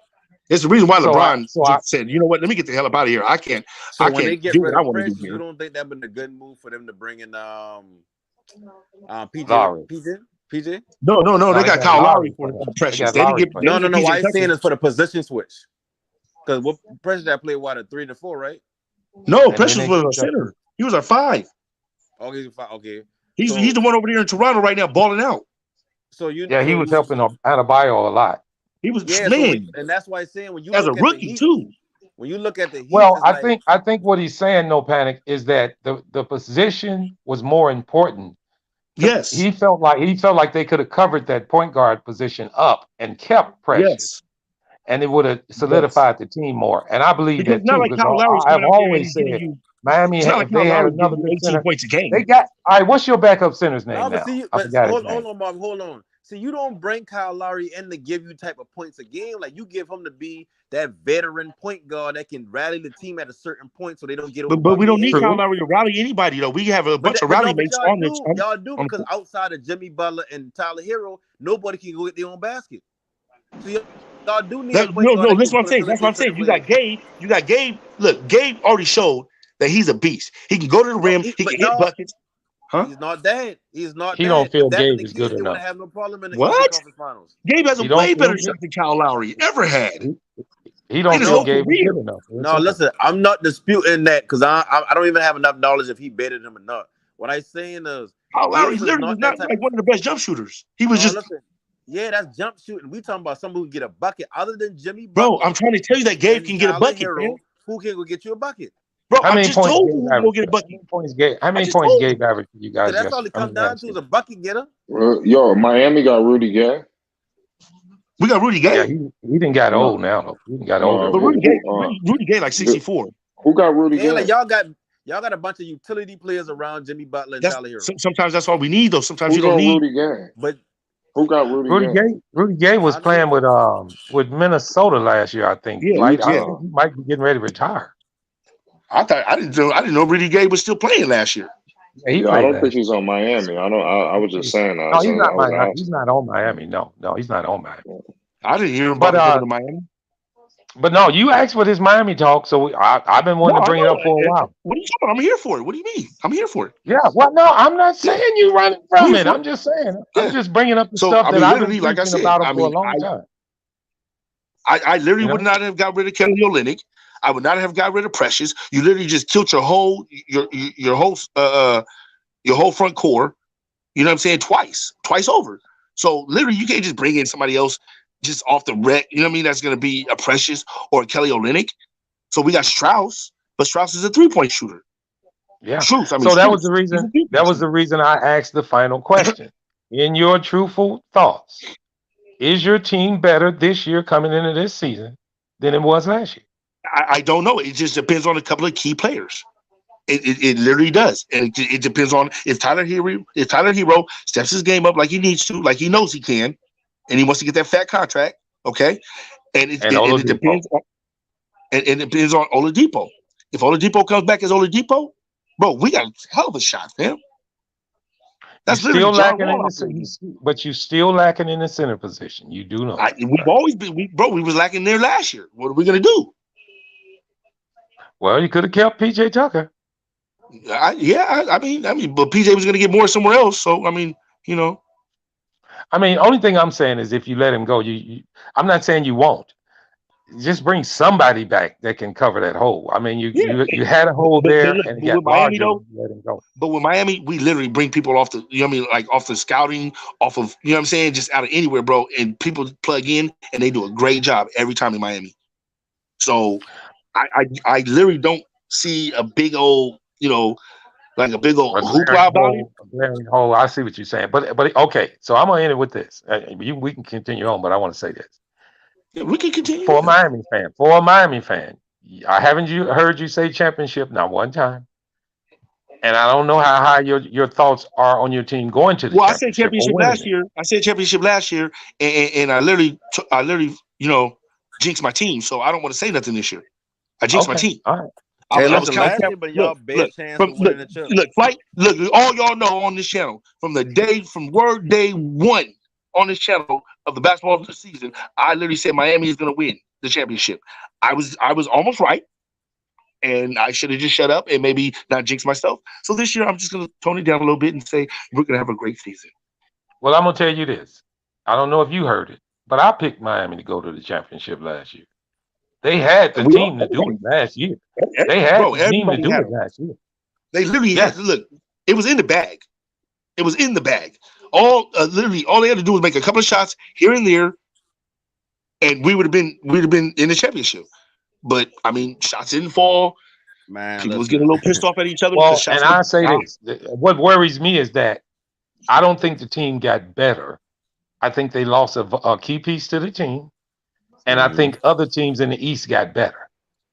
It's the reason why LeBron said, you know what, let me get the hell up out of here. I can't do what I want to do here. You don't think that been a good move for them to bring in PJ? No, they got Kyle Lowry for Precious. No. Why I'm saying is for the position switch. Because what Precious that played a 3 and a 4, right? No, Precious was a center. He was a 5. Oh, he's a 5. Okay. He's the one over there in Toronto right now balling out. So he was helping Adebayo a lot. He was and that's why I'm saying when you as a rookie too. When you look at the Heat, I think what he's saying, no panic, is that the position was more important. Yes, he felt like they could have covered that point guard position up and kept Precious. Yes. And it would have solidified the team more. And I believe that too. Because I've always said Miami, if they had another good center, points a game. They got all right. What's your backup center's name now? Hold on, Mark. Hold on. See, you don't bring Kyle Lowry in to give you type of points a game. Like you give him to be that veteran point guard that can rally the team at a certain point so they don't get over. But we don't need Kyle Lowry to rally anybody though. We have a bunch of rally mates on this. Y'all do because outside of Jimmy Butler and Tyler Hero, nobody can go get their own basket. So y'all do need. That's what I'm saying. That's what I'm saying. You got Gabe. Look, Gabe already showed that he's a beast. He can go to the rim. He can hit buckets. Huh? He's not that. He's not He that. don't feel If that's Gabe the is case, good they would enough. have no problem in the Eastern What? Conference Finals. Gabe has a He don't way feel better shot than Kyle Lowry ever had. He don't In his feel whole Gabe is career. good enough. No, listen, I'm not disputing that because I don't even have enough knowledge if he better him or not. What I'm saying is, Kyle Lowry Gabe is literally was not not that type. like one of the best jump shooters. He was No, just, listen. Yeah, that's jump shooting. We talking about somebody who can get a bucket other than Jimmy bro. Butler. I'm trying to tell you that Gabe and can get a Tyler bucket, man. Hero. Who can go get you a bucket? Bro, How I many just points told Gabe you he averaged? will get a bucket. How many just points told Gabe averaged for you guys That's all yesterday? it comes down to is a bucket getter. Yo, Miami got Rudy Gay. We got Rudy Gay. Yeah, he didn't got old now though. He didn't got older. But Rudy Gay like 64. Who got Rudy Gay? Like y'all got a bunch of utility players around Jimmy Butler and Tyler Hero. Sometimes that's all we need, though. Sometimes Who's you don't need Rudy Gay? But who got Rudy Gay? Rudy Gay was playing with Minnesota last year, I think. Yeah, I think he might be getting ready to retire. I didn't know Rudy Gay was still playing last year. Yeah, I don't think he's on Miami. I was just saying that. No, he's not Miami. He's not on Miami. No, he's not on Miami. I didn't hear him about going to Miami. But no, you asked for this Miami talk, so I've been wanting to bring it up for a while. What are you talking about? I'm here for it. What do you mean? I'm here for it. Yeah, well, no, I'm not saying you running from it. I'm just saying, I'm just bringing up the stuff that I've been thinking about it for a long time. I literally would not have got rid of Kelly Olynyk. I would not have got rid of Precious. You literally just killed your whole front core. You know what I'm saying? Twice over. So literally, you can't just bring in somebody else just off the rec. You know what I mean? That's going to be a Precious or a Kelly Olynyk. So we got Strauss, but Strauss is a 3-point shooter. Yeah. So that was the reason. That was the reason I asked the final question. In your truthful thoughts, is your team better this year coming into this season than it was last year? I don't know. It just depends on a couple of key players. It literally does, and it depends on if Tyler Hero steps his game up like he needs to, like he knows he can, and he wants to get that fat contract. Okay, and it depends. It depends on Oladipo. If Oladipo comes back as Oladipo, bro, we got a hell of a shot, fam. That's still lacking but you're still lacking in the center position. You do know. We've always been, we was lacking there last year. What are we gonna do? Well, you could have kept PJ Tucker. I mean, but PJ was gonna get more somewhere else. So I mean, you know. I mean, only thing I'm saying is if you let him go, I'm not saying you won't. Just bring somebody back that can cover that hole. I mean, you had a hole there, and you got Miami though. Let him go. But with Miami, we literally bring people off the, you know what I mean, like off the scouting, off of, you know what I'm saying, just out of anywhere, bro. And people plug in, and they do a great job every time in Miami. So I literally don't see a big old, you know, like a big old hoopla about it. Oh, I see what you're saying. But okay, so I'm gonna end it with this. We can continue on, but I want to say this. Yeah, we can continue. For a Miami fan, I haven't heard you say championship not one time, and I don't know how high your thoughts are on your team going to the championship. I said championship last year. I said championship last year, and I literally, you know, jinxed my team. So I don't want to say nothing this year. I jinxed my team. All right. Look, all y'all know on this channel from word day one on this channel of the basketball season, I literally said Miami is going to win the championship. I was almost right, and I should have just shut up and maybe not jinx myself. So this year, I'm just going to tone it down a little bit and say we're going to have a great season. Well, I'm going to tell you this. I don't know if you heard it, but I picked Miami to go to the championship last year. They had the team to do it last year. They had the team to do it last year. They literally had to look. It was in the bag. It was in the bag. Literally, all they had to do was make a couple of shots here and there, and we'd have been in the championship. But I mean, shots didn't fall. Man, people was getting a little pissed off at each other. Well, and I say this: what worries me is that I don't think the team got better. I think they lost a key piece to the team. And I think other teams in the East got better.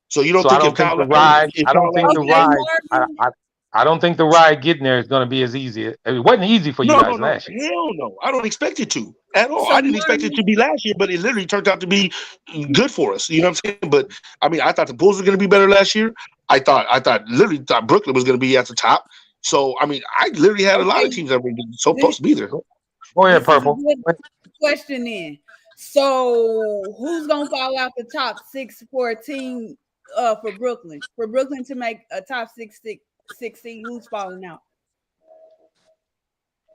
So you don't think the ride getting there is going to be as easy. It wasn't easy for you guys last year. Hell no. I don't expect it to at all. I didn't expect it to be last year, but it literally turned out to be good for us. You know what I'm saying? But I mean, I thought the Bulls were going to be better last year. I thought Brooklyn was going to be at the top. So I mean, I literally had a lot of teams that were supposed to be there. Go ahead, Purple. Question in. So who's gonna fall out the top 6 for a team for Brooklyn? For Brooklyn to make a top 6 seed, who's falling out?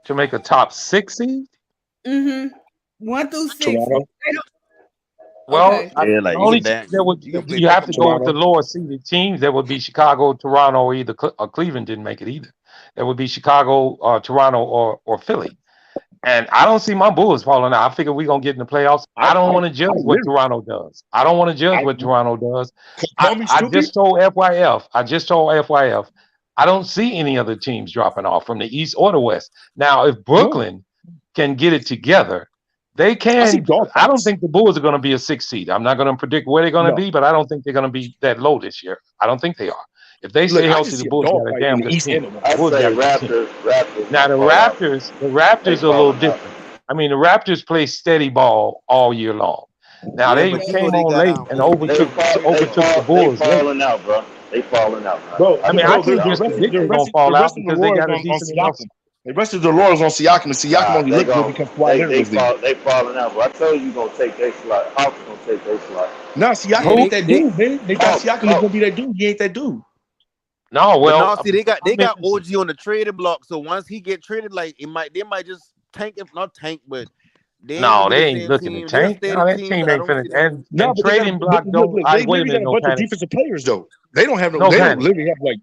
to make a top 6 seed? Mm-hmm. 1 through 6. Toronto. Well, Okay. Yeah, like only you can that would you can play you have to go with Toronto. the lower seeded teams. That would be Chicago, Toronto, or either Cleveland didn't make it either. That would be Chicago, Toronto, or Philly. And I don't see my Bulls falling out. I figure we're gonna get in the playoffs. I don't want to judge what Toronto does. I don't want to judge what Toronto does. I just told FYF. I don't see any other teams dropping off from the East or the West. Now, if Brooklyn can get it together, they can. I don't think the Bulls are going to be a 6 seed. I'm not going to predict where they're going to be, but I don't think they're going to be that low this year. I don't think they are. If they stay healthy, the Bulls got a damn good team. I say Raptors. Now the Raptors are a little different. I mean, the Raptors play steady ball all year long. Now they came on late and overtook the Bulls. They falling out, bro. They falling out, bro. I mean, I can't just predict they're gonna fall out because they got a decent enough. They rested the laurels on Siakam, and Siakam only looked good because Kawhi Leonard was there. They falling out, bro. I told you gonna take their slot. Hawks gonna take their slot. No, Siakam ain't that dude, man. They thought Siakam was gonna be that dude. He ain't that dude. No, well, no, see, they got OG on the trading block. So once he get traded, like they might just tank, if not tank, but they ain't looking to tank. No, that team ain't finna. And trading block don't. Wait a minute, no panic. Defensive players though. They don't have no. They don't literally have like.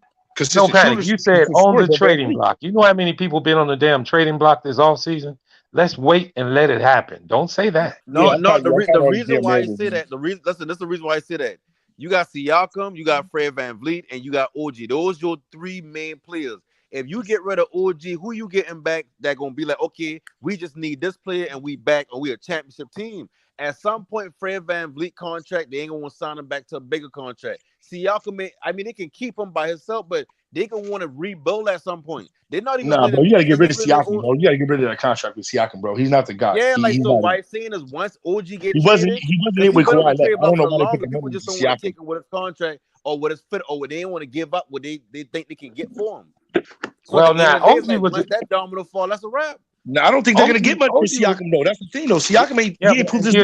No panic. You said on the trading block. You know how many people been on the damn trading block this offseason? Let's wait and let it happen. Don't say that. No. The reason why I say that. That's the reason why I say that. You got Siakam, you got Fred VanVleet, and you got OG. Those are your 3 main players. If you get rid of OG, who you getting back that gonna be like, okay, we just need this player and we back and we a championship team. At some point, Fred VanVleet contract, they ain't gonna want to sign him back to a bigger contract. Siakam, I mean, they can keep him by himself, but they can want to rebuild at some point. They're not even. Nah, bro, you gotta get rid of Siakam, bro. You gotta get rid of that contract with Siakam, bro. He's not the guy. Yeah, why I'm saying is once OG gets he wasn't it with Kawhi. I don't know why they put the people just don't want to take it with his contract or with his fit or what they don't want to give up what they think they can get for him. So well, now OG was that domino fall. That's a wrap. No, I don't think they're gonna get much for Siakam though. That's the thing though. Siakam ain't he improved his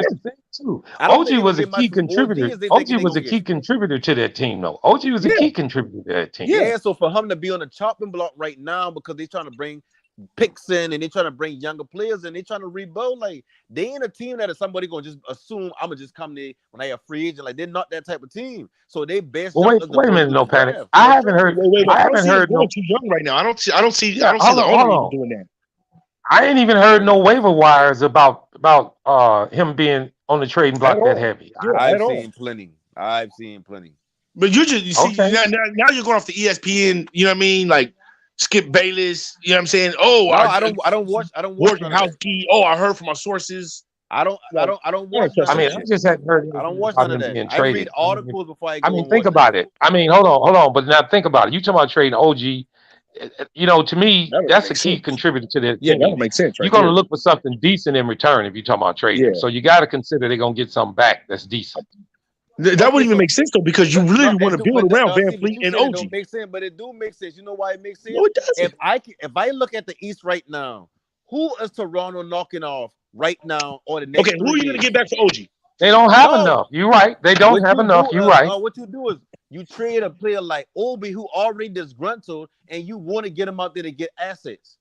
too. OG was a key contributor. OG was a key contributor to that team though. OG was a key contributor to that team. Yeah, so for him to be on the chopping block right now because they're trying to bring picks in and they're trying to bring younger players and they're trying to rebuild, like they ain't a team that is somebody gonna just assume I'm gonna just come there when I have free agent. Like they're not that type of team. So they best. Well, wait a minute, no panic. I haven't heard. I haven't heard no too young right now. I don't see the owner doing that. I ain't even heard no waiver wires about him being on the trading block that heavy. I've seen plenty. But you see now you're going off the ESPN. You know what I mean? Like Skip Bayless. You know what I'm saying? Oh, no, I don't watch. Wojciechowski. Oh, I heard from my sources. I don't watch. I mean, I just hadn't heard. I don't watch none of that. I read articles before I go. I mean, think about it. I mean, hold on. But now think about it. You talking about trading OG? You know, to me, that's a key contributor to that. Yeah, that would make sense. You're going to look for something decent in return if you're talking about trading. Yeah. So you got to consider they're going to get something back that's decent. That wouldn't even make sense though, because you really want to build around VanVleet and OG. It don't make sense, but it do make sense. You know why it makes sense? No, it doesn't. If I look at the East right now, who is Toronto knocking off right now or the next? Okay, who are you going to get back for OG? They don't have enough. You're right. They don't have enough. You're right. What you do is you trade a player like Obi who already disgruntled, and you want to get him out there to get assets.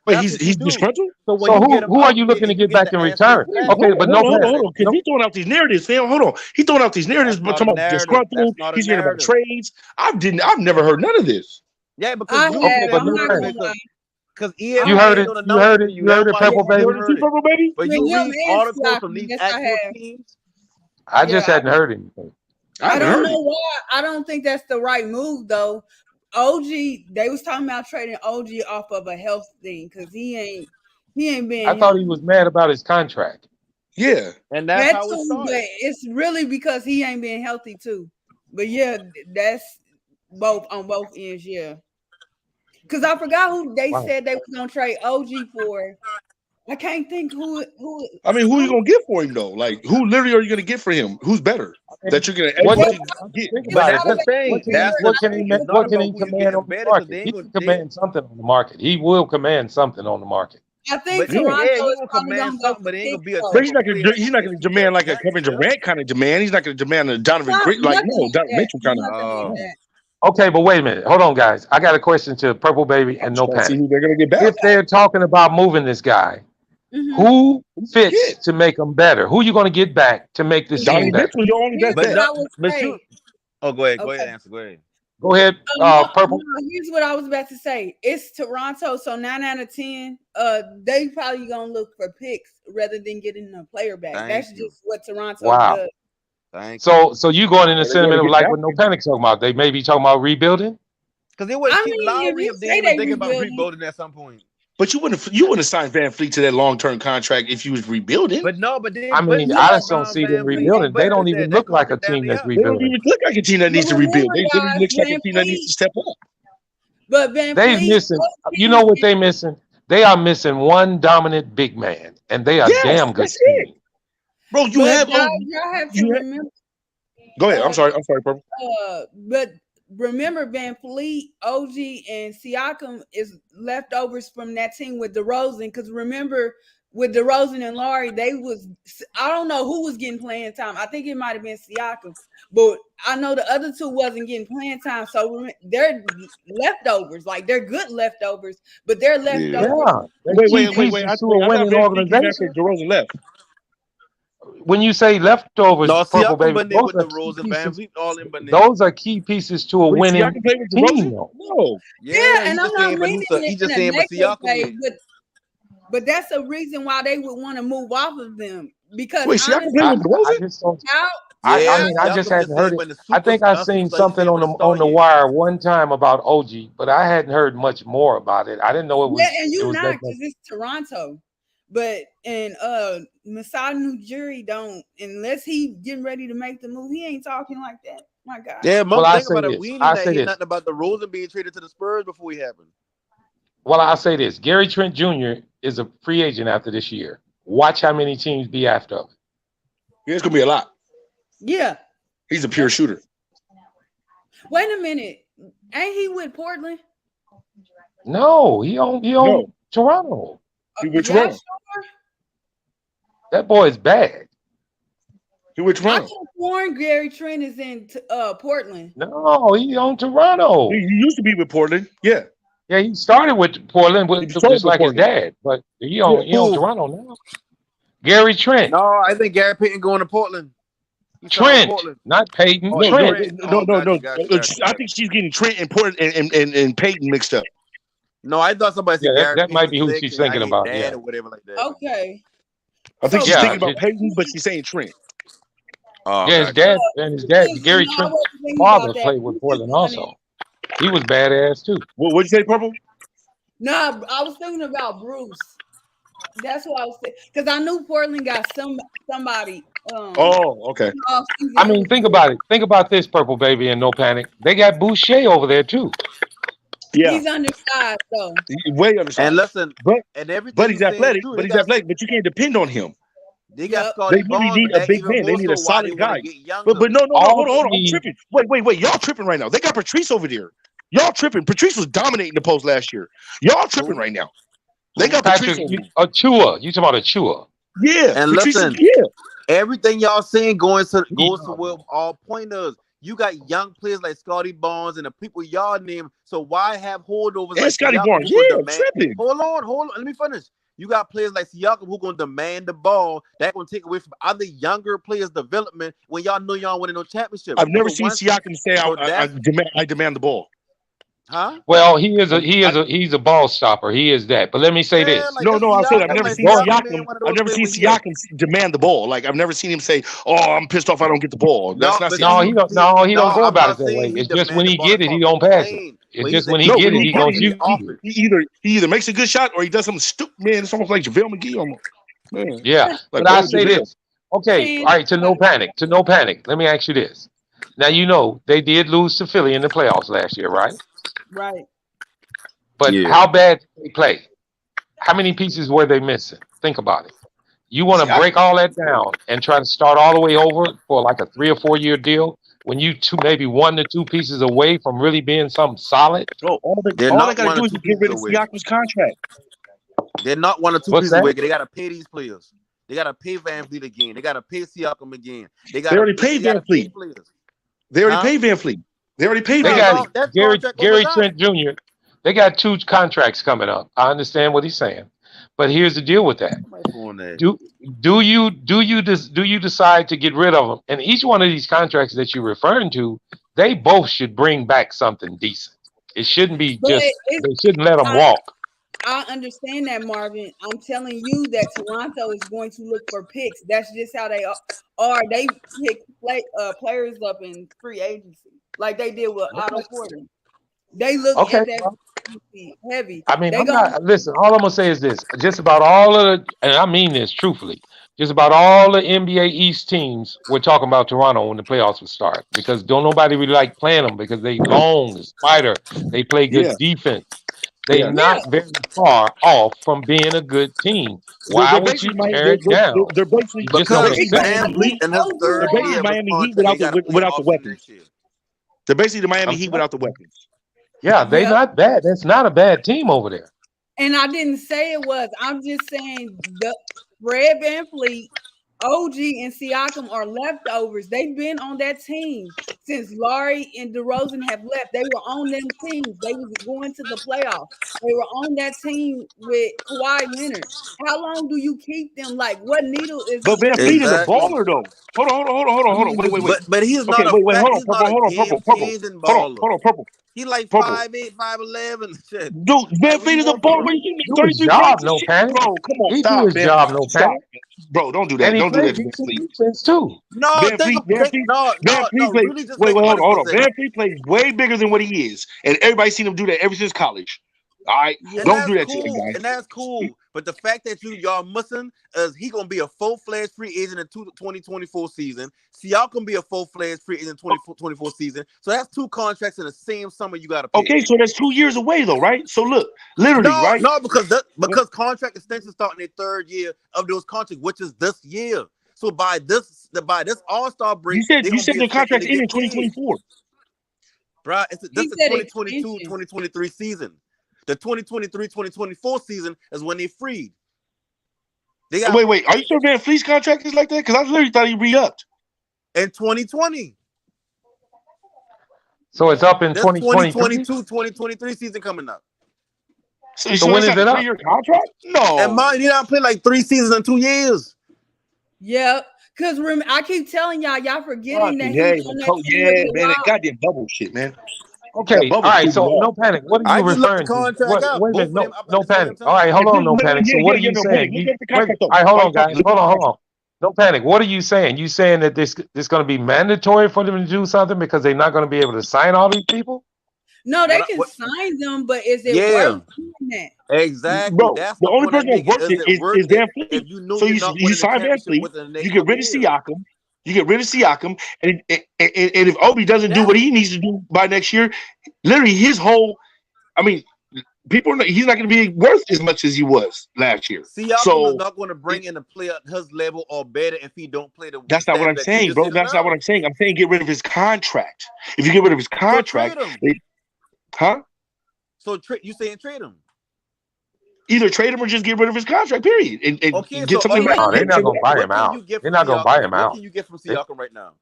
Wait, he's disgruntled? So who are you looking to get back in return? Okay, but hold on. Because he's throwing out these narratives, fam. Hold on. He's throwing out these narratives, but talking about disgruntled. He's hearing about trades. I've never heard none of this. Yeah, because you heard it. You heard it, Purple Baby. But you read articles from these actual teams. I just hadn't heard anything. I don't know why. I don't think that's the right move though. OG, they was talking about trading OG off of a health thing because he ain't been. I thought he was mad about his contract. Yeah, and that's how it started. But it's really because he ain't been healthy too. But yeah, that's both on both ends. Yeah, because I forgot who they said they was gonna trade OG for. I can't think who. I mean, who are you gonna get for him though? Like, who literally are you gonna get for him? Who's better that you're gonna get? That's the thing. What can he command on the market? He can command something on the market. He will command something on the market. I think Toronto is command something, but it ain't gonna be a. But he's not gonna demand like a Kevin Durant kind of demand. He's not gonna demand a Donovan Mitchell kind of. Okay, but wait a minute. Hold on, guys. I got a question to Purple Baby and No See Panic. who they're gonna get back. If they're talking about moving this guy, who fits to make them better? Who you going to get back to make this team better? Mitchell, your only best bet. Go ahead. Go ahead. Answer. Go ahead. Go ahead, Purple. No, here's what I was about to say. It's Toronto, so 9 out of 10. They probably gonna look for picks rather than getting a player back. That's just what Toronto does. So you going in the sentiment of like what No Panic talking about? They may be talking about rebuilding. Because they would keep Lowry if they were thinking about rebuilding at some point. But you wouldn't sign Van Fleet to that long-term contract if you was rebuilding. But no, but then, I just don't see them rebuilding. They don't even look like a team that's rebuilding. They don't even look like a team that needs to rebuild. They literally look like a team that needs to step up. But Van They're missing. You know what they missing? They are missing one dominant big man, and they are damn good team. Bro, y'all have to remember. Go ahead. I'm sorry, Purple. But remember, Van Fleet, OG, and Siakam is leftovers from that team with DeRozan. Because remember, with DeRozan and Lowry, I don't know who was getting playing time. I think it might have been Siakam, but I know the other two wasn't getting playing time. So they're leftovers, like they're good leftovers, but they're leftovers. Yeah. Wait. I thought DeRozan left. When you say leftovers, no, Purple Baby, those are key pieces to a winning team. No. Yeah, and I'm not meaning it in a negative way, but that's a reason why they would want to move off of them because I just hadn't heard it. I think I seen something on the wire one time about OG, but I hadn't heard much more about it. I didn't know it was. Yeah, and you not because it's Toronto. But in Masai Ujiri don't, unless he getting ready to make the move, he ain't talking like that. My God. Yeah, Mom, think about it. We didn't hear nothing about the Rosen being traded to the Spurs before he happened. Well, I'll say this. Gary Trent Jr. is a free agent after this year. Watch how many teams be after him. Yeah, it's gonna be a lot. Yeah. He's a pure shooter. Wait a minute. Ain't he with Portland? No, he on Toronto. He with Toronto. Sure? That boy is bad. He with Toronto. I could have sworn Gary Trent is in Portland. No, he on Toronto. He used to be with Portland. Yeah. Yeah, he started with Portland, just like his dad, but he on Toronto now. Gary Trent. No, I think Gary Payton going to Portland. Trent, not Payton. Trent. No. I think she's getting Trent and Portland and Payton mixed up. No, I thought somebody said that might be who she's thinking about. Yeah, or whatever like that. Okay. I think she's thinking about Payton, but she's saying Trent. His dad, Gary Trent's father played with Portland also. He was badass too. What'd you say, Purple? No, I was thinking about Bruce. That's what I was saying because I knew Portland got somebody. Okay. I mean, think about it. Think about this, Purple Baby, and No Panic. They got Boucher over there too. Yeah, he's undersized though. He's way undersized. And listen, but he's athletic. But he's athletic. But you can't depend on him. They got They really need a big man. They need a solid guy. But no, hold on. I'm tripping. Wait. Y'all tripping right now. They got Patrice over there. Y'all tripping. Patrice was dominating the post last year. Y'all tripping right now. They got Patrice over there. Achua. You talking about Achua? Yeah. And Patrice, listen, everything y'all saying goes to where all pointers. You got young players like Scotty Barnes and the people y'all name. So why have holdovers and like Scotty Barnes? Tripping. Hold on. Let me finish. You got players like Siakam who gonna demand the ball. That gonna take away from other younger players' development when y'all know y'all winning no championship. I've never seen Siakam say I demand the ball. Huh? Well, he's a ball stopper. He is that. But let me say this. Like I said I've never seen Siakam. I've never seen Siakam demand the ball. Like I've never seen him say, "Oh, I'm pissed off. I don't get the ball." That's not. He don't go about it that way. It's just when he get it, he don't pass it. It's just when he get it, he gonna shoot. He either makes a good shot or he does something stupid. Man, it's almost like JaVale McGee. Almost. Man. Yeah, but I say this. Okay, all right. To no panic. Let me ask you this. Now you know they did lose to Philly in the playoffs last year, right? Right. But how bad did they play? How many pieces were they missing? Think about it. You want to break all that down and try to start all the way over for like a 3 or 4 year deal when you maybe 1 to 2 pieces away from really being something solid? Bro, all they got to do is get rid of Siakam's contract. They're not 1 or 2 pieces away. They got to pay these players. They got to pay Van Vliet again. They got to pay Siakam again. They already paid Van Vliet. They already paid Van Vliet. They already paid. They got That Gary contract Trent Jr. They got 2 contracts coming up. I understand what he's saying, but here's the deal with that. Do you decide to get rid of them? And each one of these contracts that you're referring to, they both should bring back something decent. It shouldn't be they shouldn't let them walk. I understand that, Marvin. I'm telling you that Toronto is going to look for picks. That's just how they are. They pick players up in free agency, like they did with Otto Porter. They look at that heavy. I mean, listen, all I'm gonna say is this: just about all of the, and I mean this truthfully, just about all the NBA East teams were talking about Toronto when the playoffs would start, because don't nobody really like playing them because they long, spider, they play good defense. They're not very far off from being a good team. Why would you tear it down? They're basically because VanVleet and his third year Miami Heat without the weapons. They're basically the Miami Heat without the weapons. Yeah, they're not bad. That's not a bad team over there. And I didn't say it was. I'm just saying the Fred VanVleet, OG, and Siakam are leftovers. They've been on that team since Larry and DeRozan have left. They were on them teams. They was going to the playoffs. They were on that team with Kawhi Leonard. How long do you keep them? Like, what needle is? But VanVleet is a baller, though. Hold on. Wait. But he's not okay, wait. Hold on, Purple. He like 5'8", 5'11". Shit. Dude, VanVleet is a baller. What are you doing? 33 job, no panic. Bro, come on, he stop, do his man. job, no panic. Bro, don't do that. Don't do that to VanVleet. Too. No, VanVleet plays. Wait, hold on. VanVleet plays way bigger than what he is, and everybody's seen him do that ever since college. All right, don't do that to him, guys. And that's cool. But the fact that y'all missing is he gonna be a full-fledged free agent in 2024 season. Siakam be a full-fledged free agent in 2024 season. So that's 2 contracts in the same summer you got to pay. Okay, so that's 2 years away though, right? So look, literally, right? No, because contract extensions start in their 3rd year of those contracts, which is this year. So by this All-Star break, you said the contract ended in 2024. Bro, this is the 2022-2023 season. The 2023-2024 season is when they freed. Wait. Are you sure VanVleet's contract is like that? Because I literally thought he re-upped. In 2020. So it's up in 2022-2023 season coming up. So when is it up? 3-year contract? No. And mine, you don't play like 3 seasons in 2 years. Yep. Because I keep telling y'all forgetting that man, that goddamn bubble shit, man. Okay, all right, so no panic. What are you referring to? Wait a minute, no panic. All right, hold on, no panic. So what are you saying? All right, hold on, guys. Hold on. No panic. What are you saying? You saying that this going to be mandatory for them to do something because they're not going to be able to sign all these people? No, they can sign them, but is it worth doing that? Exactly. Bro, the only person that's worth it is VanVleet. So you sign VanVleet, you get rid of Siakam. You get rid of Siakam, and if Obi doesn't do what he needs to do by next year, literally his whole, he's not going to be worth as much as he was last year. Siakam is not going to bring in a player at his level or better if he don't play the. That's not what I'm saying, bro. That's not what I'm saying. I'm saying get rid of his contract. If you get rid of his contract, So you saying trade him? Either trade him or just get rid of his contract, period. And get something back. They're not going to buy him out. They're not going to buy him out. What can you get from Siakam right now?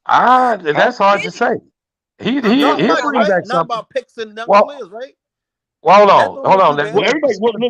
That's hard to say. He'll bring back something. Not about picks and young players, right? Well, hold on. Well, everybody's going to be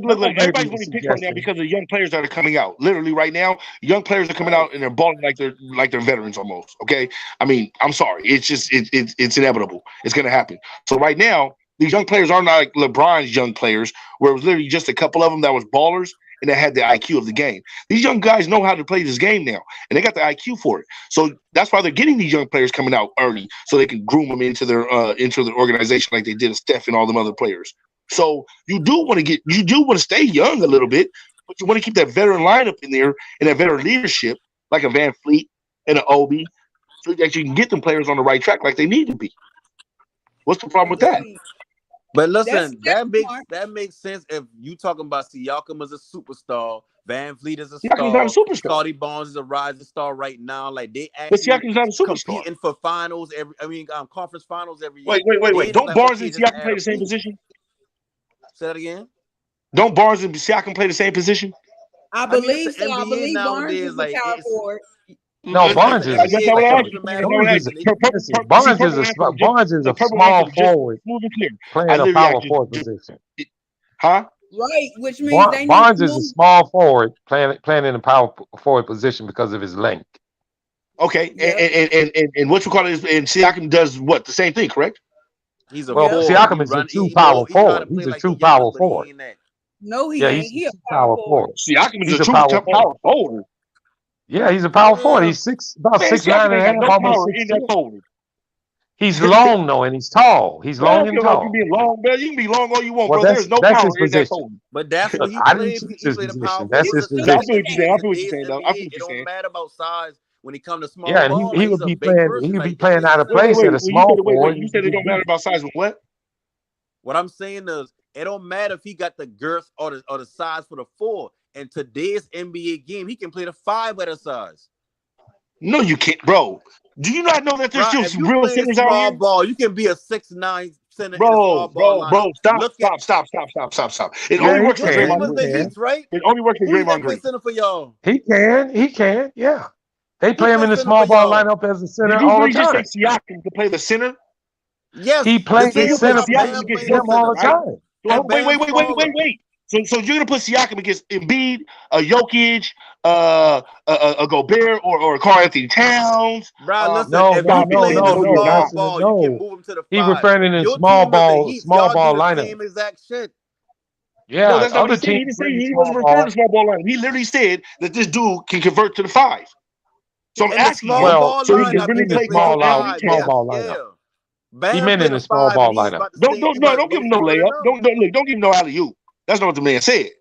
picked right now because of the young players that are coming out. Literally, right now, young players are coming out and they're balling like they're veterans almost. Okay, I'm sorry. It's just it's inevitable. It's going to happen. So right now, these young players are not like LeBron's young players, where it was literally just a couple of them that was ballers and that had the IQ of the game. These young guys know how to play this game now, and they got the IQ for it. So that's why they're getting these young players coming out early, so they can groom them into their organization like they did with Steph and all them other players. So you do want to stay young a little bit, but you want to keep that veteran lineup in there and that veteran leadership, like a VanVleet and an Obi, so that you can get them players on the right track like they need to be. What's the problem with that? But listen, that makes sense if you talking about Siakam as a superstar, VanVleet as a star, not a superstar. Scotty Barnes is a rising star right now. Like they actually Siakam's not a superstar. Competing for finals conference finals every year. Wait. Don't Barnes and Siakam play the same position? Say that again. Don't Barnes and Siakam play the same position? I believe so. I believe Barnes is the power forward. No, Barnes is That's not what I asked you. Barnes is a small forward playing a power forward position. Huh? Right, which means they need Barnes is a small forward playing in a power forward position because of his length. Okay, and what you call it? And Siakam does what? The same thing, correct? He's a Siakam is a true power forward. He's a true power forward. No, he ain't. He a power forward. Siakam is a true power forward. Yeah, he's a power forward. He's about 6'9.5", almost 6'6". He's long though, and he's tall. He's long and tall. You can be long, bro. You can be long all you want, bro. There's no power in that forward. But that's what he I played. didn't He played a power forward. That's his position. I feel what you're saying. I feel what you're saying, though. I feel what you're It saying. don't matter about size when it comes to small Yeah, and ball. he would be playing. He would be playing out of place at a small forward. You said it don't matter about size. What? What I'm saying is, it don't matter if he got the girth or the size for the 4. In today's NBA game, he can play the 5 at a size. No, you can't, bro. Do you not know that there's still some real centers out here? Ball, you can be a 6'9" center. Bro, stop. It only works for Draymond Green, right? It only works for Draymond Green. Center for y'all. He can, yeah. They play him in the small ball lineup as a center all the time. Did you just say Siakam to play the center? Yes, he plays the center against him all the time. Wait. So you're gonna put Siakam against Embiid, a Jokic, a Gobert, or a Karl Anthony Towns? Bro, listen, no. You can move him to the 5. He referring to small ball lineup. Same exact shit. Yeah, no, that's not what he said. He wasn't referring to small ball lineup. He literally said that this dude can convert to the 5. So I'm asking you, so he can really play small ball lineup. He meant in the small ball lineup. Don't give him no layup. Don't give him no alley-oop. That's not what the man said.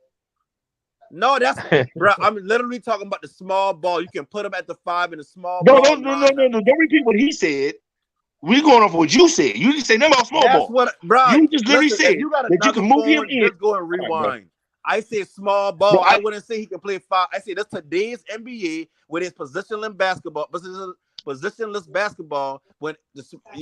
No, that's bro. I'm literally talking about the small ball. You can put him at the 5 in the small ball. No. Don't repeat what he said. We're going off what you said. You didn't say nothing about small ball. That's what, bro. You just literally said that you can move him in. Just go and rewind. I said small ball. Bro, I wouldn't say he can play 5. I said that's today's NBA with his positionless basketball. When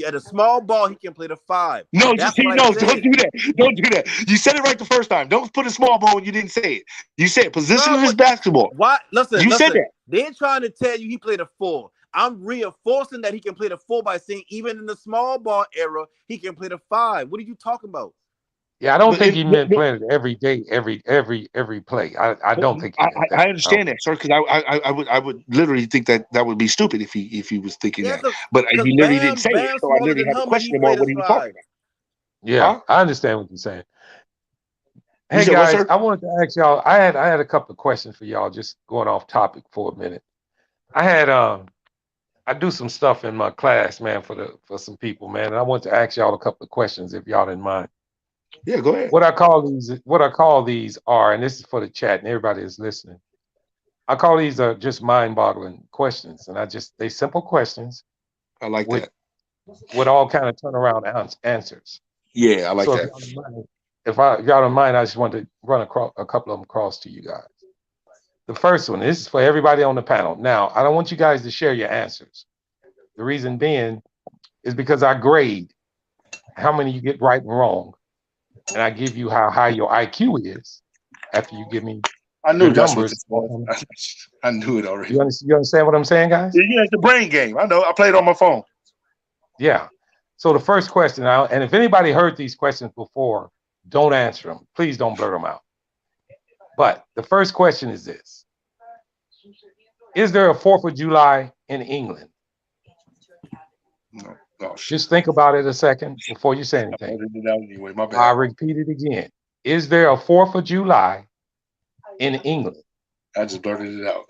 at a small ball, he can play the 5. No, don't do that. Don't do that. You said it right the first time. Don't put a small ball when you didn't say it. You said positionless basketball. Why? Listen, said that. They're trying to tell you he played a 4. I'm reinforcing that he can play the 4 by saying even in the small ball era, he can play the 5. What are you talking about? Yeah, I don't think he meant playing it every day, every play. I don't think. I understand that, sir, because I would literally think that would be stupid if he was thinking that. But he literally didn't say it, so I literally had a question about what he was talking about. Yeah, I understand what you're saying. Hey guys, I wanted to ask y'all. I had a couple of questions for y'all. Just going off topic for a minute. I do some stuff in my class, man, for some people, man, and I want to ask y'all a couple of questions if y'all didn't mind. Yeah, go ahead. What I call these are, and this is for the chat and everybody is listening. I call these are just mind-boggling questions, and they simple questions. I like that. With all kind of turnaround answers. Yeah, I like that. If y'all don't mind, I just want to run a couple of them across to you guys. The first one, this is for everybody on the panel. Now, I don't want you guys to share your answers. The reason being is because I grade how many you get right and wrong. And I give you how high your IQ is after you give me numbers. I knew it already. You understand what I'm saying, guys? Yeah, it's the brain game. I know. I played on my phone. Yeah. So the first question now, and if anybody heard these questions before, don't answer them. Please don't blurt them out. But the first question is this. Is there a 4th of July in England? No. Just think about it a second before you say anything. Anyway, my bad. I'll repeat it again. Is there a 4th of July in England? I just blurted it out.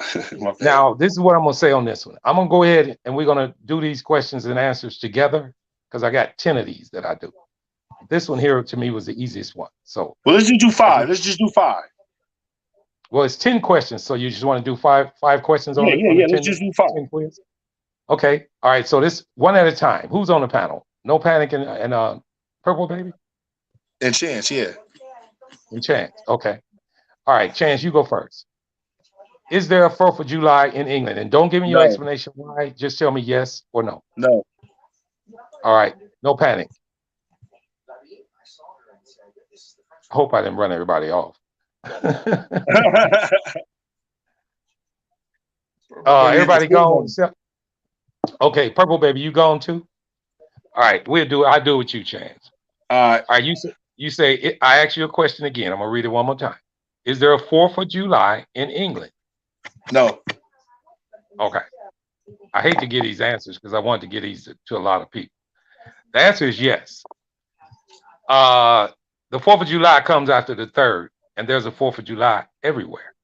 Now, this is what I'm going to say on this one. I'm going to go ahead and we're going to do these questions and answers together because I got 10 of these that I do. This one here to me was the easiest one. So, well, let's just do 5. Let's just do 5. Well, it's 10 questions, so you just want to do five questions on Yeah, let's just do 5. 10 quiz? Okay. All right. So this one at a time. Who's on the panel? No Panic and Purple Baby? And Chance, yeah. And Chance. Okay. All right, Chance, you go first. Is there a 4th of July in England? And don't give me your explanation why. Just tell me yes or no. No. All right. No Panic. I hope I didn't run everybody off. Everybody gone. Okay, Purple Baby, you gone too? All right, I do with you, Chance. All right, you say I ask you a question again. I'm gonna read it one more time. Is there a 4th of July in England? No. Okay. I hate to get these answers because I want to get these to a lot of people. The answer is yes. The 4th of July comes after the 3rd, and there's a 4th of July everywhere.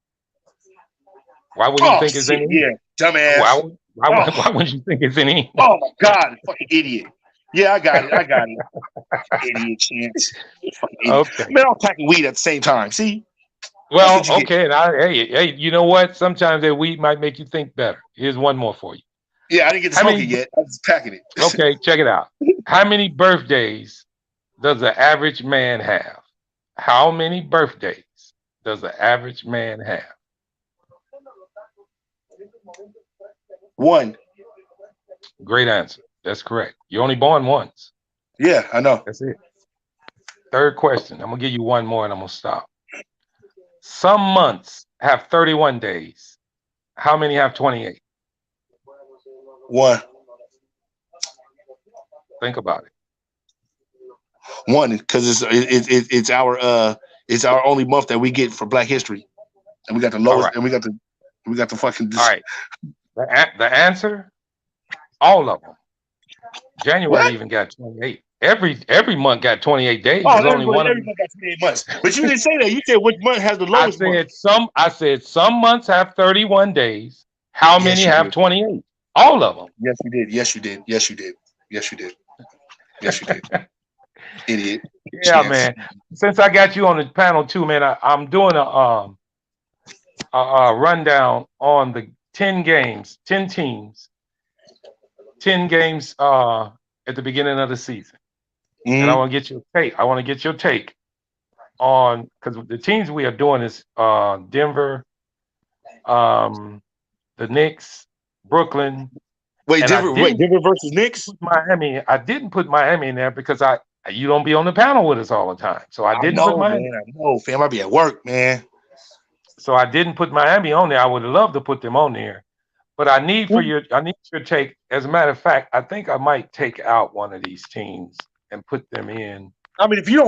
Why would you think it's in England? Yeah, dumbass. Why wouldn't you think it's in England? Oh my God, fucking idiot. Yeah, I got it. Idiot Chance. Fucking idiot. Okay. Man, I'm packing weed at the same time. See? Well, okay. And hey, you know what? Sometimes that weed might make you think better. Here's one more for you. Yeah, I didn't get to smoke it yet. I was packing it. Okay, check it out. How many birthdays does the average man have? How many birthdays does the average man have? 1. Great answer. That's correct. You're only born once. Yeah, I know. That's it. Third question. I'm going to give you one more and I'm going to stop. Some months have 31 days. How many have 28? 1. Think about it. 1, because it's our only month that we get for Black History, and we got the lowest, right. And we got the fucking. All right. The answer, all of them. January even got 28. Every month got 28 days. Oh, every month got 28 months. But you didn't say that. You said which month has the lowest month. I said some months have 31 days. How many have 28? All of them. Yes, you did. Yes, you did. Yes, you did. Yes, you did. Yes, you did. Idiot. Yeah, man. Since I got you on the panel too, man, I'm doing a rundown on the 10 games, 10 teams, 10 games at the beginning of the season. Mm-hmm. And I want to get your take. I want to get your take on, because the teams we are doing is Denver, the Knicks, Brooklyn. Denver versus Knicks? Miami. I didn't put Miami in there because you don't be on the panel with us all the time. So I didn't put Miami. Man, I know, fam. I be at work, man. So I didn't put Miami on there. I would have loved to put them on there. But I need your take. As a matter of fact, I think I might take out one of these teams and put them in. I mean, if you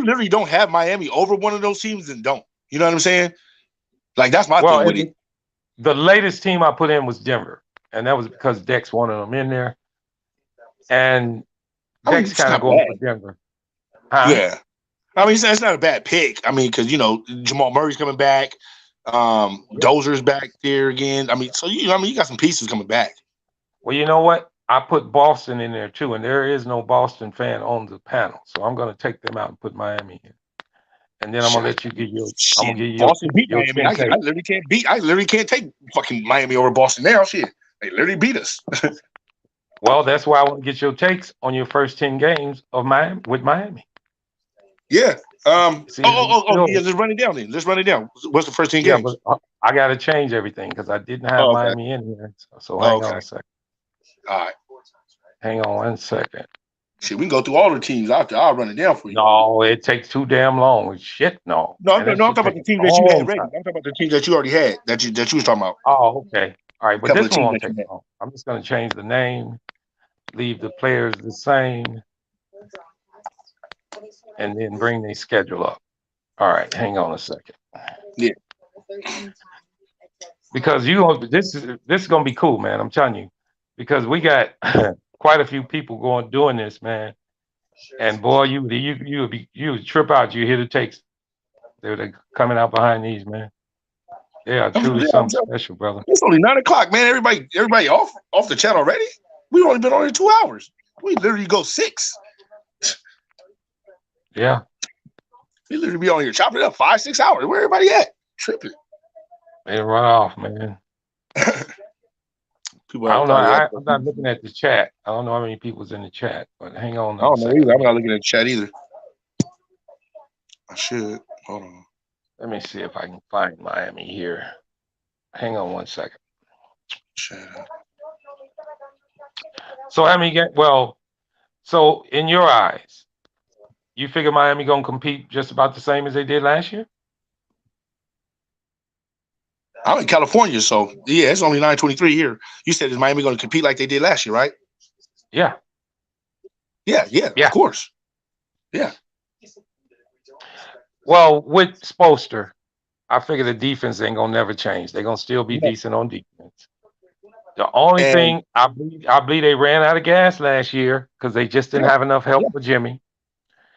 literally don't have Miami over one of those teams, then don't. You know what I'm saying? Like, that's my thing with it. The latest team I put in was Denver, and that was because Dex wanted them in there. And Dex kind of going for Denver. Huh? Yeah. I mean, it's not a bad pick. I mean, because, Jamal Murray's coming back. Dozier's back there again. I mean, so you got some pieces coming back. Well, you know what? I put Boston in there too, and there is no Boston fan on the panel, so I'm going to take them out and put Miami in. And then I'm going to let you give your. I'm going to give you Boston beat Miami. I literally can't take fucking Miami over Boston now. Shit, they literally beat us. Well, that's why I want to get your takes on your first 10 games of Miami with Miami. Yeah. Yeah. Let's run it down then. Let's run it down. What's the first 10 games? But I got to change everything because I didn't have Miami in here. So hang on a second. All right. Hang on 1 second. Shit, we can go through all the teams. I'll run it down for you. No, it takes too damn long. Shit, no. No, I'm talking about the teams that you had ready. I'm talking about the teams that you already had that you was talking about. Oh, okay. All right, but this one won't take long. I'm just going to change the name, leave the players the same, and then bring the schedule up. All right, hang on a second. Yeah. Because this is going to be cool, man. I'm telling you, because we got quite a few people doing this, man. And boy, you would trip out. You hear the takes. They're coming out behind these, man. They are truly something special, brother. It's only 9:00, man. Everybody off the chat already. We've only been on here 2 hours. We literally go 6. Yeah. We literally be on here chopping it up 5-6 hours. Where everybody at? Tripping. They run off, man. I don't know. I'm not looking at the chat. I don't know how many people's in the chat, but hang on. I don't know either. I'm not looking at the chat either. I should. Hold on. Let me see if I can find Miami here. Hang on 1 second. Shut up. So so in your eyes, you figure Miami gonna compete just about the same as they did last year? I'm in California, so yeah, it's only 9:23 here. You said is Miami going to compete like they did last year, right? Yeah. Yeah, of course. Yeah. Well, with Spoelstra, I figure the defense ain't gonna never change. They're gonna still be decent on defense. The only thing I believe they ran out of gas last year because they just didn't have enough help for Jimmy.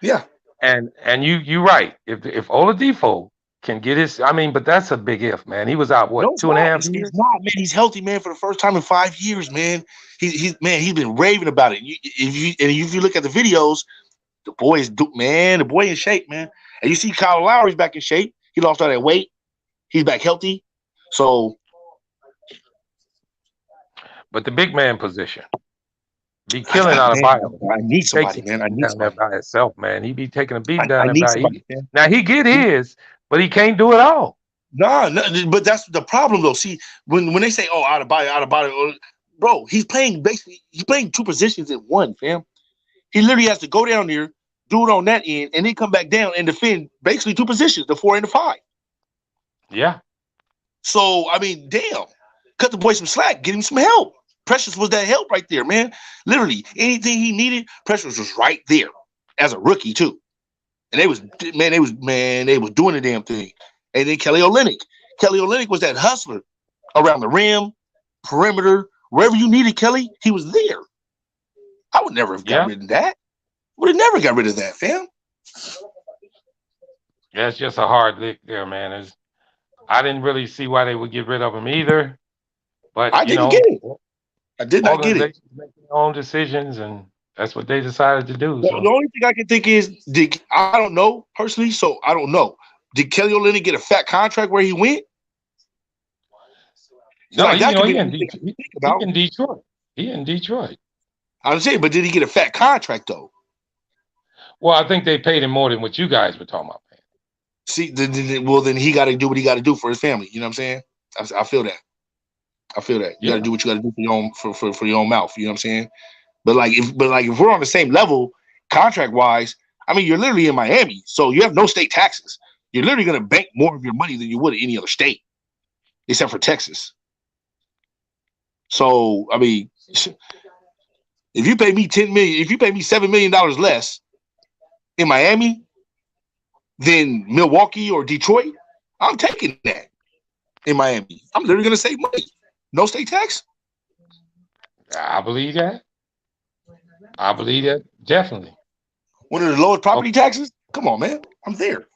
Yeah. And you're right. If Oladipo can get his, but that's a big if, man. He was out what, 2.5 years? He's not, man. He's healthy, man, for the first time in 5 years, man. He's been raving about it. If you look at the videos, the boy in shape, man. And you see Kyle Lowry's back in shape. He lost all that weight. He's back healthy. So, but the big man position be killing out of bio. I need somebody, man. I need somebody by itself, man. He be taking a beat down there by. Now he get his, but he can't do it all. No, but that's the problem, though. See, when they say, "Oh, out of body," bro, he's playing two positions in one, fam. He literally has to go down there, do it on that end, and then come back down and defend basically two positions, the 4 and the 5. Yeah. So, damn. Cut the boy some slack. Get him some help. Precious was that help right there, man. Literally, anything he needed, Precious was right there as a rookie, too. And they was doing the damn thing. And then Kelly Olynyk. Kelly Olynyk was that hustler around the rim, perimeter, wherever you needed Kelly, he was there. I would never have got rid of that. Would have never got rid of that, fam. Yeah, it's just a hard lick there, man. I didn't really see why they would get rid of him either. But I didn't get it. I did not get it. Make their own decisions, and that's what they decided to do. The only thing I can think is, I don't know personally, so I don't know. Did Kelly Olynyk get a fat contract where he went? No, he in Detroit. He in Detroit. I'm saying, but did he get a fat contract though? Well, I think they paid him more than what you guys were talking about. See, then he got to do what he got to do for his family. You know what I'm saying? I feel that. You got to do what you got to do for your own for your own mouth. You know what I'm saying? But if we're on the same level contract wise, you're literally in Miami, so you have no state taxes. You're literally going to bank more of your money than you would in any other state, except for Texas. So if you pay me $10 million, if you pay me $7 million less in Miami than Milwaukee or Detroit, I'm taking that in Miami. I'm literally going to save money. No state tax. I believe that. Definitely. One of the lowest property taxes? Come on, man. I'm there.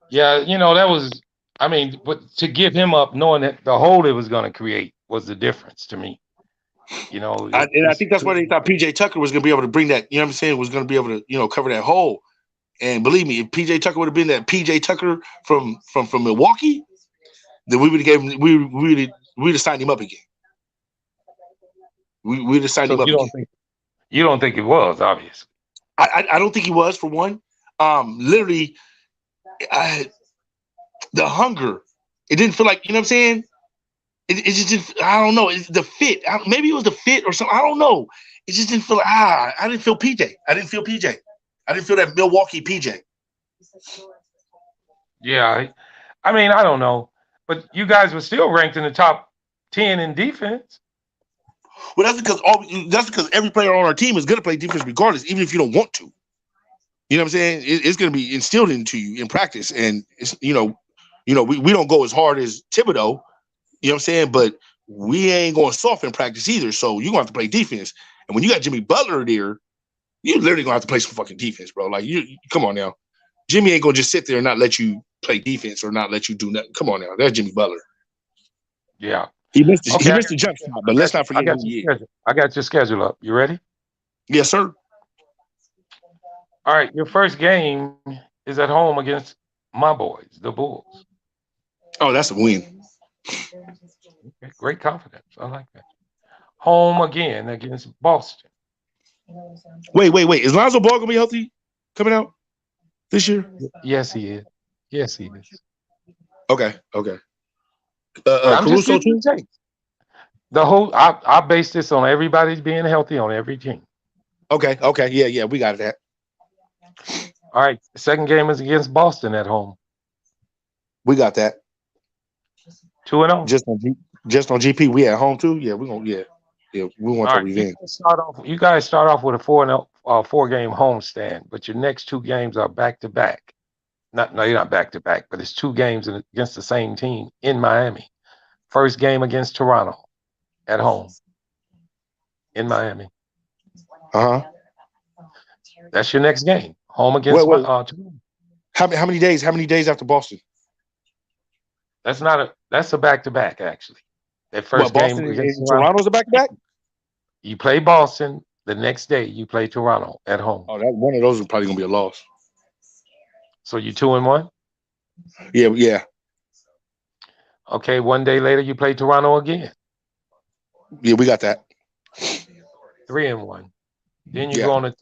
Yeah, that was, but to give him up knowing that the hole it was going to create was the difference to me. I think that's why they thought PJ Tucker was going to be able to bring that, was going to be able to, cover that hole. And believe me, if PJ Tucker would have been that PJ Tucker from Milwaukee, then we would have we'd have signed him up again. We'd have signed him up again. You don't think it was, obviously. I don't think he was, for one. Literally, the hunger. It didn't feel like, you know what I'm saying? It just didn't, I don't know. It's the fit. Maybe it was the fit or something. I don't know. It just didn't feel like, I didn't feel PJ. I didn't feel that Milwaukee PJ. Yeah. I don't know. But you guys were still ranked in the top 10 in defense. Well, that's because every player on our team is going to play defense regardless, even if you don't want to. You know what I'm saying? It's going to be instilled into you in practice, and it's we don't go as hard as Thibodeau. You know what I'm saying? But we ain't going soft in practice either. So you're going to have to play defense. And when you got Jimmy Butler there, you literally going to have to play some fucking defense, bro. Like, you come on now. Jimmy ain't going to just sit there and not let you play defense or not let you do nothing. Come on now. That's Jimmy Butler. Yeah. He missed the jump shot, but let's not forget who he is. I got your schedule up. You ready? Yes, sir. All right. Your first game is at home against my boys, the Bulls. Oh, that's a win. Okay, great confidence. I like that. Home again against Boston. Wait. Is Lonzo Ball going to be healthy coming out this year? Yes, he is. Okay. Caruso too? The whole I base this on everybody's being healthy on every team. Okay. Yeah, we got that. All right. The second game is against Boston at home. We got that. 2-0. Just on GP. We at home too. Yeah, we want the revenge. You guys start off with a 4-game homestand, but your next 2 games are back to back. No, you're not back to back, but it's 2 games against the same team in Miami. First game against Toronto at home in Miami. That's your next game. Home against Toronto. How many days? How many days after Boston? That's a back to back actually. That first Boston game against Toronto's a back to back. You play Boston the next day. You play Toronto at home. Oh, that one of those is probably gonna be a loss. So you 2-1. Yeah. Okay, 1 day later you play Toronto again. Yeah, we got that. 3-1. Then you go on a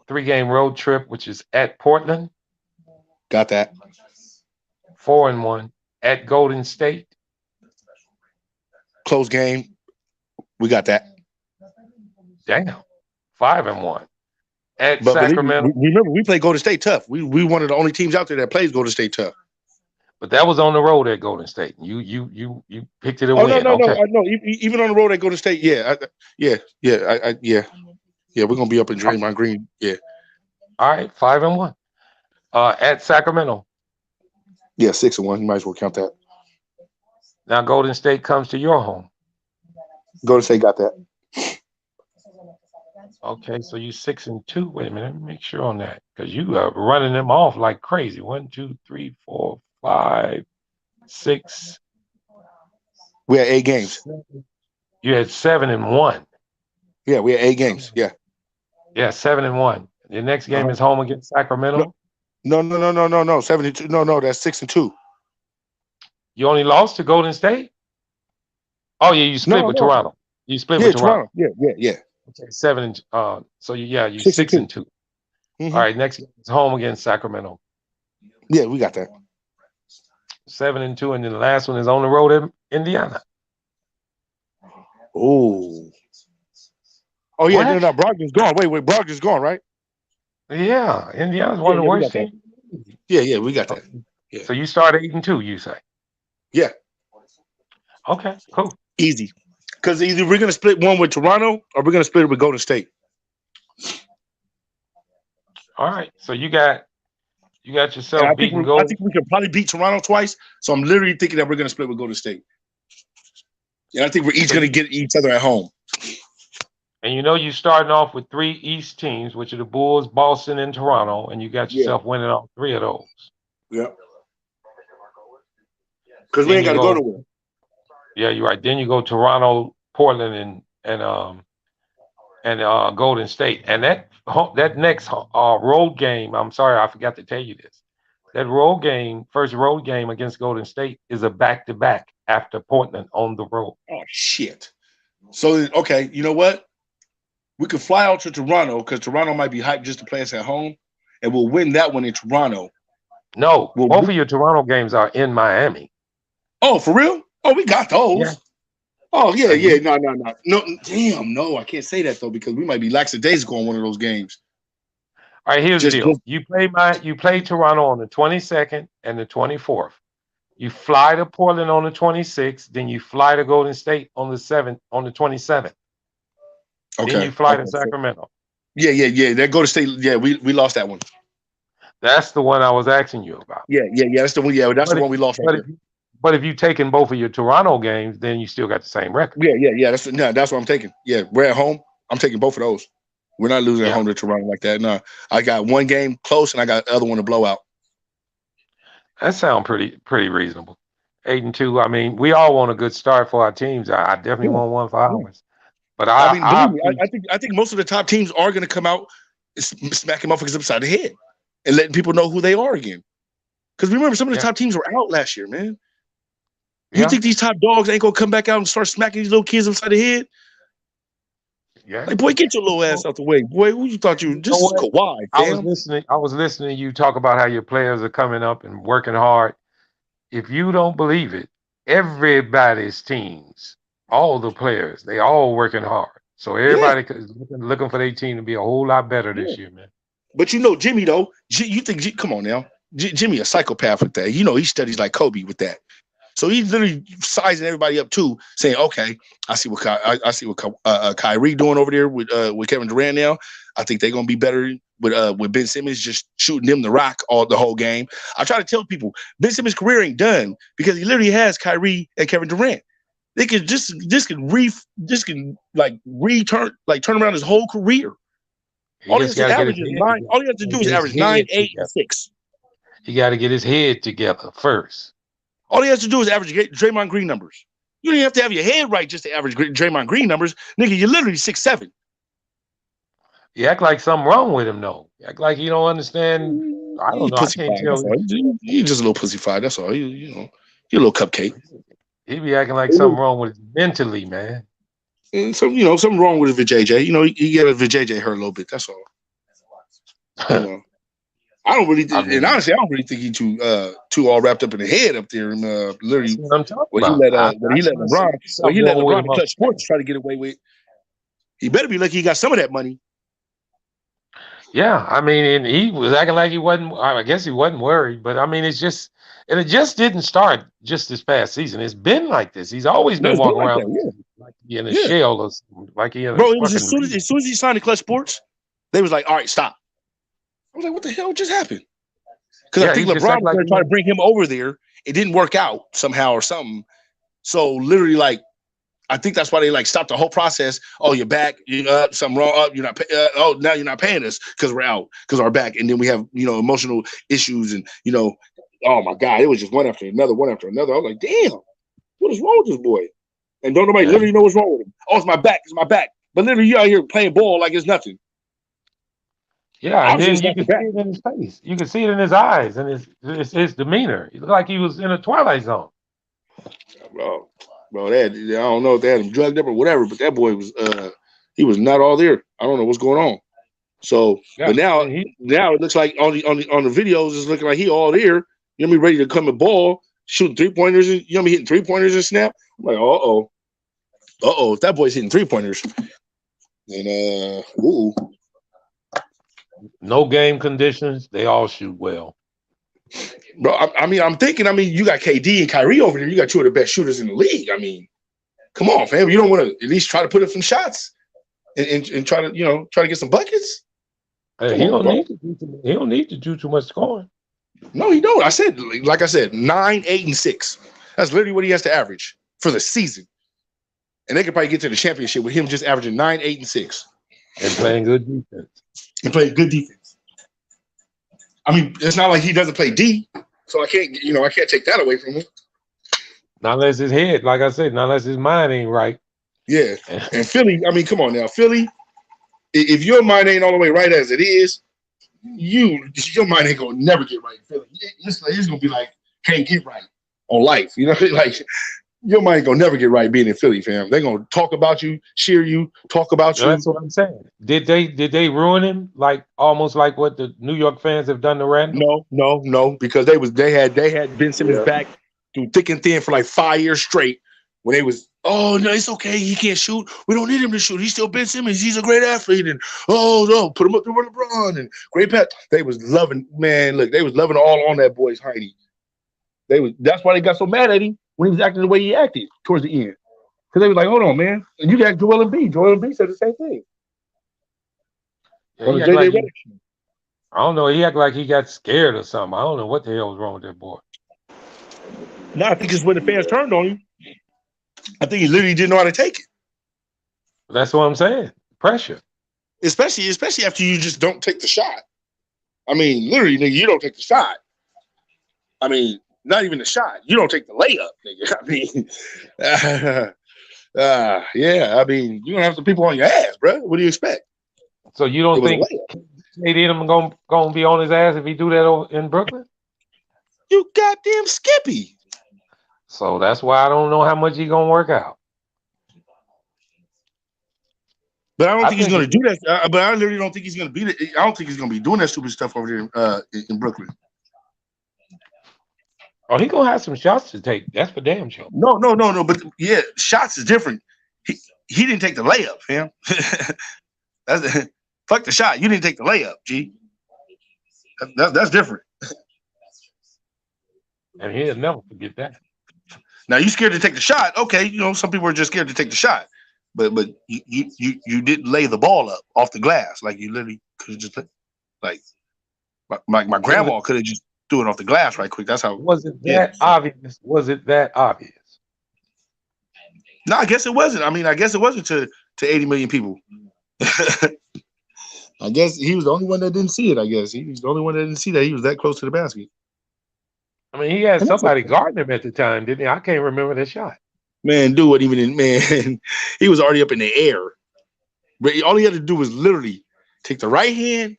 3-game road trip, which is at Portland. Got that. 4-1 at Golden State. Close game. We got that. Damn. 5-1 at Sacramento. Remember, we play Golden State tough. We one of the only teams out there that plays Golden State tough. But that was on the road at Golden State. You picked it a win. No. Even on the road at Golden State, yeah. We're gonna be up in Draymond Green. Yeah. All right, 5-1. At Sacramento. Yeah, 6-1. You might as well count that. Now Golden State comes to your home. Golden State got that. Okay, so you 6-2. Wait a minute, let me make sure on that because you are running them off like crazy. 1, 2, 3, 4, 5, 6. We had 8 games. You had 7-1. Yeah, we had 8 games. Yeah. Yeah, 7-1. Your next game is home against Sacramento. No. 72. No, that's 6-2. You only lost to Golden State? Oh yeah, you split with Toronto. You split with Toronto. Yeah. Okay, 7. So you 6-2. All right, next game is home against Sacramento. Yeah, we got that. 7-2, and then the last one is on the road in Indiana. Oh yeah, no, Brogdon's gone. Wait, Brogdon's gone, right? Yeah, Indiana's one of the worst teams. Yeah, we got that. Yeah. So you start 8-2, you say? Yeah. Okay, cool. Easy. Because either we're gonna split one with Toronto or we're gonna split it with Golden State. All right. So you got yourself beaten Golden. I think we can probably beat Toronto twice. So I'm literally thinking that we're gonna split with Golden State. And I think we're each gonna get each other at home. And you're starting off with 3 East teams, which are the Bulls, Boston, and Toronto, and you got yourself winning all 3 of those. Yeah. Because we ain't got to go nowhere. Yeah, you're right. Then you go Toronto, Portland, and Golden State, and that next road game. I'm sorry, I forgot to tell you this. That first road game against Golden State is a back-to-back after Portland on the road. Oh shit! So okay, you know what? We could fly out to Toronto because Toronto might be hyped just to play us at home, and we'll win that one in Toronto. No, both of your Toronto games are in Miami. Oh, for real? Oh, we got those. Yeah. Oh, yeah. No, damn, no, I can't say that though because we might be lackadaisical on one of those games. All right, here's the deal. You play Toronto on the 22nd and the 24th. You fly to Portland on the 26th, then you fly to Golden State on the 27th. Okay. Then you fly to Sacramento. Yeah. That Golden State, yeah, we lost that one. That's the one I was asking you about. Yeah. That's the one. Yeah, that's the one we lost. But if you've taken both of your Toronto games, then you still got the same record. Yeah. That's what I'm taking. Yeah, we're at home. I'm taking both of those. We're not losing at home to Toronto like that. No, I got one game close, and I got the other one to blow out. That sounds pretty reasonable. 8-2. I mean, we all want a good start for our teams. I definitely want one for ours. But I think most of the top teams are going to come out smacking motherfuckers upside the head and letting people know who they are again. Because remember, some of the top teams were out last year, man. You think these top dogs ain't gonna come back out and start smacking these little kids upside the head? Yeah. Like, boy, get your little ass out the way, boy. Who you thought you just Kawhi? I was listening to you talk about how your players are coming up and working hard. If you don't believe it, everybody's teams, all the players, they all working hard. So everybody is looking for their team to be a whole lot better this year, man. But you know, Jimmy, though, you think, come on now. Jimmy a psychopath with that. You know, he studies like Kobe with that. So he's literally sizing everybody up too, saying, "Okay, I see what Kyrie doing over there with Kevin Durant now. I think they're gonna be better with Ben Simmons just shooting them the rock the whole game." I try to tell people Ben Simmons' career ain't done because he literally has Kyrie and Kevin Durant. They could turn around his whole career. All he has to average is 9. All he has to do is average 9, 8, and 6. He got to get his head together first. All he has to do is average Draymond Green numbers. You don't even have to have your head right just to average Draymond Green numbers. Nigga, you're literally 6'7". You act like something wrong with him, though. You act like you don't understand. I don't know. I can't tell. He's just a little pussyfied. That's all. You're a little cupcake. He be acting like something wrong with him mentally, man. And something wrong with his JJ. He got his JJ hurt a little bit. That's all. I don't really think, and honestly, I don't really think he's too all wrapped up in the head up there. And literally, what I'm talking about. He let LeBron about. Clutch Sports try to get away with. He better be lucky he got some of that money. Yeah, I mean, and he was acting like he wasn't. I guess he wasn't worried, but I mean, it just didn't start just this past season. It's been like this. He's always been walking around like he in a shell or something, like he in a. Bro, it was as soon as he signed to Clutch Sports, they was like, "All right, stop." I was like, "What the hell just happened?" Because I think LeBron was going to try to bring him over there. It didn't work out somehow or something. So literally, like, I think that's why they stopped the whole process. Oh, you're back. Something wrong. You're not. Now you're not paying us because we're out because we're back, and then we have emotional issues and oh my God, it was just one after another. I was like, damn, what is wrong with this boy? And don't nobody literally know what's wrong with him. Oh, it's my back. It's my back. But literally, you out here playing ball like it's nothing. Yeah, and then you can see it in his face. You can see it in his eyes and his demeanor. He looked like he was in a Twilight Zone. Bro, I don't know if they had him drugged up or whatever, but that boy was he was not all there. I don't know what's going on. So, but now it looks like on the videos, it's looking like he all there. You know me ready to come and ball, shooting 3-pointers, and me hitting 3-pointers and snap. I'm like, if that boy's hitting 3-pointers, then no game conditions, they all shoot well. Bro, I'm thinking, you got KD and Kyrie over there. You got two of the best shooters in the league. I mean, come on, fam. You don't want to at least try to put up some shots and try to get some buckets? Hey, he don't need to do too much scoring. No, he don't. I said 9, 8, and 6. That's literally what he has to average for the season. And they could probably get to the championship with him just averaging 9, 8, and 6. And playing good defense. I mean, it's not like he doesn't play D, so I can't take that away from him. Not unless his head, like I said, not unless his mind ain't right. Yeah. And Philly, come on now. Philly, if your mind ain't all the way right as it is, your mind ain't gonna never get right in Philly. It's gonna be like, can't get right on life. Like your mind ain't gonna never get right being in Philly, fam. They're gonna talk about you, cheer you, talk about you. That's what I'm saying. Did they ruin him almost like what the New York fans have done to Randall? No, because they had Ben Simmons back through thick and thin for like 5 years straight. When they was, oh no, it's okay, he can't shoot. We don't need him to shoot. He's still Ben Simmons. He's a great athlete. And oh no, put him up there with LeBron and great pat. They was loving, man. Look, they was loving all on that boy's Heidi. That's why they got so mad at him when he was acting the way he acted towards the end. Because they was like, hold on, man. And you got Joel Embiid. Joel Embiid said the same thing. Yeah, I don't know. He acted like he got scared or something. I don't know what the hell was wrong with that boy. No, I think it's when the fans turned on him. I think he literally didn't know how to take it. That's what I'm saying. Pressure. Especially after you just don't take the shot. I mean, literally, nigga, you don't take the shot. I mean, not even the shot. You don't take the layup, nigga. I mean, yeah. I mean, you're gonna have some people on your ass, bro. What do you expect? So you don't think KD gonna be on his ass if he do that in Brooklyn? You goddamn Skippy. So that's why I don't know how much he's gonna work out. But I don't think he's gonna do that. But I literally don't think he's gonna be. I don't think he's gonna be doing that stupid stuff over there in Brooklyn. Oh, he gonna have some shots to take. That's for damn sure. No. But yeah, shots is different. He didn't take the layup, fam. Fuck the shot. You didn't take the layup, G. That's different. And he'll never forget that. Now you scared to take the shot. Okay, some people are just scared to take the shot. But you didn't lay the ball up off the glass. Like you literally could have just like my grandma could have just threw it off the glass right quick. That's how. Was it that obvious? Was it that obvious? No, I guess it wasn't. I mean, I guess it wasn't to 80 million people. I guess he was the only one that didn't see it. I guess he was the only one that didn't see that he was that close to the basket. I mean, he had somebody guarding him at the time, didn't he? I can't remember that shot. Man, dude, what even man, he was already up in the air. But all he had to do was literally take the right hand.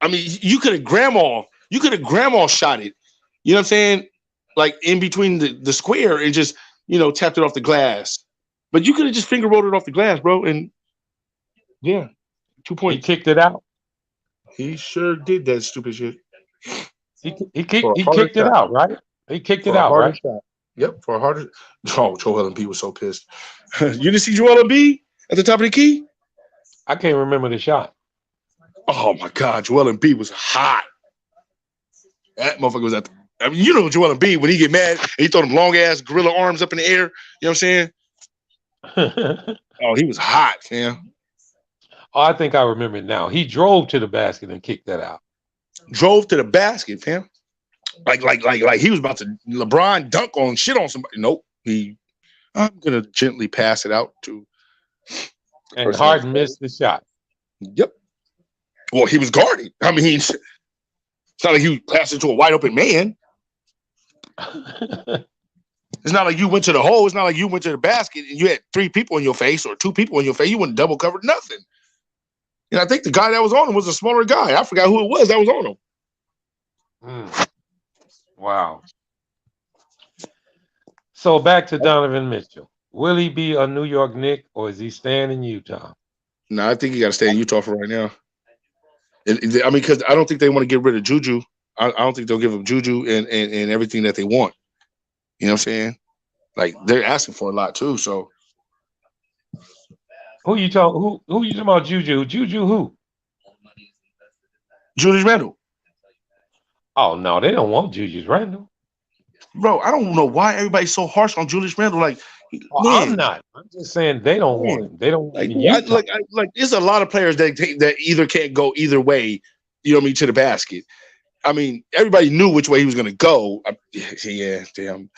I mean, you could have grandma shot it. You know what I'm saying? Like in between the square and just, tapped it off the glass. But you could have just finger rolled it off the glass, bro. And yeah, 2 points. He kicked it out. He sure did that stupid shit. He kicked it out, right? He kicked it out, right? Shot. Yep, for a harder. Oh, Joel Embiid was so pissed. You didn't see Joel Embiid at the top of the key? I can't remember the shot. Oh my God, Joel Embiid was hot. That motherfucker was Joel Embiid, when he get mad, and he throw them long ass gorilla arms up in the air. You know what I'm saying? Oh, he was hot, man. Oh, I think I remember it now. He drove to the basket and kicked that out. Drove to the basket, fam. Like he was about to LeBron dunk on shit on somebody. Nope. I'm gonna gently pass it out to. And Harden missed the shot. Yep. Well, he was guarded. I mean, it's not like he passed it to a wide open man. It's not like you went to the hole. It's not like you went to the basket and you had 3 people in your face or 2 people in your face. You wouldn't double covered nothing. And I think the guy that was on him was a smaller guy. I forgot who it was that was on him. Wow. So back to Donovan Mitchell. Will he be a New York Knick or is he staying in Utah? No, I think he got to stay in Utah for right now. I mean, because I don't think they want to get rid of Juju. I don't think they'll give him Juju and everything that they want. You know what I'm saying? Like they're asking for a lot too. So who you talking about? Juju? Juju who? Julius Randle. Oh no, they don't want Julius Randle. Bro, I don't know why everybody's so harsh on Julius Randle. Like, I'm not. I'm just saying they don't want him. They don't like. There's a lot of players that either can't go either way. You know what I mean? To the basket. I mean, everybody knew which way he was going to go. Yeah, damn.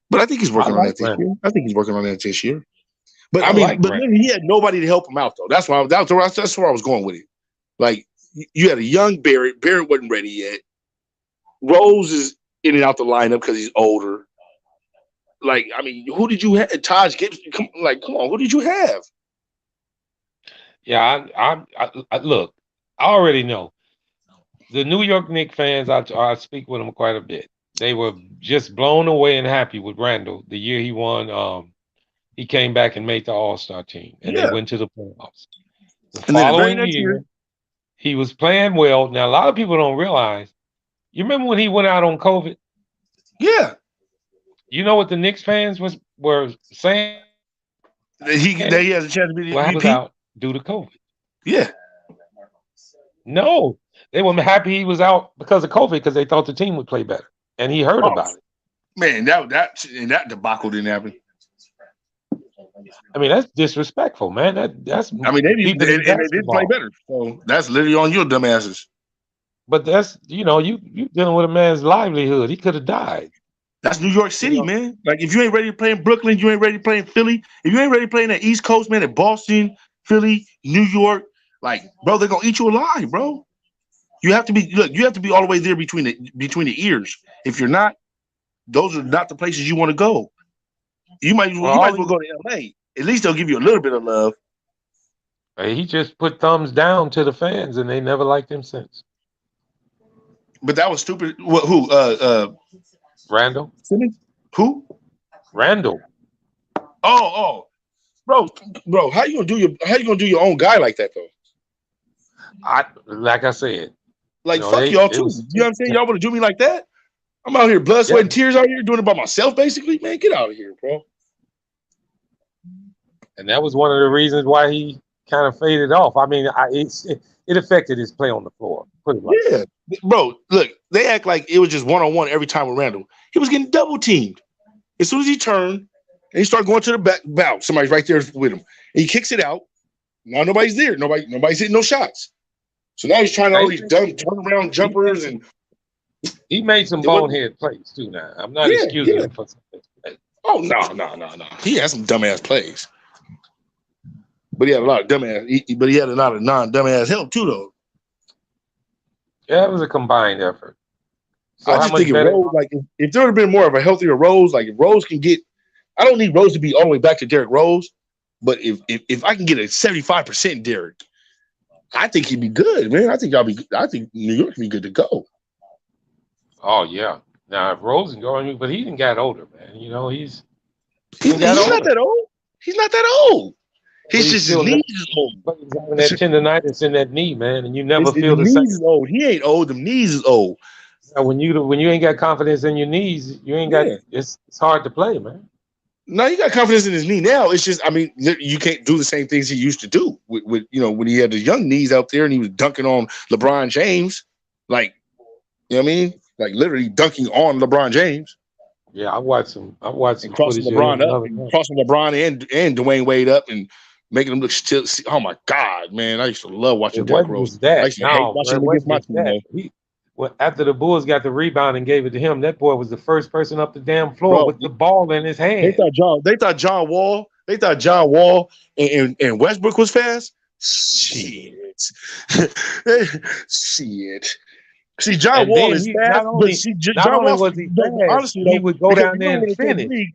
But I think he's working on that this year. I think he's working on that this year. But I mean, he had nobody to help him out though. That's where I was going with it. Like you had a young Barrett. Barrett wasn't ready yet. Rose is in and out the lineup because he's older. Like, I mean, who did you have? Taj Gibson. Come on, who did you have? Yeah, I look. I already know. The New York Knicks fans, I speak with them quite a bit. They were just blown away and happy with Randle the year he won. He came back and made the All-Star team, and they went to the playoffs. The following year, he was playing well. Now, a lot of people don't realize. You remember when he went out on COVID? Yeah. You know what the Knicks fans were saying? That he has a chance to be the MVP? Was out due to COVID. Yeah. No, they were happy he was out because of COVID because they thought the team would play better, and he heard about it. Man, that debacle didn't happen. I mean, that's disrespectful, man. That's. I mean, they did play better, so that's literally on your dumbasses. But that's you dealing with a man's livelihood. He could have died. That's New York City, man. Like if you ain't ready to play in Brooklyn, you ain't ready to play in Philly. If you ain't ready to play in the East Coast, man, at Boston, Philly, New York, like, bro, they're gonna eat you alive, bro. You have to be all the way there between the ears. If you're not, those are not the places you want to go. You might as well go to LA. At least they'll give you a little bit of love. He just put thumbs down to the fans, and they never liked him since. But that was stupid. Who? Randle. Who? Randle. Oh, bro. How you gonna do your own guy like that though? Like I said. Like fuck y'all too. You know what I'm saying? Y'all want to do me like that? I'm out here, blood, sweat, and tears out here doing it by myself, basically. Man, get out of here, bro. And that was one of the reasons why he kind of faded off. I mean, it affected his play on the floor. Yeah, bro. Look, they act like it was just one-on-one every time with Randall. He was getting double teamed. As soon as he turned and he started going to the back, somebody's right there with him. And he kicks it out. Now nobody's there. Nobody's hitting no shots. So now he's trying all these dumb turnaround jumpers, and he made some bonehead plays too. Now I'm not excusing him for something. Oh no. He had some dumbass plays, but he had a lot of dumbass. But he had a lot of non-dumbass help too, though. Yeah, it was a combined effort. So I just think if there would have been more of a healthier Rose, like if Rose can get, I don't need Rose to be all the way back to Derrick Rose, but if I can get a 75% Derrick, I think he'd be good, man. I think New York can be good to go. Oh yeah. Now if Rose is going, but he didn't got older, man. You know, he's not that old. He's not that old. He's just his knees is old. But he's having that tendonitis in that knee, man, and you never feel the same. Knees is old. He ain't old. The knees is old. Now, when you ain't got confidence in your knees, you ain't got. It's hard to play, man. No, you got confidence in his knee now. It's just, I mean, you can't do the same things he used to do with when he had the young knees out there and he was dunking on LeBron James, like, you know what I mean, like literally dunking on LeBron James. Yeah, I watched some crossing LeBron up, crossing LeBron and Dwayne Wade up and making them look still. Oh my God, man! I used to love watching Derrick Rose. I used to hate watching him against my team. After the Bulls got the rebound and gave it to him, that boy was the first person up the damn floor with the ball in his hand. They thought John Wall and Westbrook was fast. Shit. See, John Wall is fast, but John Wall was honestly, he would go down there and finish.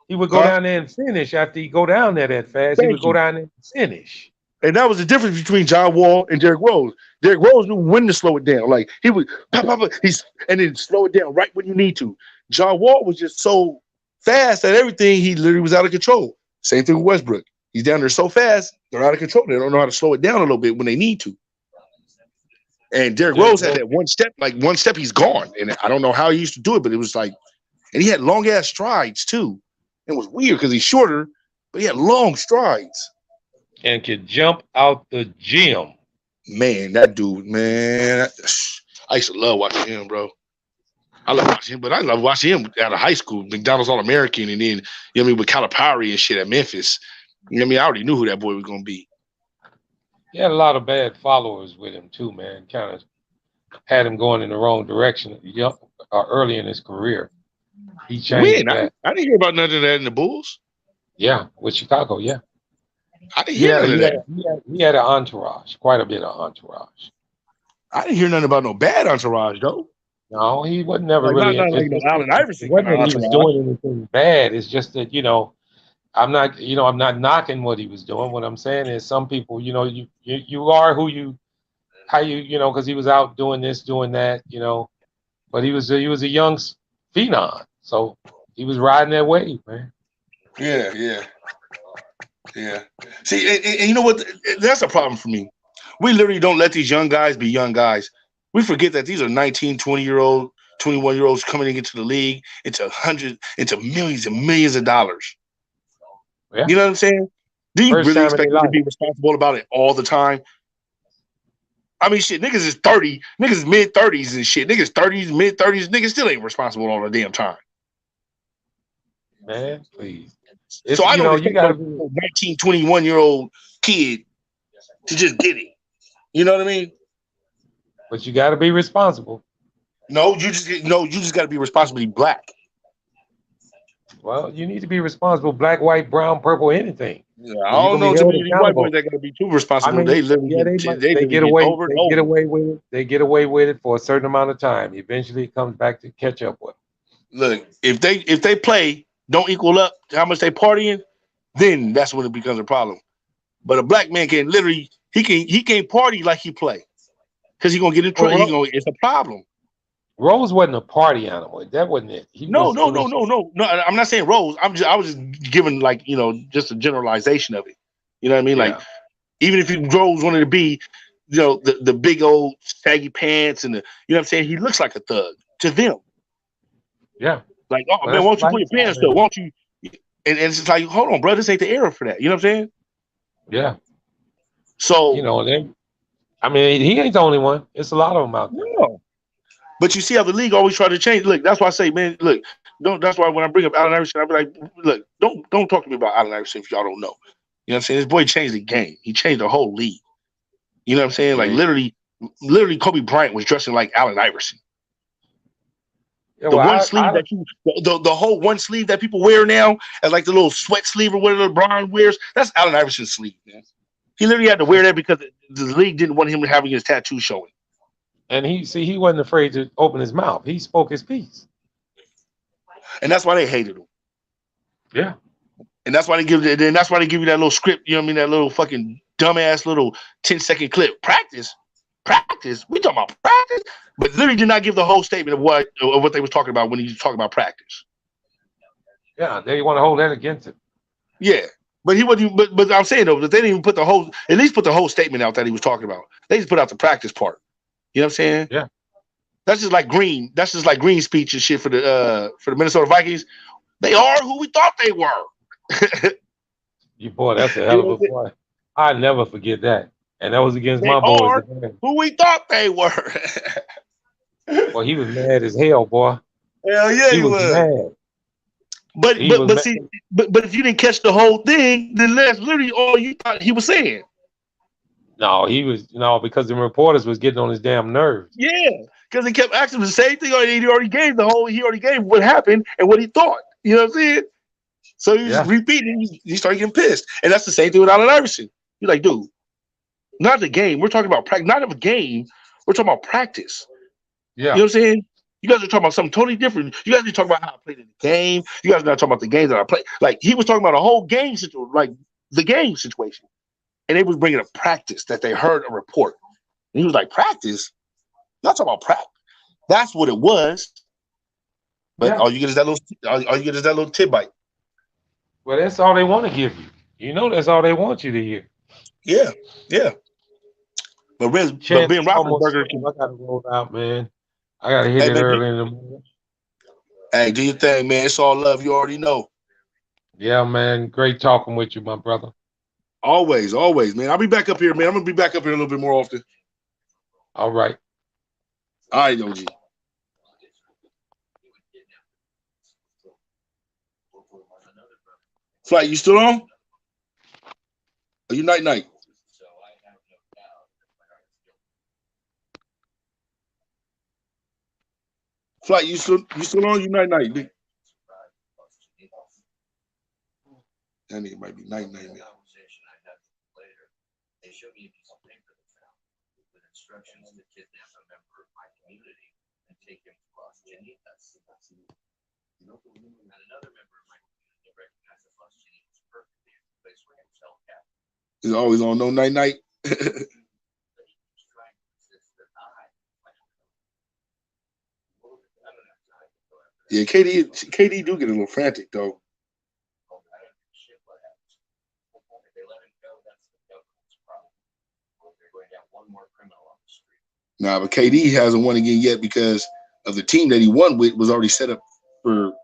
He would go down there and finish after he go down there that fast. He would go down there and finish. And that was the difference between John Wall and Derrick Rose. Derrick Rose knew when to slow it down. Like he would and then slow it down right when you need to. John Wall was just so fast at everything, he literally was out of control. Same thing with Westbrook. He's down there so fast, they're out of control. They don't know how to slow it down a little bit when they need to. And Derrick Rose had that one step, he's gone. And I don't know how he used to do it, but it was like, and he had long ass strides too. It was weird because he's shorter, but he had long strides. And could jump out the gym. Man, that dude, man. I used to love watching him, bro. I love watching him, but I love watching him out of high school, McDonald's All-American, and then, you know what I mean, with Calipari and shit at Memphis. You know what I mean? I already knew who that boy was going to be. He had a lot of bad followers with him, too, man. Kind of had him going in the wrong direction early in his career. He changed that. I didn't hear about none of that in the Bulls. Yeah, with Chicago, yeah. I didn't hear none of that. He had an entourage, quite a bit of entourage. I didn't hear nothing about no bad entourage, though. No, he wasn't never really. Like Allen Iverson. It wasn't that he was doing anything bad. It's just that, I'm not knocking what he was doing. What I'm saying is some people, you are because he was out doing this, doing that, but he was a young phenom. So he was riding that wave, man. Yeah. See, and you know what? That's a problem for me. We literally don't let these young guys be young guys. We forget that these are 19, 20-year-old, 21-year-olds coming into the league into millions and millions of dollars. Yeah. You know what I'm saying? Do you really expect them to be responsible about it all the time? I mean, shit, niggas is 30, niggas is mid-30s and shit. Niggas 30s, mid-30s, niggas still ain't responsible all the damn time. Man, please. So I don't expect a 19, 21-year-old kid to just get it. You know what I mean? But you got to be responsible. No, you just got to be responsibly black. Well, you need to be responsible, black, white, brown, purple, anything. Yeah, I don't know too many white boys that gotta be too responsible. They get away with it. They get away with it for a certain amount of time. Eventually, it comes back to catch up with them. Look, if they play don't equal up to how much they partying, then that's when it becomes a problem. But a black man can literally he can't party like he play because he's gonna get in trouble. It's a problem. Rose wasn't a party animal. That wasn't it. No. I'm not saying Rose. I was just giving just a generalization of it. You know what I mean? Yeah. Like even if Rose wanted to be, the big old saggy pants and you know what I'm saying, he looks like a thug to them. Yeah. Like, oh man, why don't you put your pants up? Won't you? And it's just like, hold on, bro, this ain't the era for that. You know what I'm saying? Yeah. So I mean, he ain't the only one. It's a lot of them out there. No. But you see how the league always try to change. Look, that's why I say, man, look, don't. That's why when I bring up Allen Iverson, I be like, look, don't talk to me about Allen Iverson if y'all don't know. You know what I'm saying? This boy changed the game. He changed the whole league. You know what I'm saying? Like literally, Kobe Bryant was dressing like Allen Iverson. Yeah, well, the whole one sleeve that people wear now, as like the little sweat sleeve or whatever LeBron wears, that's Allen Iverson's sleeve, man. He literally had to wear that because the league didn't want him having his tattoo showing. And he wasn't afraid to open his mouth. He spoke his piece. And that's why they hated him. Yeah. And that's why they give you that little script, you know what I mean? That little fucking dumbass little 10-second clip. Practice. We talking about practice, but literally did not give the whole statement of what they was talking about when he was talking about practice. Yeah, they want to hold that against him. Yeah, but he wasn't. But I'm saying though that they didn't even put the whole statement out that he was talking about. They just put out the practice part. You know what I'm saying? Yeah. That's just like Green. That's just like Green speech and shit for the Minnesota Vikings. They are who we thought they were. You boy, that's a hell of a boy. I never forget that. And that was against my boys. Who we thought they were. Well, he was mad as hell, boy. Hell yeah, he was mad. But if you didn't catch the whole thing, then that's literally all you thought he was saying. No, because the reporters was getting on his damn nerves. Yeah, because they kept asking the same thing. He already gave what happened and what he thought. You know what I'm saying? So he was repeating. He started getting pissed, and that's the same thing with Allen Iverson. He's like, dude. Not the game. We're talking about practice. Not of a game. We're talking about practice. Yeah. You know what I'm saying? You guys are talking about something totally different. You guys are talking about how I played in the game. You guys are not talking about the game that I played. Like, he was talking about a whole game situation, like the game situation. And they was bringing up practice that they heard a report. And he was like, practice? Not talking about practice. That's what it was. But all you get is that little tidbite. Well, that's all they want to give you. You know that's all they want you to hear. Yeah. But Ben Roethlisberger, I gotta roll out, man. I gotta hit it early in the morning. Hey, do your thing, man. It's all love. You already know. Yeah, man. Great talking with you, my brother. Always, man. I'll be back up here, man. I'm gonna be back up here a little bit more often. All right, OG. Flight, you still on? Are you night? Flight, you still on? You night? That nigga might be night. They showed me a piece of paper that found with instructions to kidnap a member of my community and take him to Lost Jenny. And another member of my community recognized that Lost Jenny was perfectly in the place where he was held captive. He's always on no night. Yeah, KD do get a little frantic though. Nah, but KD hasn't won again yet because of the team that he won with was already set up for.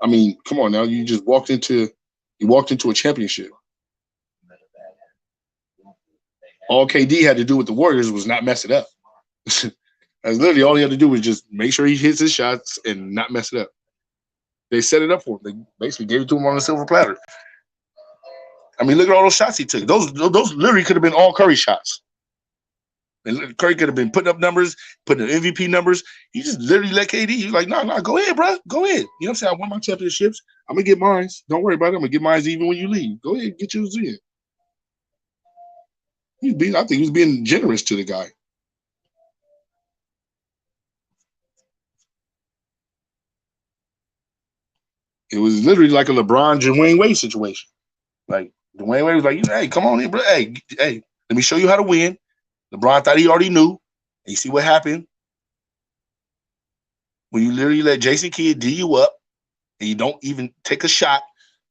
I mean, come on now, you just walked into a championship. All KD had to do with the Warriors was not mess it up. That's literally all he had to do was just make sure he hits his shots and not mess it up. They set it up for him. They basically gave it to him on a silver platter. I mean, look at all those shots he took. Those literally could have been all Curry shots. And Curry could have been putting up numbers, putting up MVP numbers. He just literally let KD. He's like, no, go ahead, bro. Go ahead. You know what I'm saying? I won my championships. I'm going to get mine. Don't worry about it. I'm going to get mine even when you leave. Go ahead, get yours in. I think he was being generous to the guy. It was literally like a LeBron, Dwayne Wade situation. Like, Dwayne Wade was like, hey, come on in, bro. Hey, let me show you how to win. LeBron thought he already knew. And you see what happened? When you literally let Jason Kidd D you up and you don't even take a shot.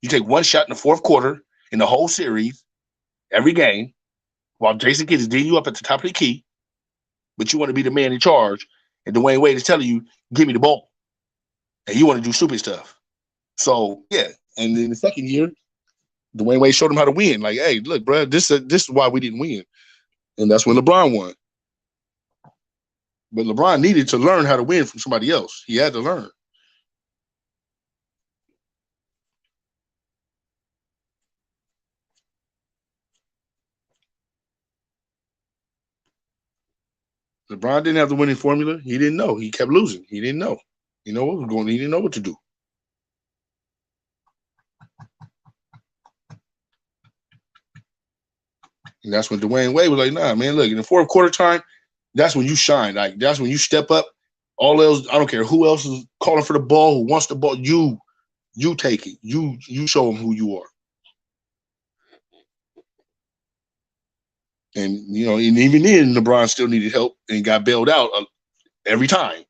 You take one shot in the fourth quarter in the whole series, every game, while Jason Kidd is D you up at the top of the key, but you want to be the man in charge, and Dwayne Wade is telling you, give me the ball. And you want to do stupid stuff. So, yeah. And in the second year, Dwayne Wade showed him how to win. Like, hey, look, bro, this is why we didn't win. And that's when LeBron won. But LeBron needed to learn how to win from somebody else. He had to learn. LeBron didn't have the winning formula. He didn't know. He kept losing. He didn't know. You know what was going on. He didn't know what to do. And that's when Dwayne Wade was like, nah, man, look, in the fourth quarter time, that's when you shine. Like, that's when you step up. All else, I don't care who else is calling for the ball, who wants the ball. You take it. You show them who you are. And, you know, and even then, LeBron still needed help and got bailed out every time.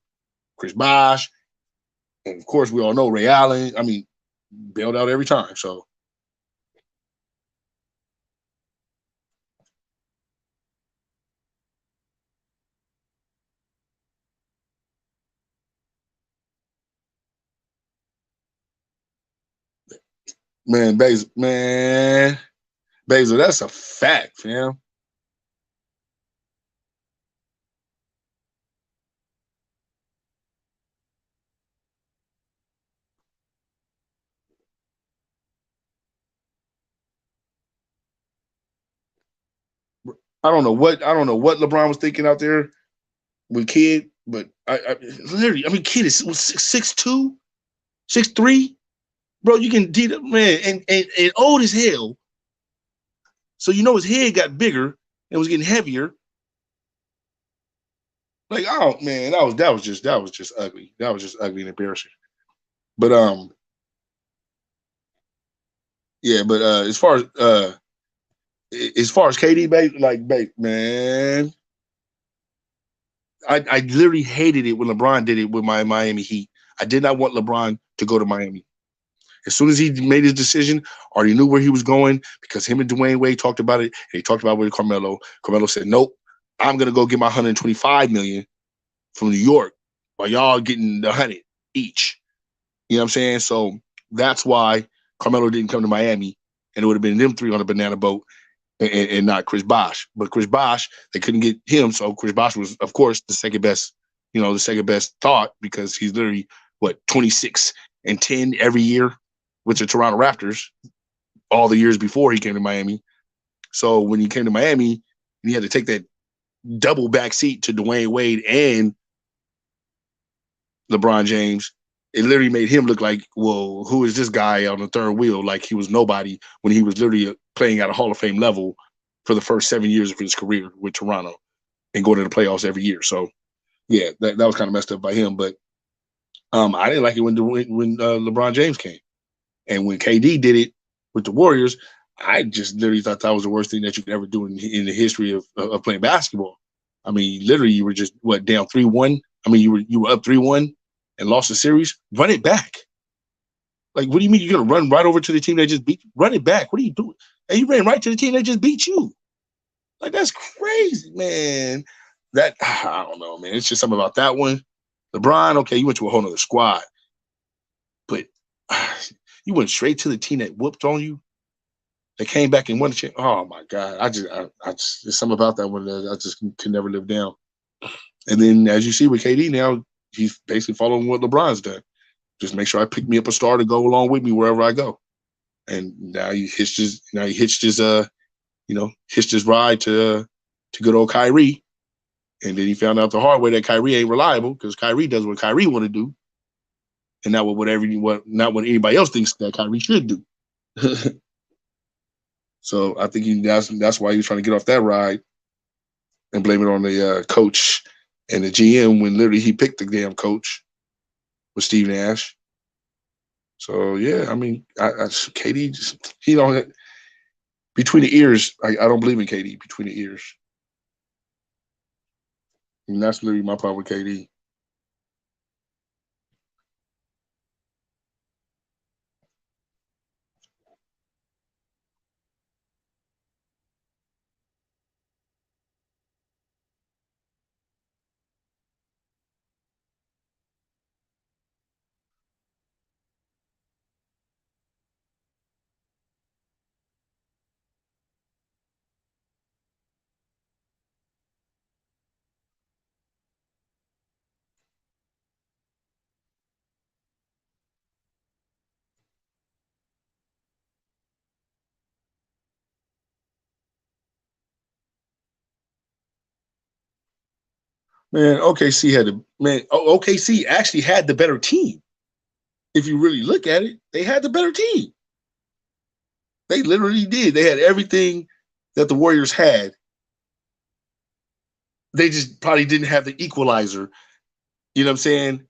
Chris Bosh, and of course, we all know Ray Allen. I mean, bailed out every time. So, man, Basil, that's a fact, fam. I don't know what LeBron was thinking out there with Kid, but I literally, I mean, Kid is 6'2", 6'3", bro. You can man, and old as hell. So you know his head got bigger and was getting heavier. Like, oh man, that was just ugly. That was just ugly and embarrassing. But yeah. But as far as KD, man, I literally hated it when LeBron did it with my Miami Heat. I did not want LeBron to go to Miami. As soon as he made his decision, already knew where he was going because him and Dwayne Wade talked about it. And he talked about it with Carmelo. Carmelo said, "Nope, I'm gonna go get my $125 million from New York, while y'all getting the 100 each." You know what I'm saying? So that's why Carmelo didn't come to Miami, and it would have been them three on a banana boat, and not Chris Bosh. But Chris Bosh, they couldn't get him, so Chris Bosh was, of course, the second best thought because he's literally 26-10 every year with the Toronto Raptors, all the years before he came to Miami. So when he came to Miami, he had to take that double back seat to Dwayne Wade and LeBron James. It literally made him look like, well, who is this guy on the third wheel? Like he was nobody when he was literally playing at a Hall of Fame level for the first 7 years of his career with Toronto and going to the playoffs every year. So, yeah, that was kind of messed up by him. But I didn't like it when LeBron James came. And when KD did it with the Warriors, I just literally thought that was the worst thing that you could ever do in the history of playing basketball. I mean, literally, you were just down 3-1. I mean, you were up 3-1 and lost the series. Run it back. Like, what do you mean you're gonna run right over to the team that just beat you? Run it back. What are you doing? And you ran right to the team that just beat you. Like, that's crazy, man. That I don't know, man. It's just something about that one. LeBron, okay, you went to a whole nother squad, but you went straight to the team that whooped on you. They came back and won the championship. Oh my God. I just there's something about that one that I just can never live down. And then as you see with KD now, he's basically following what LeBron's done. Just make sure I pick me up a star to go along with me wherever I go. And now he hitched his ride to good old Kyrie. And then he found out the hard way that Kyrie ain't reliable because Kyrie does what Kyrie want to do, and not what anybody else thinks that Kyrie should do. So I think that's why he was trying to get off that ride and blame it on the coach and the GM when literally he picked the damn coach with Steve Nash. So yeah, I mean, KD just he don't between the ears. I don't believe in KD between the ears. And that's literally my problem with KD. Man, OKC actually had the better team. If you really look at it, they had the better team. They literally did. They had everything that the Warriors had. They just probably didn't have the equalizer. You know what I'm saying?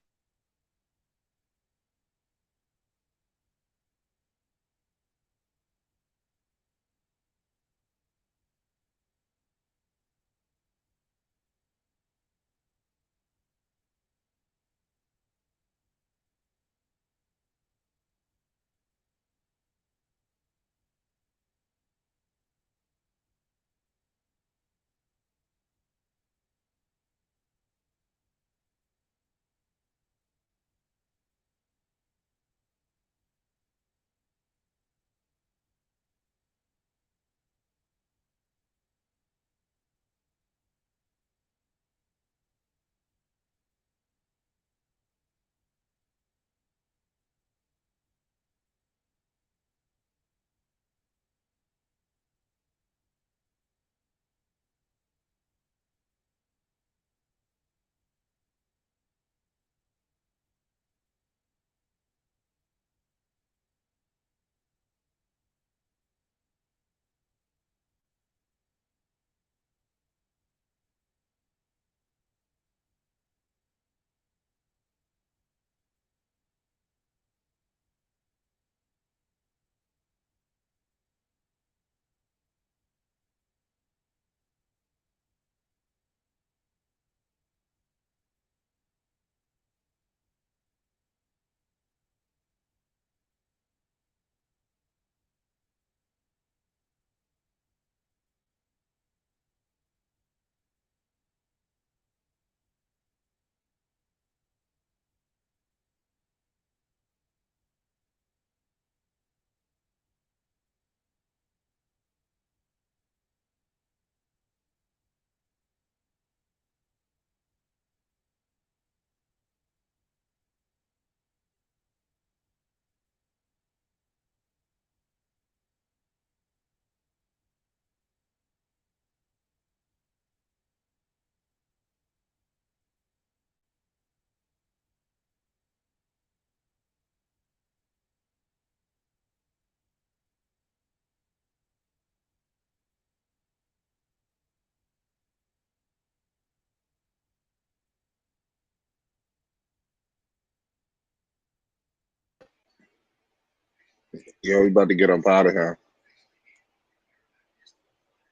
Yo, we about to get up out of here.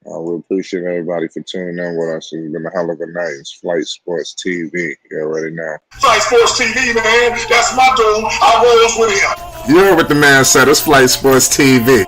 We appreciate everybody for tuning in with us. It's been a hell of a night. It's Flight Sports TV. You already know. Flight Sports TV, man. That's my dude. I rolls with him. You heard what the man said. It's Flight Sports TV.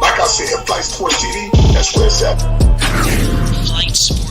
Like I said, Flight Sports TV, that's where it's at. Flight Sports.